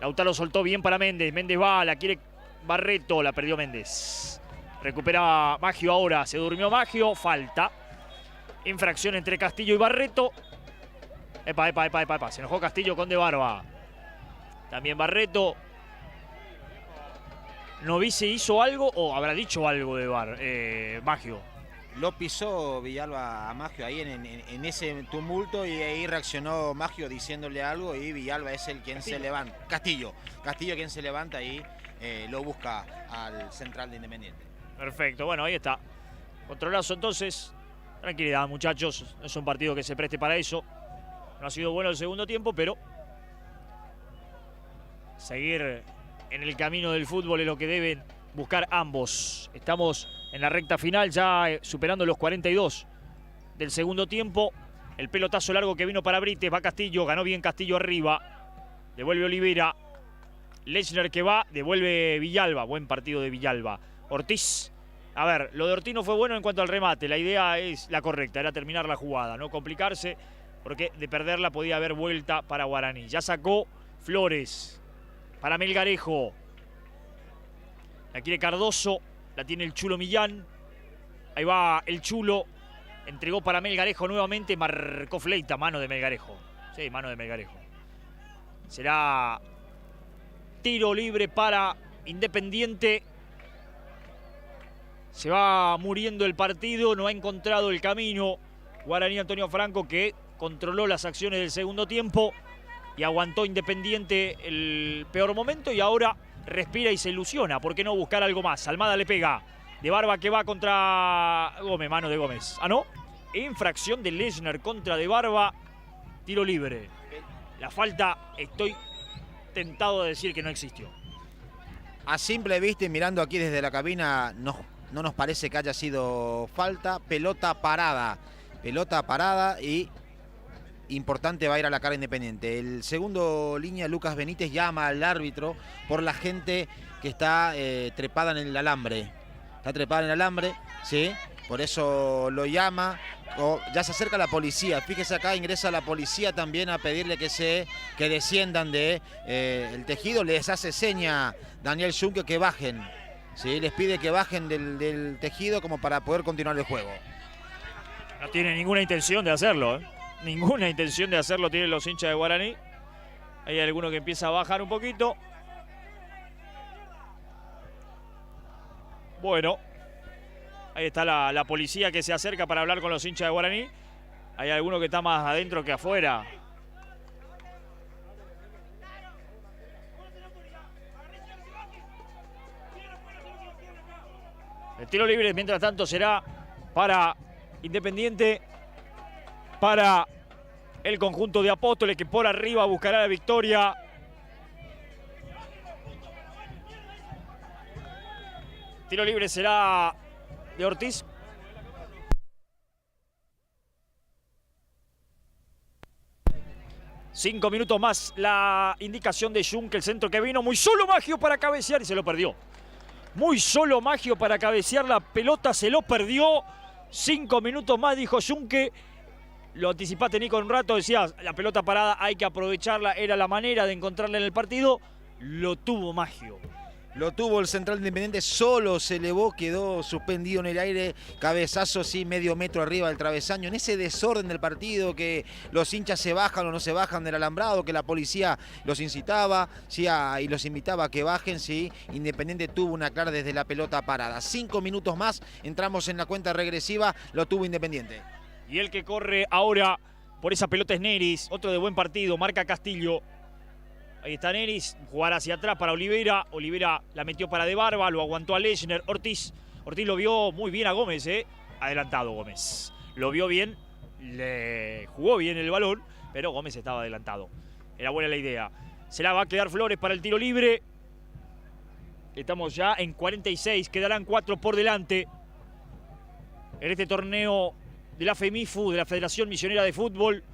Lautaro soltó bien para Méndez. Méndez va, la quiere Barreto. La perdió Méndez. Recupera Maggio ahora. Se durmió Maggio. Falta. Infracción entre Castillo y Barreto. Epa. Se enojó Castillo con De Barba. También Barreto. ¿Novice hizo algo o habrá dicho algo de Maggio? Lo pisó Villalba a Maggio ahí en ese tumulto y ahí reaccionó Maggio diciéndole algo y Villalba es el quien se levanta. Castillo quien se levanta y lo busca al central de Independiente. Perfecto, bueno, ahí está. Controlazo entonces. Tranquilidad, muchachos. No es un partido que se preste para eso. No ha sido bueno el segundo tiempo, pero seguir en el camino del fútbol es lo que deben buscar ambos. Estamos en la recta final, ya superando los 42 del segundo tiempo. El pelotazo largo que vino para Brites, va Castillo, ganó bien Castillo arriba. Devuelve Olivera. Lechner que va, devuelve Villalba. Buen partido de Villalba. Ortiz. A ver, lo de Ortiz no fue bueno en cuanto al remate. La idea es la correcta, era terminar la jugada, no complicarse, porque de perderla podía haber vuelta para Guaraní. Ya sacó Flores para Melgarejo. La quiere Cardoso, la tiene el Chulo Millán. Ahí va el Chulo. Entregó para Melgarejo nuevamente, marcó Fleita, mano de Melgarejo. Sí, mano de Melgarejo. Será tiro libre para Independiente. Se va muriendo el partido, no ha encontrado el camino Guaraní Antonio Franco, que controló las acciones del segundo tiempo y aguantó Independiente el peor momento y ahora respira y se ilusiona. ¿Por qué no buscar algo más? Almada le pega. De Barba que va contra Gómez, mano de Gómez. Ah, no. Infracción de Lechner contra De Barba. Tiro libre. La falta, estoy tentado de decir que no existió. A simple vista y mirando aquí desde la cabina, no nos parece que haya sido falta. Pelota parada y importante, va a ir a la cara Independiente. El segundo línea, Lucas Benítez, llama al árbitro por la gente que está trepada en el alambre. Está trepada en el alambre, ¿sí? Por eso lo llama. Ya se acerca la policía. Fíjese acá, ingresa la policía también a pedirle que desciendan de el tejido. Les hace seña Daniel Junque que bajen. ¿Sí? Les pide que bajen del tejido como para poder continuar el juego. No tiene ninguna intención de hacerlo, ¿eh? Ninguna intención de hacerlo tienen los hinchas de Guaraní. Hay alguno que empieza a bajar un poquito. Bueno, ahí está la policía que se acerca para hablar con los hinchas de Guaraní. Hay alguno que está más adentro que afuera. El tiro libre, mientras tanto, será para Independiente, para el conjunto de Apóstoles, que por arriba buscará la victoria. Tiro libre será de Ortiz. Cinco minutos más, la indicación de Junque, el centro que vino, muy solo Maggio para cabecear y se lo perdió. Muy solo Maggio para cabecear la pelota, se lo perdió. 5 minutos más, dijo Junque. Lo anticipaste, Nico, un rato. Decías, la pelota parada hay que aprovecharla. Era la manera de encontrarla en el partido. Lo tuvo Maggio. Lo tuvo el central Independiente, solo se elevó, quedó suspendido en el aire, cabezazo sí, medio metro arriba del travesaño. En ese desorden del partido, que los hinchas se bajan o no se bajan del alambrado, que la policía los incitaba, sí, y los invitaba a que bajen, sí. Independiente tuvo una clara desde la pelota parada. 5 minutos más, entramos en la cuenta regresiva, lo tuvo Independiente. Y el que corre ahora por esa pelota es Neris, otro de buen partido, marca Castillo. Ahí está Neris, jugar hacia atrás para Olivera. Olivera la metió para De Barba, lo aguantó a Lechner. Ortiz lo vio muy bien a Gómez, adelantado Gómez. Lo vio bien, le jugó bien el balón, pero Gómez estaba adelantado. Era buena la idea. Se la va a quedar Flores para el tiro libre. Estamos ya en 46, quedarán 4 por delante. En este torneo de la FEMIFU, de la Federación Misionera de Fútbol.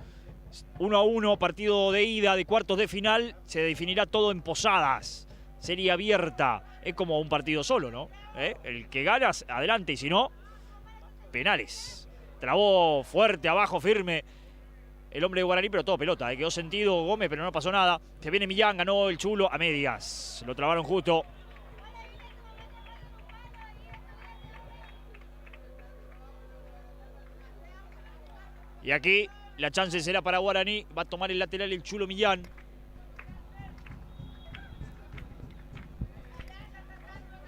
1-1, partido de ida de cuartos de final. Se definirá todo en Posadas. Serie abierta. Es como un partido solo, ¿no? El que gana, adelante, y si no, penales. Trabó fuerte, abajo, firme el hombre de Guaraní, pero todo pelota. Quedó sentido Gómez, pero no pasó nada. Se viene Millán, ganó el Chulo a medias. Lo trabaron justo. Y aquí la chance será para Guaraní. Va a tomar el lateral el Chulo Millán.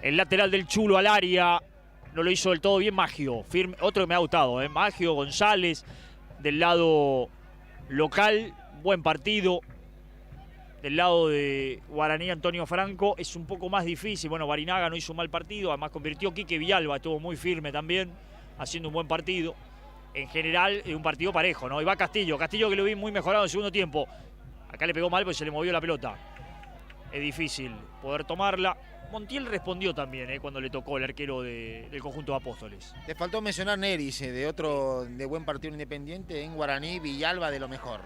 El lateral del Chulo al área. No lo hizo del todo bien Maggio. Firme. Otro que me ha gustado. Maggio, González. Del lado local. Buen partido. Del lado de Guaraní, Antonio Franco. Es un poco más difícil. Bueno, Barinaga no hizo un mal partido. Además convirtió Quique Villalba. Estuvo muy firme también. Haciendo un buen partido. En general, un partido parejo, ¿no? Y va Castillo. Castillo que lo vi muy mejorado en el segundo tiempo. Acá le pegó mal porque se le movió la pelota. Es difícil poder tomarla. Montiel respondió también cuando le tocó el arquero del conjunto de Apóstoles. Te faltó mencionar Neris, de buen partido Independiente. En Guaraní, Villalba de lo mejor.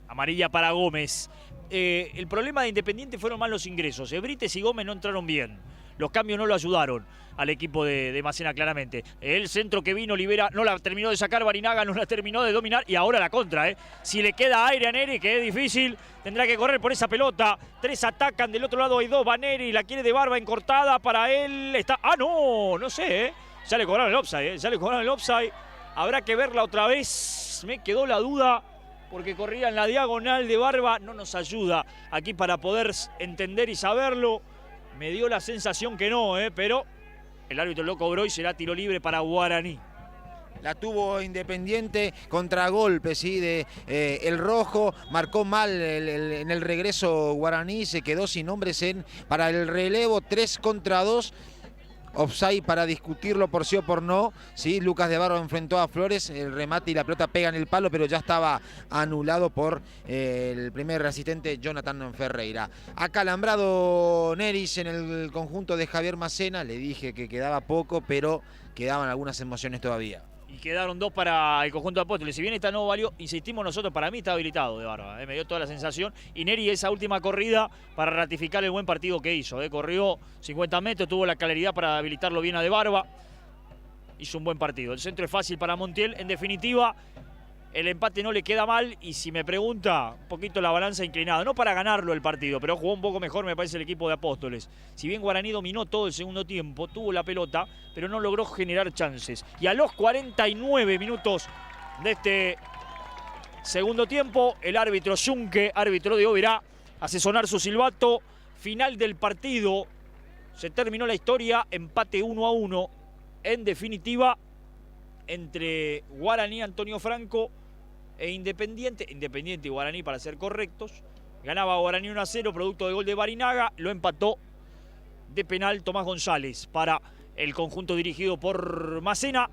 Amarilla para Gómez. El problema de Independiente fueron más los ingresos. Brites y Gómez no entraron bien. Los cambios no lo ayudaron al equipo de Macena claramente. El centro que vino Olivera no la terminó de sacar, Barinaga no la terminó de dominar y ahora la contra. Si le queda aire a Neri, que es difícil, tendrá que correr por esa pelota. 3 atacan, del otro lado hay 2, va Neri, la quiere de Barba encortada para él. Está. ¡Ah, no! No sé, Ya le cobraron el offside, Ya le cobraron el offside. Habrá que verla otra vez. Me quedó la duda porque corría en la diagonal de Barba. No nos ayuda aquí para poder entender y saberlo. Me dio la sensación que no, pero el árbitro lo cobró y será tiro libre para Guaraní. La tuvo Independiente, contragolpe, ¿sí? El rojo, marcó mal en el regreso Guaraní, se quedó sin hombres para el relevo, 3 contra 2. Offside para discutirlo por sí o por no. ¿Sí? Lucas de Barro enfrentó a Flores, el remate y la pelota pega en el palo, pero ya estaba anulado por el primer asistente Jonathan Ferreira. Acalambrado Neris en el conjunto de Javier Macena. Le dije que quedaba poco, pero quedaban algunas emociones todavía. Y quedaron 2 para el conjunto de Apóstoles. Si bien esta no valió, insistimos nosotros, para mí está habilitado de Barba. Me dio toda la sensación. Y Neri esa última corrida para ratificar el buen partido que hizo. Corrió 50 metros, tuvo la claridad para habilitarlo bien a de Barba. Hizo un buen partido. El centro es fácil para Montiel. En definitiva, el empate no le queda mal. Y si me pregunta, un poquito la balanza inclinada. No para ganarlo el partido, pero jugó un poco mejor, me parece, el equipo de Apóstoles. Si bien Guaraní dominó todo el segundo tiempo, tuvo la pelota, pero no logró generar chances. Y a los 49 minutos de este segundo tiempo, el árbitro Zunke, árbitro de Oberá, hace sonar su silbato. Final del partido. Se terminó la historia. Empate 1-1. En definitiva, entre Guaraní, Antonio Franco e Independiente y Guaraní para ser correctos. Ganaba Guaraní 1-0, producto de gol de Barinaga, lo empató de penal Tomás González para el conjunto dirigido por Macena.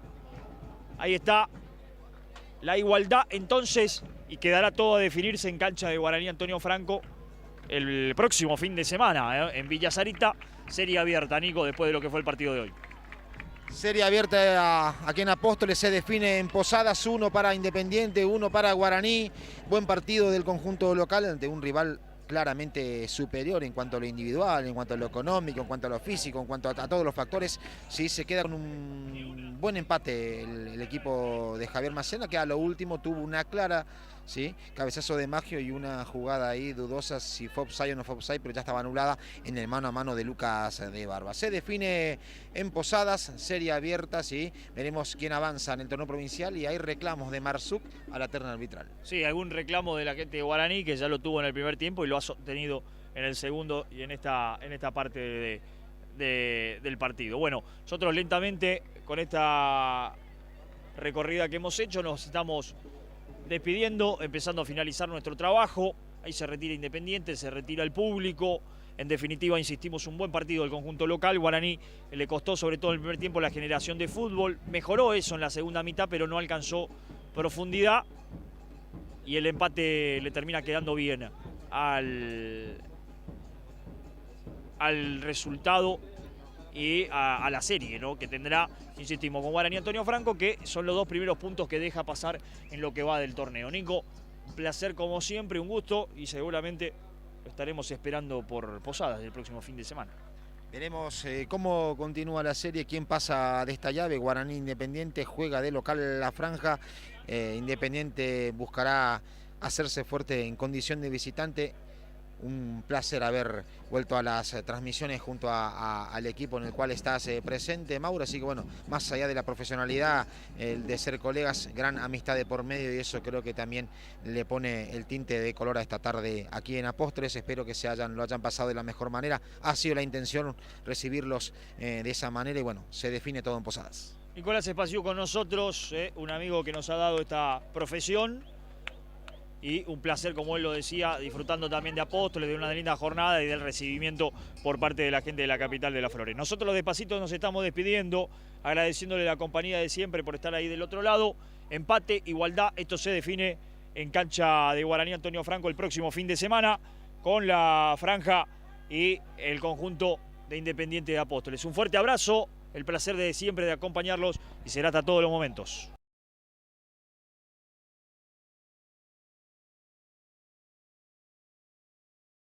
Ahí está la igualdad entonces y quedará todo a definirse en cancha de Guaraní Antonio Franco el próximo fin de semana en Villa Sarita. Serie abierta, Nico, después de lo que fue el partido de hoy. Serie abierta aquí en Apóstoles, se define en Posadas, 1 para Independiente, 1 para Guaraní. Buen partido del conjunto local ante un rival claramente superior en cuanto a lo individual, en cuanto a lo económico, en cuanto a lo físico, en cuanto a todos los factores. Sí, se queda con un buen empate el equipo de Javier Macena, que a lo último tuvo una clara, ¿sí?, cabezazo de Maggio y una jugada ahí dudosa si fue offside o no fue offside, pero ya estaba anulada en el mano a mano de Lucas de Barba. Se define en Posadas, serie abierta, ¿sí? Veremos quién avanza en el torneo provincial y hay reclamos de Marsuk a la terna arbitral. Sí, algún reclamo de la gente de Guaraní que ya lo tuvo en el primer tiempo y lo ha sostenido en el segundo y en esta parte del partido. Bueno, nosotros lentamente con esta recorrida que hemos hecho nos estamos despidiendo, empezando a finalizar nuestro trabajo. Ahí se retira Independiente, se retira el público. En definitiva, insistimos, un buen partido del conjunto local. Guaraní le costó, sobre todo en el primer tiempo, la generación de fútbol. Mejoró eso en la segunda mitad, pero no alcanzó profundidad. Y el empate le termina quedando bien al resultado y a la serie, ¿no?, que tendrá, insistimos, con Guaraní Antonio Franco, que son los 2 primeros puntos que deja pasar en lo que va del torneo. Nico, un placer como siempre, un gusto y seguramente lo estaremos esperando por Posadas el próximo fin de semana. Veremos cómo continúa la serie, quién pasa de esta llave. Guaraní Independiente juega de local la franja. Independiente buscará hacerse fuerte en condición de visitante. Un placer haber vuelto a las transmisiones junto al equipo en el cual estás presente, Mauro. Así que bueno, más allá de la profesionalidad, el de ser colegas, gran amistad de por medio, y eso creo que también le pone el tinte de color a esta tarde aquí en Apóstoles. Espero que lo hayan pasado de la mejor manera. Ha sido la intención recibirlos de esa manera y bueno, se define todo en Posadas. Nicolás Espacio con nosotros, un amigo que nos ha dado esta profesión. Y un placer, como él lo decía, disfrutando también de Apóstoles, de una linda jornada y del recibimiento por parte de la gente de la capital de Las Flores. Nosotros despacito nos estamos despidiendo, agradeciéndole la compañía de siempre por estar ahí del otro lado. Empate, igualdad, esto se define en cancha de Guaraní Antonio Franco el próximo fin de semana con la franja y el conjunto de Independiente de Apóstoles. Un fuerte abrazo, el placer de siempre de acompañarlos y será hasta todos los momentos.